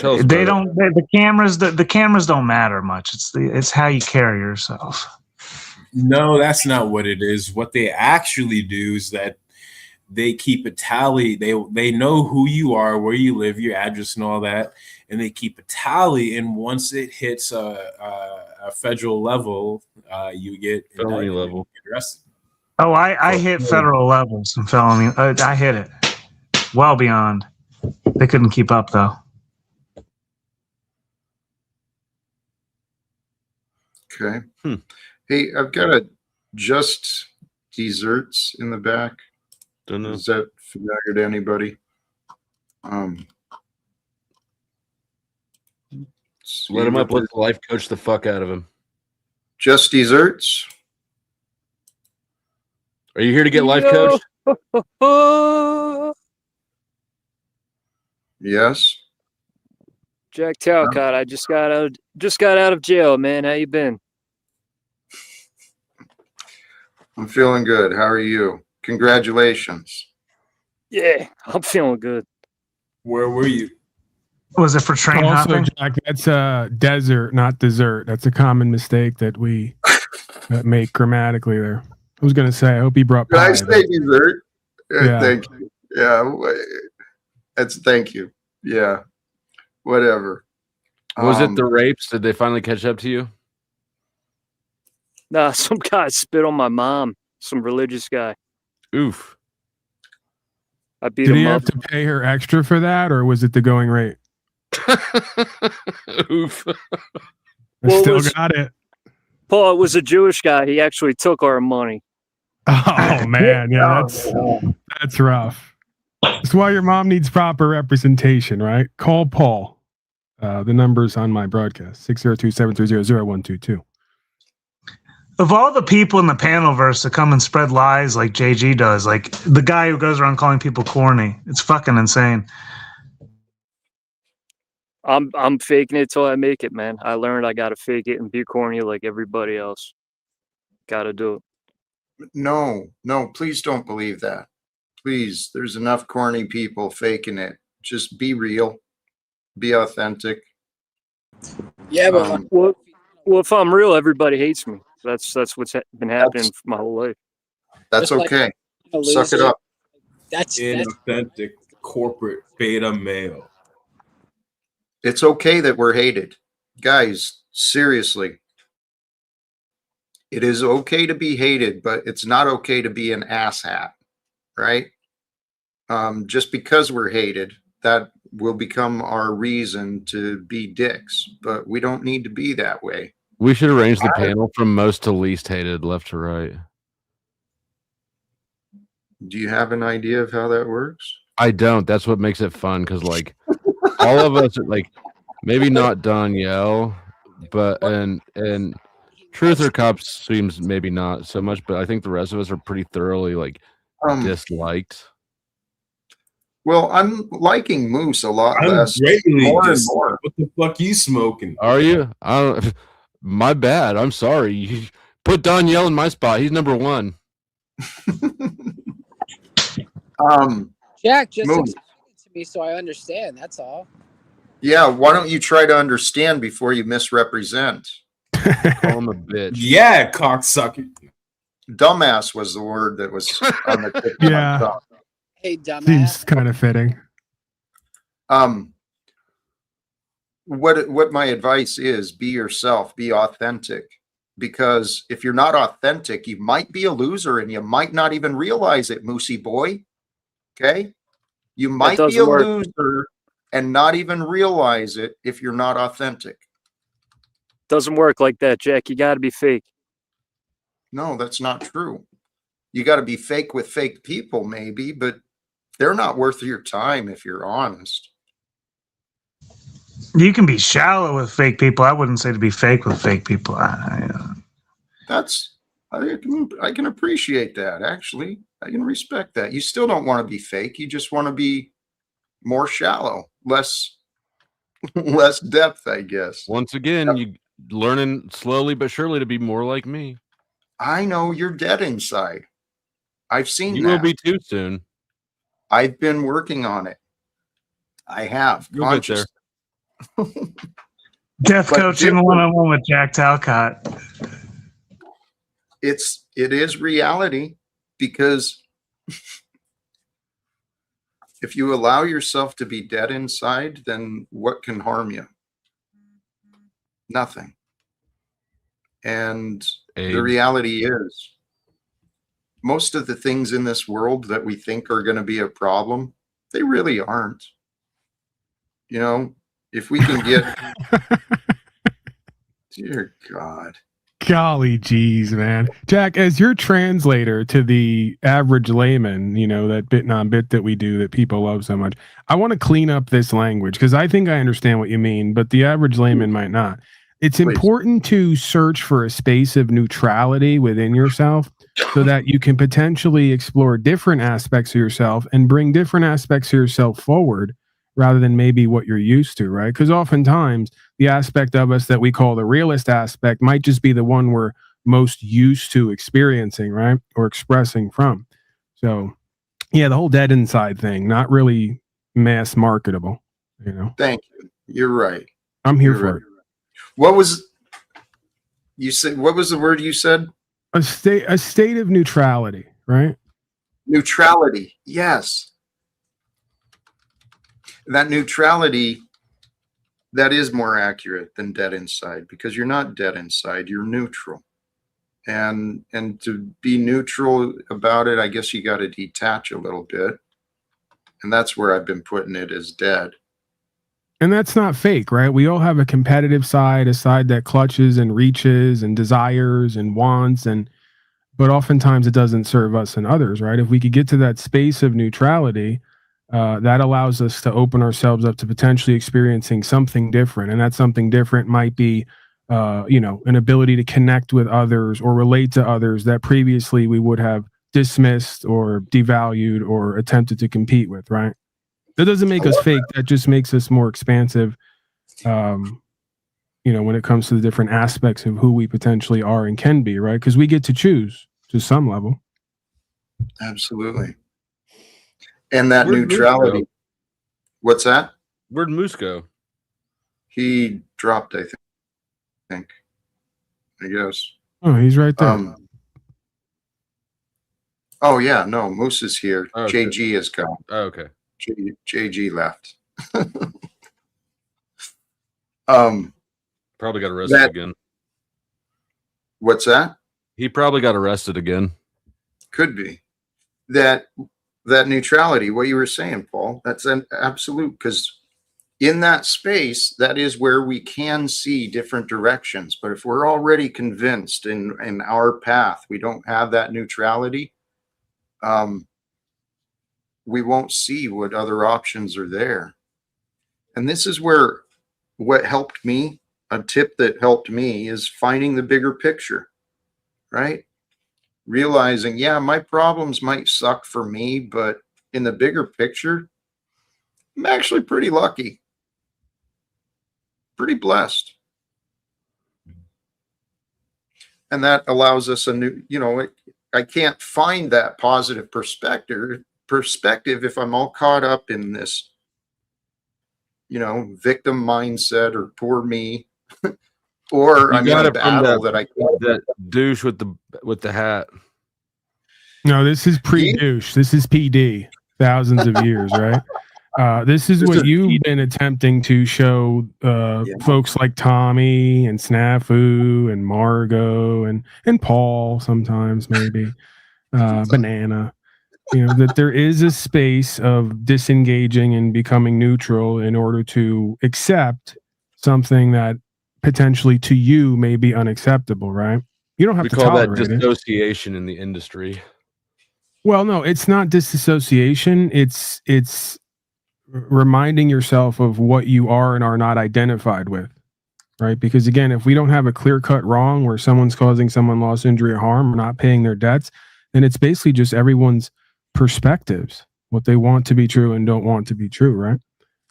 S2: Tell us
S5: They
S2: about
S5: don't. The cameras don't matter much. It's how you carry yourself.
S8: No, that's not what it is. What they actually do is that they keep a tally. They know who you are, where you live, your address, and all that, and they keep a tally. And once it hits a federal level, you get
S2: felony level.
S8: Get arrested.
S5: Oh, I hit federal levels and felony. I hit it well beyond. They couldn't keep up though.
S1: Okay. Hey, I've got a Just Desserts in the back.
S2: Don't know.
S1: Is that familiar to anybody?
S2: Let him up. Let the life coach the fuck out of him.
S1: Just Desserts.
S2: Are you here to get life coached?
S1: Yes.
S9: Jack Talcott, I just got out of jail, man. How you been?
S1: I'm feeling good. How are you? Congratulations.
S9: Yeah, I'm feeling good.
S8: Where were you?
S5: Was it for train
S6: Also,
S5: hopping?
S6: Jack, that's desert, not dessert. That's a common mistake that we make grammatically there. I was going to say, I hope he brought
S1: Did
S6: pie.
S1: I say dessert?
S6: Yeah.
S1: Thank you. Yeah. Thank you. Yeah. Whatever.
S2: Was it the rapes? Did they finally catch up to you?
S9: Nah, some guy spit on my mom. Some religious guy.
S2: Oof.
S9: I beat
S6: Did he
S9: him
S6: have
S9: up.
S6: to pay her extra for that, or was it the going rate?
S2: Oof.
S6: I
S9: Well, it
S6: still
S9: was-
S6: got it.
S9: Paul, it was a Jewish guy. He actually took our money.
S6: Oh man, yeah, that's rough. That's why your mom needs proper representation, right? Call Paul. The number's on my broadcast: 602-730-0122.
S5: Of all the people in the panel verse to come and spread lies like JG does, like the guy who goes around calling people corny, it's fucking insane.
S9: I'm faking it till I make it, man. I learned I gotta fake it and be corny like everybody else. Gotta do it.
S1: No, please don't believe that. Please, there's enough corny people faking it. Just be real, be authentic.
S7: Yeah, but
S1: Um,
S9: Well, if I'm real, everybody hates me. That's what's been happening for my whole life.
S1: That's
S7: Just like
S1: okay.
S7: a
S1: Suck it
S7: loser.
S1: up.
S7: That's
S8: Inauthentic corporate beta male.
S1: It's okay that we're hated. Guys, seriously. It is okay to be hated, but it's not okay to be an asshat, right? Just because we're hated, that will become our reason to be dicks, but we don't need to be that way.
S2: We should arrange the panel from most to least hated, left to right.
S1: Do you have an idea of how that works?
S2: I don't. That's what makes it fun, because like all of us are like, maybe not Danielle, but and Truth or Cops seems maybe not so much, but I think the rest of us are pretty thoroughly like disliked.
S1: Well, I'm liking Moose a lot
S8: I'm
S1: less.
S8: greatly
S1: More and
S8: dis-
S1: more.
S8: What the fuck you smoking?
S2: Are you? I don't. My bad. I'm sorry. You put Danielle in my spot. He's number one.
S7: Jack, just
S1: Moose.
S7: explain it to me so I understand. That's all.
S1: Yeah, why don't you try to understand before you misrepresent?
S2: Call him a bitch.
S8: Yeah, cocksucker.
S1: Dumbass was the word that was on the tip of
S6: Yeah.
S1: my tongue.
S7: Hey, dumbass.
S6: Seems kind of fitting.
S1: What my advice is, be yourself, be authentic. Because if you're not authentic, you might be a loser and you might not even realize it, Moosey boy. Okay? You might be a
S9: work.
S1: loser and not even realize it if you're not authentic.
S9: Doesn't work like that, Jack. You gotta be fake.
S1: No, that's not true. You got to be fake with fake people, maybe, but they're not worth your time if you're honest.
S5: You can be shallow with fake people. I wouldn't say to be fake with fake people.
S1: I can appreciate that, actually. I can respect that. You still don't want to be fake. You just want to be more shallow, less depth, I guess.
S2: Once again, you learning slowly but surely to be more like me.
S1: I know you're dead inside. I've seen
S2: You
S1: that.
S2: will be too soon.
S1: I've been working on it. I have.
S2: You'll get there.
S5: Death
S1: But
S5: coaching
S1: different.
S5: 101 with Jack Talcott.
S1: It is reality, because if you allow yourself to be dead inside, then what can harm you? Nothing. And the
S2: AIDS.
S1: reality is, most of the things in this world that we think are going to be a problem, they really aren't. You know, if we can get, dear God.
S6: Golly geez, man. Jack, as your translator to the average layman, you know, that bit non bit that we do that people love so much, I want to clean up this language because I think I understand what you mean, but the average layman might not. It's
S1: Please.
S6: important to search for a space of neutrality within yourself so that you can potentially explore different aspects of yourself and bring different aspects of yourself forward rather than maybe what you're used to, right? Because oftentimes the aspect of us that we call the realist aspect might just be the one we're most used to experiencing, right? Or expressing from. So, yeah, the whole dead inside thing, not really mass marketable, you know?
S1: Thank you. You're right.
S6: I'm here
S1: You're
S6: for
S1: right. What was the word you said?
S6: it. A state of neutrality, right?
S1: Neutrality. Yes. That neutrality that is more accurate than dead inside, because you're not dead inside, you're neutral. And to be neutral about it, I guess you got to detach a little bit. And that's where I've been putting it, as dead.
S6: And that's not fake, right? We all have a competitive side, a side that clutches and reaches and desires and wants, but oftentimes it doesn't serve us and others, right? If we could get to that space of neutrality, that allows us to open ourselves up to potentially experiencing something different. And that something different might be, an ability to connect with others or relate to others that previously we would have dismissed or devalued or attempted to compete with, right? That doesn't make us fake. That just makes us more expansive, when it comes to the different aspects of who we potentially are and can be, right? Because we get to choose to some level.
S1: Absolutely. And that neutrality. What's that?
S2: Where'd Moose go?
S1: He dropped, I think. I guess.
S6: Oh, he's right there.
S1: Oh, yeah. No, Moose is here.
S2: Oh, okay.
S1: JG is gone.
S2: Oh, okay.
S1: JG left.
S2: Probably got arrested again.
S1: What's that?
S2: He probably got arrested again.
S1: Could be. That neutrality, what you were saying, Paul, that's an absolute, because in that space, that is where we can see different directions. But if we're already convinced in our path, we don't have that neutrality, we won't see what other options are there. And this is where what helped me, a tip that helped me, is finding the bigger picture, right? Realizing, yeah, my problems might suck for me, but in the bigger picture, I'm actually pretty lucky, pretty blessed. And that allows us a new, I can't find that positive perspective if I'm all caught up in this, victim mindset or poor me, or I'm in a battle that I can't.
S2: That douche with the hat.
S6: No, this is pre-douche. This is PD. Thousands of years, right? This is what you've been attempting to show folks like Tommy and Snafu and Margot and Paul sometimes, maybe Banana. That there is a space of disengaging and becoming neutral in order to accept something that potentially to you may be unacceptable, right? You don't have to tolerate it.
S2: We call that dissociation in the industry.
S6: Well, no, it's not disassociation. It's reminding yourself of what you are and are not identified with, right? Because again, if we don't have a clear-cut wrong where someone's causing someone loss, injury, or harm, or not paying their debts, then it's basically just everyone's perspectives, what they want to be true and don't want to be true, right?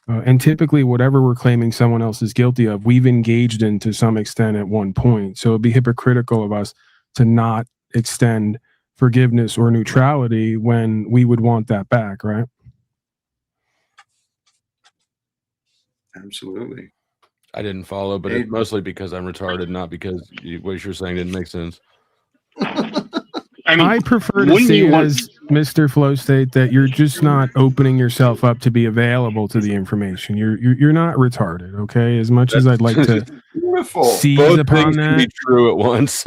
S6: And typically, whatever we're claiming someone else is guilty of, we've engaged in to some extent at one point. So it'd be hypocritical of us to not extend forgiveness or neutrality when we would want that back, right?
S1: Absolutely.
S2: I didn't follow, but it's mostly because I'm retarded, not because what you're saying didn't make sense.
S6: I prefer to say as Mr. Flow State that you're just not opening yourself up to be available to the information. You're not retarded, okay? As much as I'd like to seize
S2: Both
S6: upon
S2: things
S6: that,
S2: can be true at once.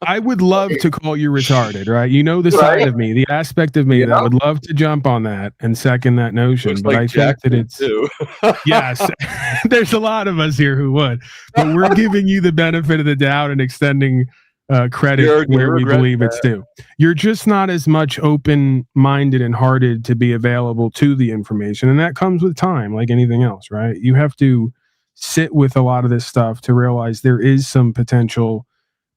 S6: I would love to call you retarded, right? The side of me, the aspect of me that would love to jump on that and second that notion.
S2: Looks
S6: but
S2: like
S6: I
S2: Jack
S6: think that it's
S2: too.
S6: yes, there's a lot of us here who would, but we're giving you the benefit of the doubt and extending credit where we believe it's due. You're just not as much open-minded and hearted to be available to the information, and that comes with time, like anything else, right? You have to sit with a lot of this stuff to realize there is some potential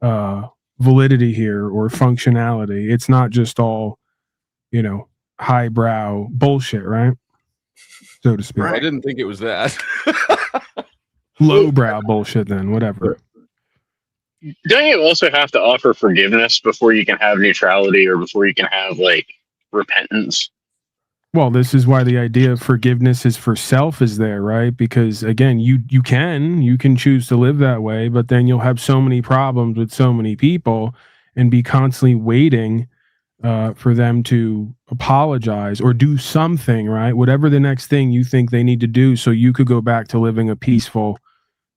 S6: validity here or functionality. It's not just all, highbrow bullshit, right? So to speak.
S2: I didn't think it was that.
S6: Lowbrow bullshit, then, whatever.
S10: Don't you also have to offer forgiveness before you can have neutrality or before you can have repentance?
S6: Well, this is why the idea of forgiveness is for self is there, right? Because again, you can choose to live that way, but then you'll have so many problems with so many people and be constantly waiting for them to apologize or do something, right? Whatever the next thing you think they need to do so you could go back to living a peaceful,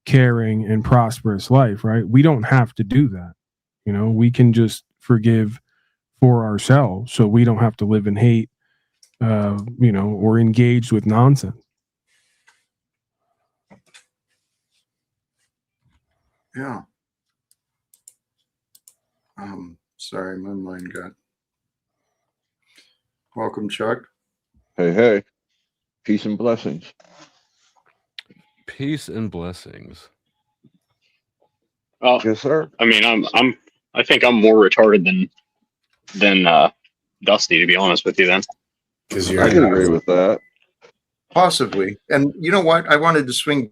S6: caring, and prosperous life, right? We don't have to do that. You know, we can just forgive for ourselves so we don't have to live in hate, you know, or engaged with nonsense.
S1: Yeah. Sorry, my mind got. Welcome, Chuck.
S11: Hey, hey. Peace and blessings.
S2: Peace and blessings.
S10: Oh,
S11: Yes, sir.
S10: I mean, I think I'm more retarded than Dusty, to be honest with you. Then,
S8: Because
S11: I can agree with that.
S1: Possibly. And you know what? I wanted to swing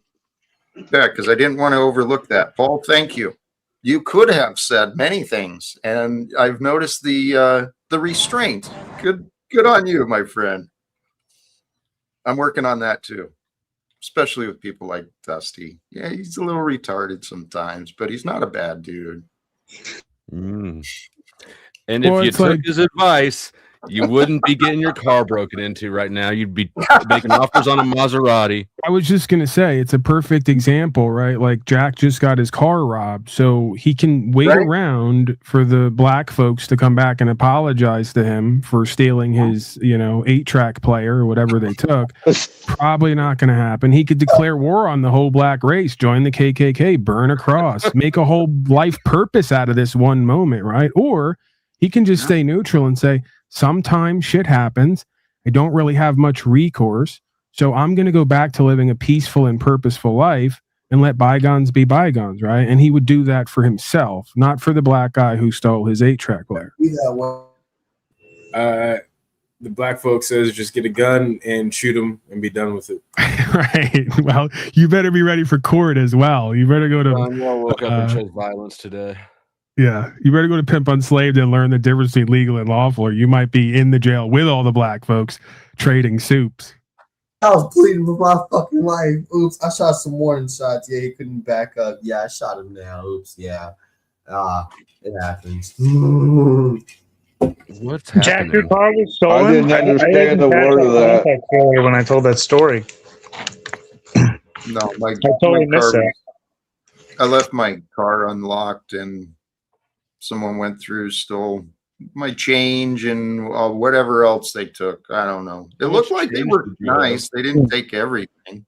S1: back because I didn't want to overlook that. Paul, thank you. You could have said many things, and I've noticed the restraint. Good on you, my friend. I'm working on that too, especially with people like Dusty. Yeah, he's a little retarded sometimes, but he's not a bad dude.
S2: Mm. And
S6: Well,
S2: if you
S6: it's
S2: took
S6: like-
S2: his advice, you wouldn't be getting your car broken into right now. You'd be making offers on a Maserati.
S6: I was just going to say, it's a perfect example, right? Like Jack just got his car robbed, so he can wait
S1: Right.
S6: around for the black folks to come back and apologize to him for stealing his, you know, 8-track player or whatever they took. Probably not going to happen. He could declare war on the whole black race, join the KKK, burn a cross, make a whole life purpose out of this one moment, right? Or he can just stay neutral and say, sometimes shit happens. I don't really have much recourse. So I'm going to go back to living a peaceful and purposeful life and let bygones be bygones, right? And he would do that for himself, not for the black guy who stole his 8-track player.
S8: The black folk says just get a gun and shoot him and be done with it.
S6: Right. Well, you better be ready for court as well. You better go to
S2: Cromwell woke up and chose violence today.
S6: Yeah, you better go to Pimp Unslaved and learn the difference between legal and lawful, or you might be in the jail with all the black folks trading soups.
S12: I was pleading with my fucking life. Oops, I shot some warning shots. Yeah, he couldn't back up. Yeah, I shot him now. Oops, yeah. It happens.
S2: What's happening?
S5: Jack, your car was stolen.
S11: I didn't understand the word of that.
S5: Earlier when I told that story.
S1: No, my
S5: totally
S1: my
S5: missed
S1: car
S5: that.
S1: I left my car unlocked and someone went through, stole my change and whatever else they took. I don't know. It looked like they were nice. They didn't take everything.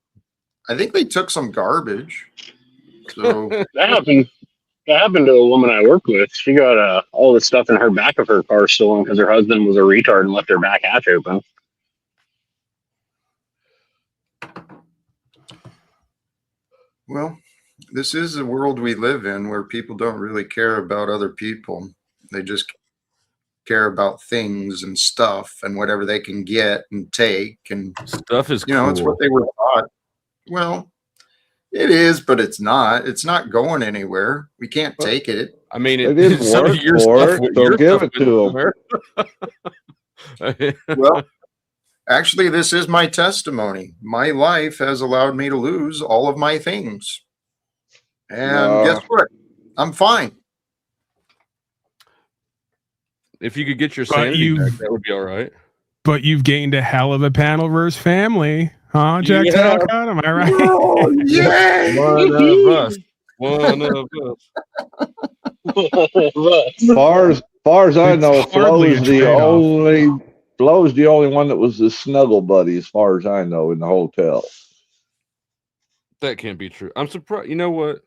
S1: I think they took some garbage. So
S10: that happened. That happened to a woman I worked with. She got all the stuff in her back of her car stolen because her husband was a retard and left her back hatch open.
S1: well, this is the world we live in where people don't really care about other people. They just care about things and stuff and whatever they can get and take. And,
S2: Stuff is
S1: you know, it's what they were taught. Well, it is, but it's not. It's not going anywhere. We can't take it.
S2: I mean,
S11: They didn't
S2: some of
S11: work
S2: your
S11: for
S2: stuff,
S11: it, so
S2: your
S11: give
S2: stuff
S11: it to
S2: them.
S1: Well, actually, this is my testimony. My life has allowed me to lose all of my things. And guess what? I'm fine.
S2: If you could get your
S6: But
S2: sanity back, that would be all right.
S6: But you've gained a hell of a panel versus family, huh, Jack
S2: Yeah.
S6: Talcott? Am I right?
S1: Oh, yeah.
S2: One of us. One of us.
S11: Far as I
S6: It's
S11: know,
S6: hardly a
S11: Flo's the only one that was the snuggle buddy, as far as I know, in the hotel.
S2: That can't be true. I'm surprised. You know what?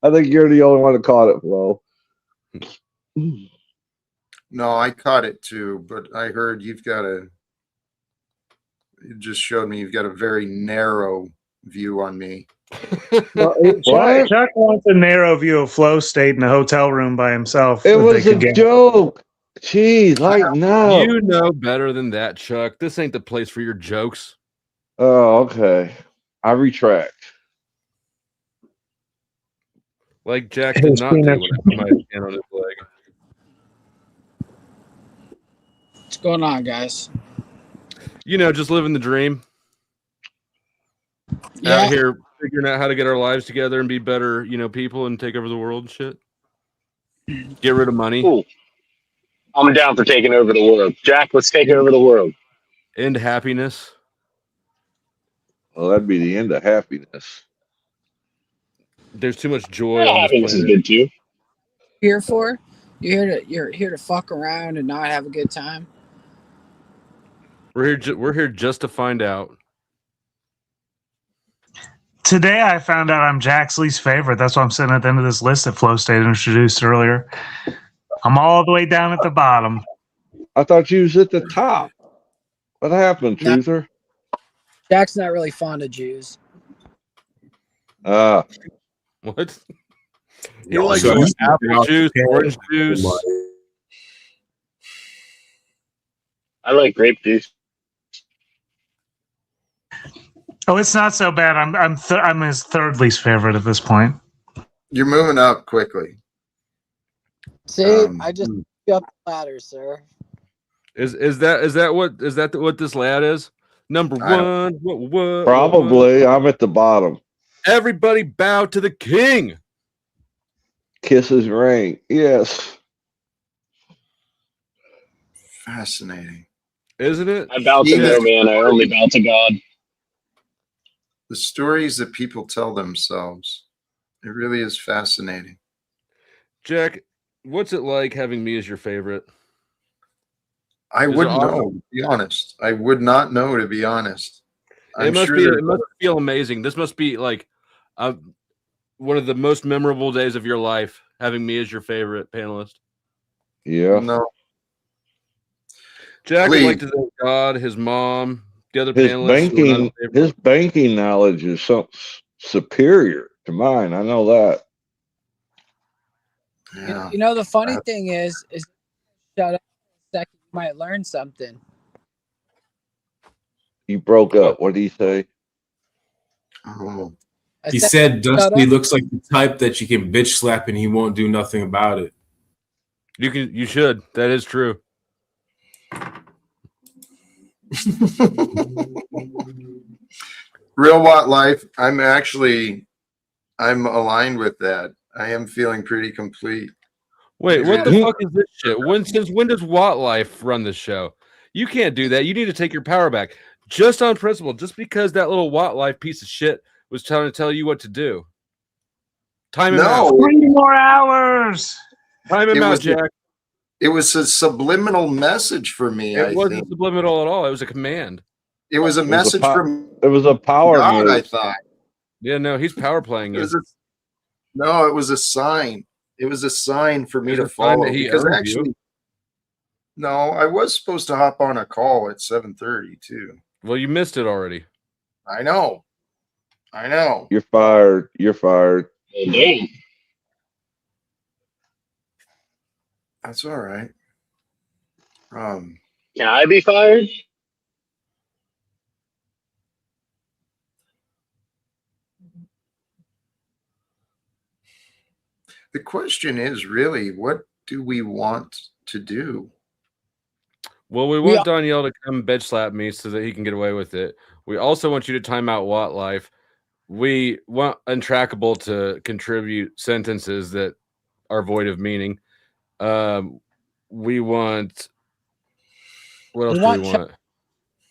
S11: I think you're the only one that caught it, Flo.
S1: No, I caught it too, but I heard you just showed me you've got a very narrow view on me.
S5: Well, Chuck wants a narrow view of Flo stayed in a hotel room by himself.
S11: It
S5: that
S11: was
S5: they
S11: a
S5: could get.
S11: joke. Jeez, lighten up.
S2: You know better than that, Chuck. This ain't the place for your jokes.
S11: Oh, okay. I retract.
S2: Like Jack did not do when I put my hand on his leg.
S7: What's going on, guys?
S2: You know, just living the dream.
S7: Yeah.
S2: Out here figuring out how to get our lives together and be better, people and take over the world and shit. Get rid of money.
S10: Cool. I'm down for taking over the world. Jack, let's take over the world.
S2: End happiness.
S11: Well, that'd be the end of happiness.
S2: There's too much joy
S10: Yeah,
S2: on this
S10: happiness is
S2: planet.
S10: good too.
S7: Here for? You're here to fuck around and not have a good time.
S2: We're here just to find out.
S5: Today I found out I'm Jack's least favorite. That's why I'm sitting at the end of this list that Flo State introduced earlier. I'm all the way down at the bottom.
S11: I thought you was at the top. What happened,
S7: No.
S11: Truther?
S7: Jack's not really fond of Jews.
S2: What? He likes
S8: So he's
S2: apple juice, orange juice.
S10: I like grape juice.
S5: Oh, it's not so bad. I'm his third least favorite at this point.
S1: You're moving up quickly.
S7: See, I just up the ladder, sir.
S2: Is that what this lad is? Number one. What?
S11: Probably. I'm at the bottom.
S2: Everybody bow to the king.
S11: Kisses ring. Yes.
S1: Fascinating.
S2: Isn't it?
S10: I bow to no man. I only bow to God.
S1: The stories that people tell themselves. It really is fascinating.
S2: Jack, what's it like having me as your favorite?
S1: I
S2: Is it
S1: wouldn't
S2: awesome?
S1: know, to be honest. I would not know, to be honest.
S2: It must feel amazing. This must be like one of the most memorable days of your life, having me as your favorite panelist.
S11: Yeah.
S1: No.
S2: Jack
S1: Please.
S2: would like to thank God, his mom, the other panelists.
S11: His banking knowledge is superior to mine. I know that.
S1: Yeah.
S7: You know, the funny thing is shut up for a second, you might learn something.
S11: You broke up. What did he say?
S1: Oh.
S8: He said Dusty looks like the type that you can bitch slap and he won't do nothing about it.
S2: You should. That is true.
S1: Real Watt Life, I'm aligned with that. I am feeling pretty complete.
S2: Wait, what the fuck is this shit? Since when does Watt Life run this show? You can't do that. You need to take your power back. Just on principle, just because that little Watt Life piece of shit was trying to tell you what to do. Time him out.
S5: 3 more hours.
S2: Time him out, Jack.
S1: It was a subliminal message for me.
S2: It wasn't subliminal at all. It was a command.
S1: It was a message from
S11: It was a power
S1: God,
S11: move.
S1: I thought.
S2: Yeah, no, he's power playing you.
S1: No, it was a sign. It was a sign for me
S2: It
S1: to
S2: was a sign
S1: follow.
S2: that he
S1: Because
S2: owed
S1: actually,
S2: you.
S1: no, I was supposed to hop on a call at 7:30 too.
S2: Well, you missed it already.
S1: I know.
S11: You're fired. You're fired.
S10: Damn.
S1: That's all right.
S10: Can I be fired?
S1: The question is really, what do we want to do?
S2: Well, we want Danielle to come bitch slap me so that he can get away with it. We also want you to time out Watt Life. We want Untrackable to contribute sentences that are void of meaning. We want. What else do we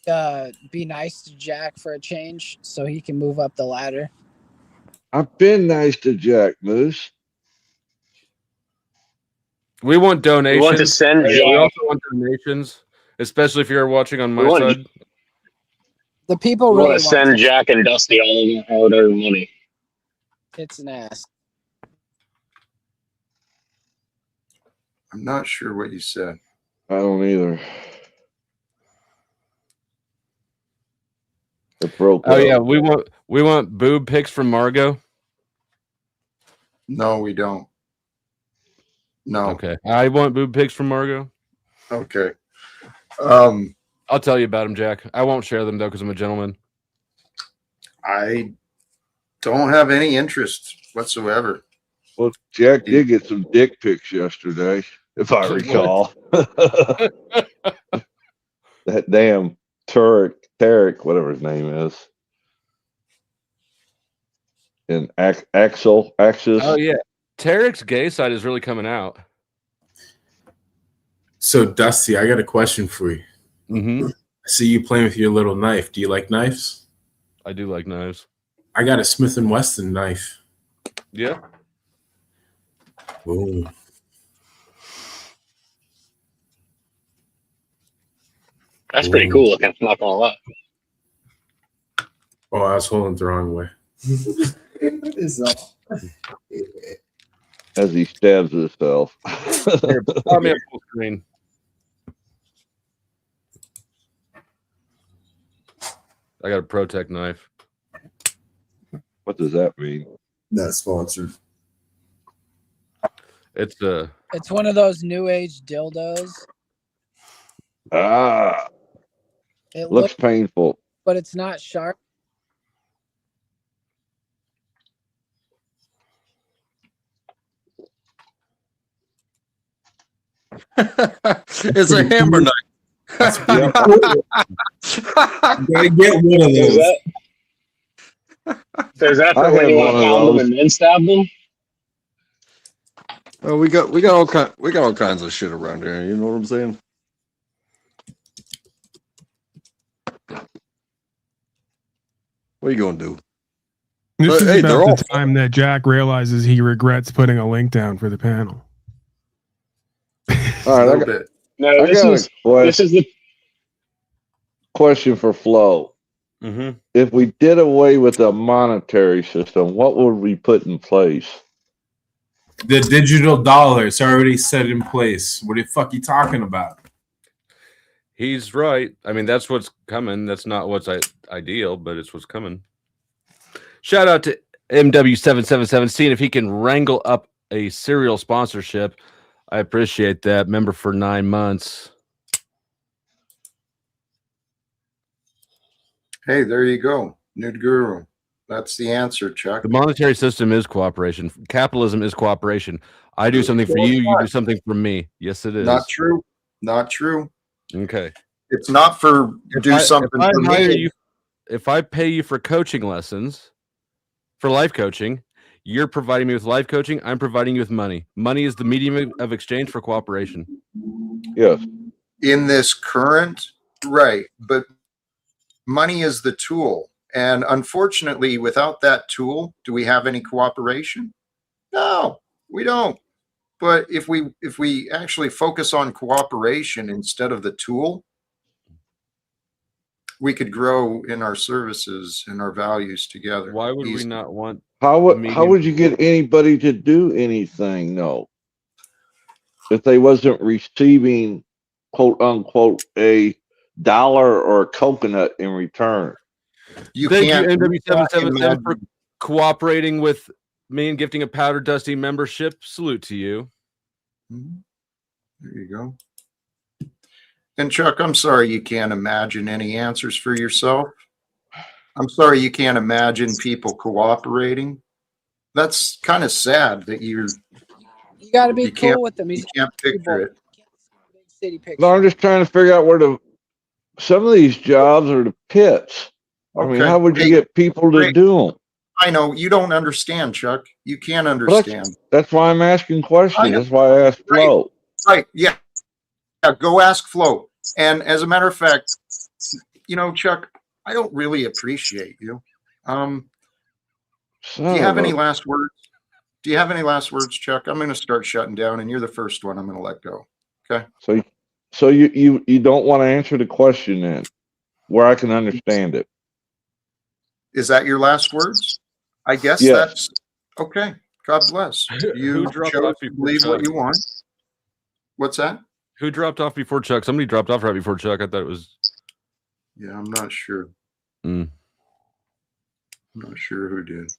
S2: want?
S7: Be nice to Jack for a change so he can move up the ladder.
S11: I've been nice to Jack Moose.
S2: We want donations.
S10: We want to send
S2: We
S10: Jack.
S2: also want donations, especially if you're watching on my side.
S7: The people
S10: We
S7: really
S10: want to send Jack and Dusty all their money.
S7: It's an ass.
S1: I'm not sure what you said.
S11: I don't either. It broke
S2: Oh
S11: up.
S2: yeah, we want boob pics from Margot.
S1: No, we don't. No.
S2: Okay. I want boob pics from Margot.
S1: Okay.
S2: I'll tell you about them, Jack. I won't share them though because I'm a gentleman.
S1: I don't have any interest whatsoever.
S11: Well, Jack did get some dick pics yesterday, if I recall. That damn Tarek, whatever his name is. and Axis.
S2: Oh yeah, Tarek's gay side is really coming out.
S8: So Dusty, I got a question for you.
S2: Mm-hmm.
S8: I see you playing with your little knife. Do you like knives?
S2: I do like knives.
S8: I got a Smith & Wesson knife.
S2: Yeah.
S8: Ooh.
S10: That's pretty cool looking. Not gonna lie.
S8: Oh, I was holding it the wrong way.
S12: It's all.
S11: As he stabs himself.
S2: Here, pop me up full screen. I got a Protect knife.
S11: What does that mean?
S12: Not sponsored.
S2: It's
S7: It's one of those new age dildos.
S11: Ah,
S7: It
S11: looks
S7: looks,
S11: painful.
S7: but it's not sharp.
S2: it's a hammer knife.
S8: That's pretty cool. You gotta get one of
S10: Is
S8: those.
S10: that, is that for
S11: I
S10: when
S11: had
S10: you want
S11: one
S10: to
S11: of
S10: pound them
S11: those.
S10: and then stab them?
S13: Oh, we got all kinds of shit around here. You know what I'm saying? What are you gonna do?
S6: This
S13: But,
S6: is
S13: hey, they're
S6: about
S13: all
S6: the time that Jack realizes he regrets putting a link down for the panel.
S11: All
S1: A
S11: right,
S1: little bit.
S10: No,
S11: I got
S10: this is the
S11: question for Flo.
S2: Mm-hmm.
S11: If we did away with the monetary system, what would we put in place?
S8: The digital dollar is already set in place. What the fuck you talking about?
S2: He's right. I mean, that's what's coming. That's not what's ideal, but it's what's coming. Shout out to MW777, seeing if he can wrangle up a serial sponsorship. I appreciate that. Member for 9 months.
S1: Hey, there you go. Nude Guru. That's the answer, Chuck.
S2: The monetary system is cooperation. Capitalism is cooperation. I do something for you, you do something for me. Yes, it is.
S1: Not true. Not true.
S2: Okay.
S1: It's not for something
S2: if I
S1: for
S2: hire
S1: me.
S2: you, if I pay you for coaching lessons, for life coaching, you're providing me with life coaching. I'm providing you with money. Money is the medium of exchange for cooperation.
S11: Yes.
S1: In this current, right, but money is the tool. And unfortunately, without that tool, do we have any cooperation? No, we don't. But if we actually focus on cooperation instead of the tool, we could grow in our services and our values together.
S2: Why would we
S1: easily.
S2: not want
S11: How
S2: medium-
S11: would you get anybody to do anything, though, if they wasn't receiving, quote unquote, a dollar or a coconut in return?
S1: You
S2: Thank you,
S1: can't
S2: MW777, for cooperating with me and gifting a Powder Dusty membership. Salute to you.
S1: There you go. And Chuck, I'm sorry you can't imagine any answers for yourself. I'm sorry you can't imagine people cooperating. That's kind of sad that you
S7: got to be
S1: can't,
S7: cool with them.
S1: you can't picture it.
S7: Big city picture.
S11: No, I'm just trying to figure out where some of these jobs are the pits. I mean,
S1: Okay.
S11: how would you
S1: Hey,
S11: get people to
S1: great.
S11: do them?
S1: I know you don't understand, Chuck. You can't
S11: Well,
S1: understand.
S11: that's why I'm asking questions. That's why I asked Flo.
S1: Right. Yeah. Go ask Flo. And as a matter of fact, Chuck, I don't really appreciate you. Do you have any last words? Do you have any last words, Chuck? I'm going to start shutting down, and you're the first one I'm going to let go. Okay.
S11: So you don't want to answer the question then, where I can understand it.
S1: Is that your last words? I guess
S11: Yes.
S1: that's okay. God bless. You
S2: Who dropped
S1: chose
S2: off
S1: to
S2: before
S1: believe what
S2: Chuck?
S1: you want. What's that?
S2: Who dropped off before Chuck? Somebody dropped off right before Chuck. I thought it was.
S1: Yeah, I'm not sure.
S2: Mm.
S1: I'm not sure who did,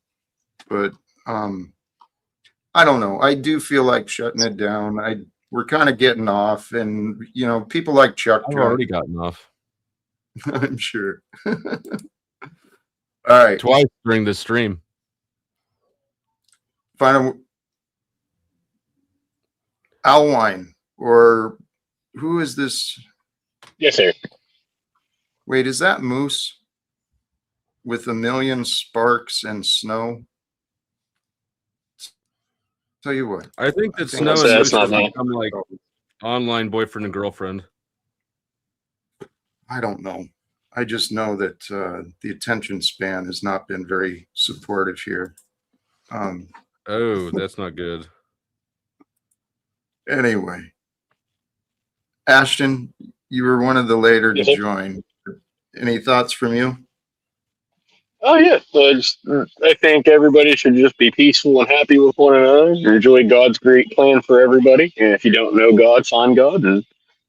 S1: but I don't know. I do feel like shutting it down. We're kind of getting off, and people like Chuck.
S2: I've already gotten off.
S1: I'm sure. All right.
S2: Twice during this stream.
S1: Final Alwine, or who is this?
S10: Yes, sir.
S1: Wait, is that Moose with a million sparks and snow? Tell you what,
S2: I think that
S1: think
S2: Snow and
S10: that's
S2: Moose
S10: not
S2: have
S10: me.
S2: become like online boyfriend and girlfriend.
S1: I don't know. I just know that the attention span has not been very supportive here.
S2: Oh, that's not good.
S1: Anyway, Ashton, you were one of the later to
S10: Yes, sir.
S1: join. Any thoughts from you?
S10: Oh yeah, I think everybody should just be peaceful and happy with one another. Enjoy God's great plan for everybody. And if you don't know God, find God. And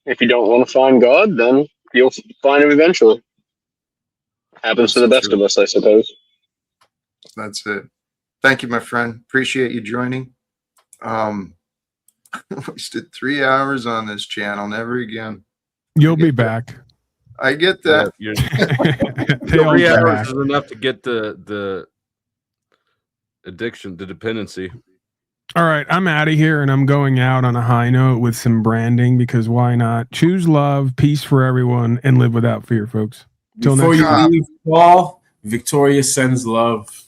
S10: if you don't want to find God, then you'll find Him eventually. Happens to
S1: That's
S10: the best
S1: true.
S10: of us, I suppose.
S1: That's it. Thank you, my friend. Appreciate you joining. Wasted 3 hours on this channel. Never again.
S6: You'll be back.
S1: I get that.
S6: They all
S2: 3
S6: come
S2: hours
S6: back.
S2: is enough to get the addiction, the dependency.
S6: All right, I'm out of here and I'm going out on a high note with some branding because why not? Choose love, peace for everyone, and live without fear, folks. Till
S8: Before
S6: next
S8: you
S6: time.
S8: leave, Paul, Victoria sends love.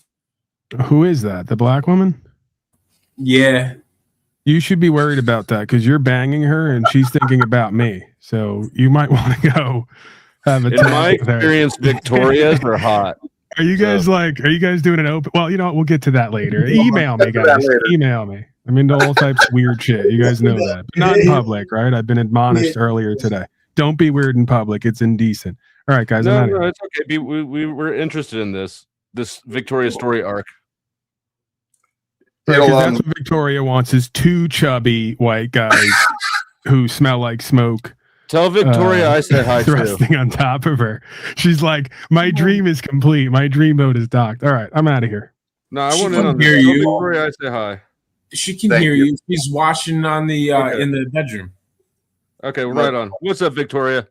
S6: Who is that? The black woman?
S8: Yeah.
S6: You should be worried about that because you're banging her and she's thinking about me. So you might want to go have a
S2: In
S6: talk
S2: my
S6: with her.
S2: experience, Victorias are hot.
S6: Are you guys are you guys doing an open? Well, you know what? We'll get to that later. Email me, guys. Email me. I'm into all types of weird shit. You guys know that. But not in public, right? I've been admonished earlier today. Don't be weird in public. It's indecent. All right, guys. I'm
S2: No,
S6: out of here.
S2: it's okay. We were interested in this Victoria story arc.
S6: Right, 'cause that's what Victoria wants is 2 chubby white guys who smell like smoke.
S2: Tell Victoria I said hi too.
S6: Thrusting on top of her. She's like, my dream is complete. My dream mode is docked. All right, I'm out of here.
S2: No, I
S8: She
S2: want in
S8: can
S2: on
S8: hear
S2: this. Tell
S8: you.
S2: Victoria I say hi.
S8: She can
S1: Thank
S8: hear
S1: you.
S8: you. She's watching on the
S2: Okay.
S8: in the bedroom.
S2: Okay, well, right on. What's up, Victoria?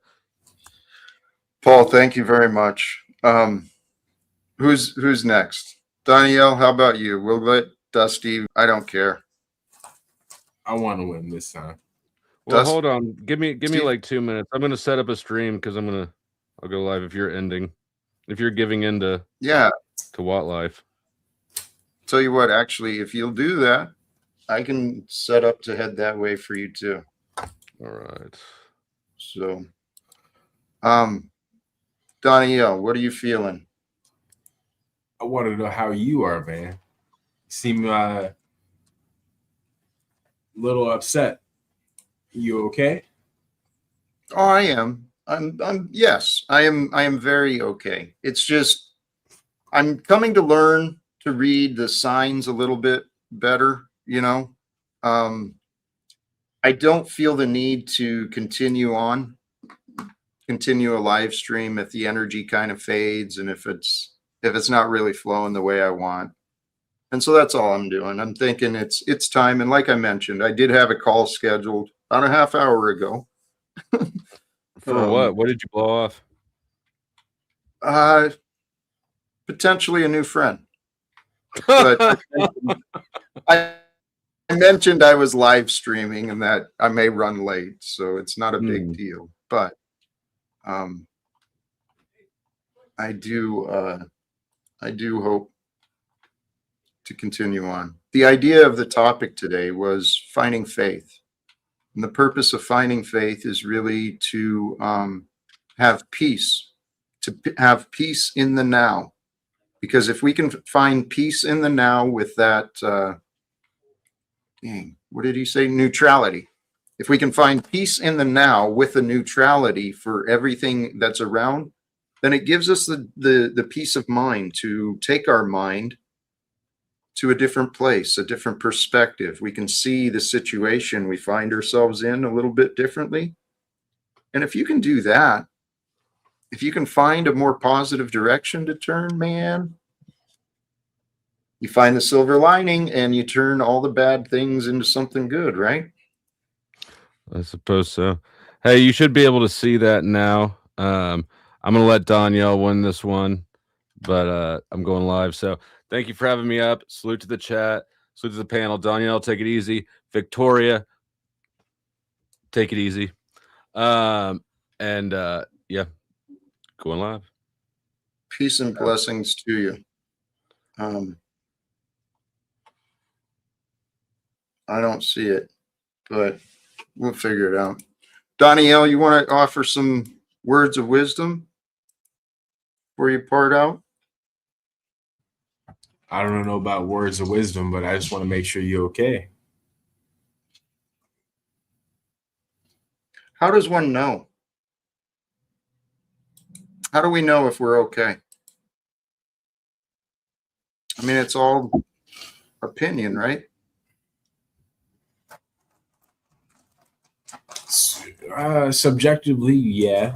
S1: Paul, thank you very much. Who's next? Danielle, how about you? We'll let Dusty. I don't care.
S8: I want to win this time.
S2: Well,
S1: Dust-
S2: hold on. Give me
S1: Steve-
S2: like 2 minutes. I'm gonna set up a stream because I'll go live if you're ending. If you're giving in to
S1: Yeah.
S2: Watt Life.
S1: Tell you what, actually, if you'll do that, I can set up to head that way for you too.
S2: All right.
S1: So, Danielle, what are you feeling?
S8: I want to know how you are, man. You seem a little upset. You okay?
S1: Oh, I am. Yes, I am very okay. It's just I'm coming to learn to read the signs a little bit better, you know. I don't feel the need to continue a live stream if the energy kind of fades and if it's not really flowing the way I want. And so that's all I'm doing. I'm thinking it's time. And like I mentioned, I did have a call scheduled about a half hour ago.
S2: For what? What did you blow off?
S1: Potentially a new friend. But I mentioned I was live streaming and that I may run late, so it's not a big deal. But I do hope to continue on. The idea of the topic today was finding faith. And the purpose of finding faith is really to have peace, in the now. Because if we can find peace in the now with that, what did he say? Neutrality. If we can find peace in the now with the neutrality for everything that's around, then it gives us the peace of mind to take our mind to a different place, a different perspective. We can see the situation we find ourselves in a little bit differently. And if you can do that, if you can find a more positive direction to turn, man, you find the silver lining and you turn all the bad things into something good, right?
S2: I suppose so. Hey, you should be able to see that now. I'm gonna let Danielle win this one, but I'm going live. So thank you for having me up. Salute to the chat. Salute to the panel. Danielle, take it easy. Victoria, take it easy. Yeah, going live.
S1: Peace and blessings to you. I don't see it, but we'll figure it out. Danielle, you want to offer some words of wisdom before you part out?
S8: I don't know about words of wisdom, but I just want to make sure you're okay.
S1: How does one know? How do we know if we're okay? I mean, it's all opinion, right?
S8: Subjectively, yeah,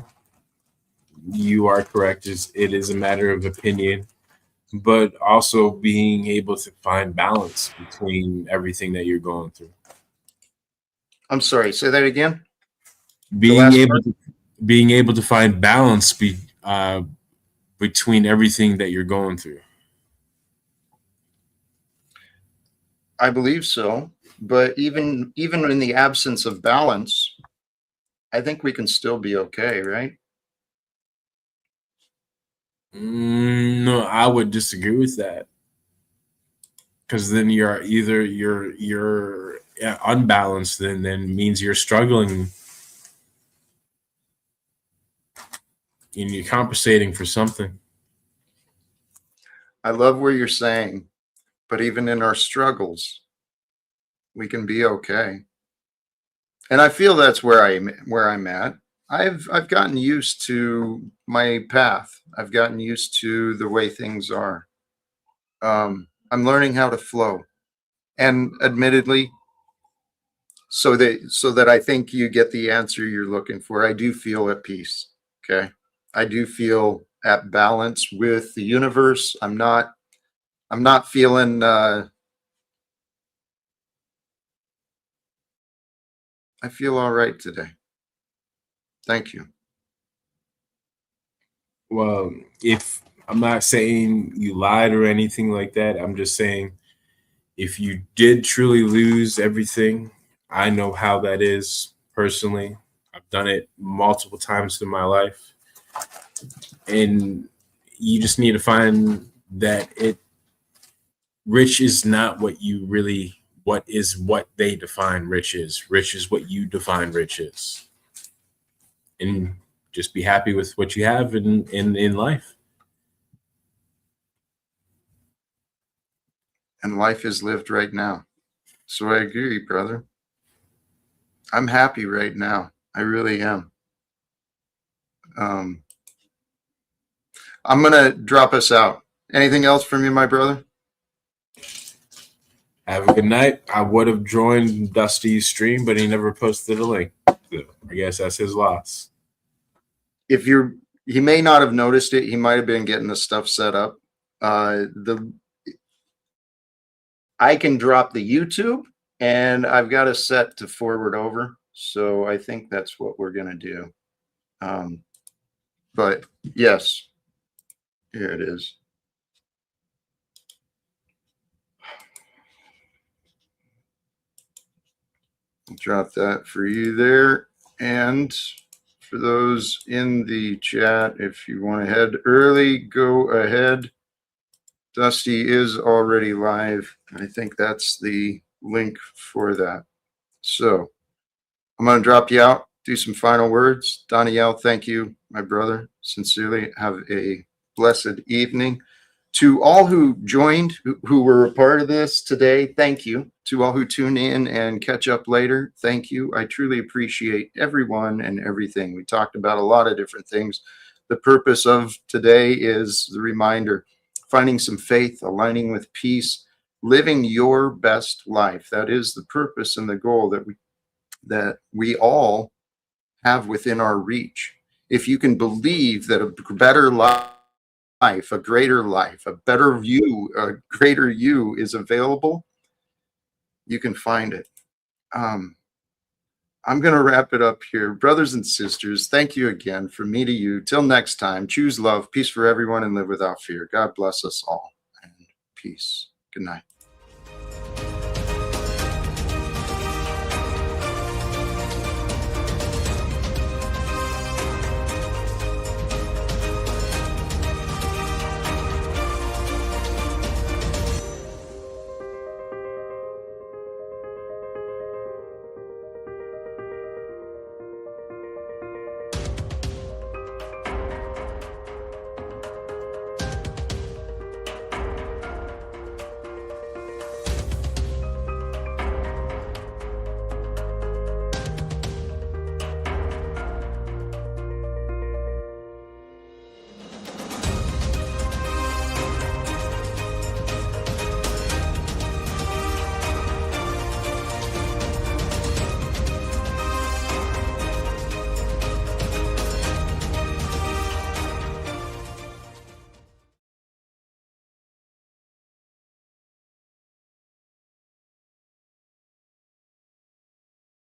S8: you are correct. It is a matter of opinion, but also being able to find balance between everything that you're going through.
S1: I'm sorry, say that again.
S8: Being able to find balance between everything that you're going through.
S1: I believe so, but even in the absence of balance, I think we can still be okay, right?
S8: No, I would disagree with that, because then you're unbalanced. Then means you're struggling and you're compensating for something.
S1: I love what you're saying, but even in our struggles, we can be okay. And I feel that's where I'm at. I've gotten used to my path. I've gotten used to the way things are. I'm learning how to flow, and admittedly, so that I think you get the answer you're looking for. I do feel at peace. Okay, I do feel at balance with the universe. I'm not feeling. I feel all right today. Thank you.
S8: Well, if I'm not saying you lied or anything like that, I'm just saying if you did truly lose everything, I know how that is personally. I've done it multiple times in my life. And you just need to find that rich is not what they define rich is. Rich is what you define rich is. And just be happy with what you have in life.
S1: And life is lived right now. So I agree, brother. I'm happy right now. I really am. I'm going to drop us out. Anything else from you, my brother?
S8: Have a good night. I would have joined Dusty's stream, but he never posted a link. So I guess that's his loss.
S1: He may not have noticed it. He might have been getting the stuff set up. I can drop the YouTube, and I've got a set to forward over. So I think that's what we're going to do. But yes, here it is. I'll drop that for you there. And for those in the chat, if you want to head early, go ahead. Dusty is already live. I think that's the link for that. So I'm going to drop you out, do some final words. Danielle, thank you, my brother. Sincerely, have a blessed evening. To all who joined, who were a part of this today, thank you. To all who tune in and catch up later, thank you. I truly appreciate everyone and everything. We talked about a lot of different things. The purpose of today is the reminder, finding some faith, aligning with peace, living your best life. That is the purpose and the goal that we all have within our reach. If you can believe that a better life, a greater life, a better you, a greater you is available, you can find it. I'm going to wrap it up here. Brothers and sisters, thank you again from me to you. Till next time, choose love, peace for everyone, and live without fear. God bless us all, and peace. Good night.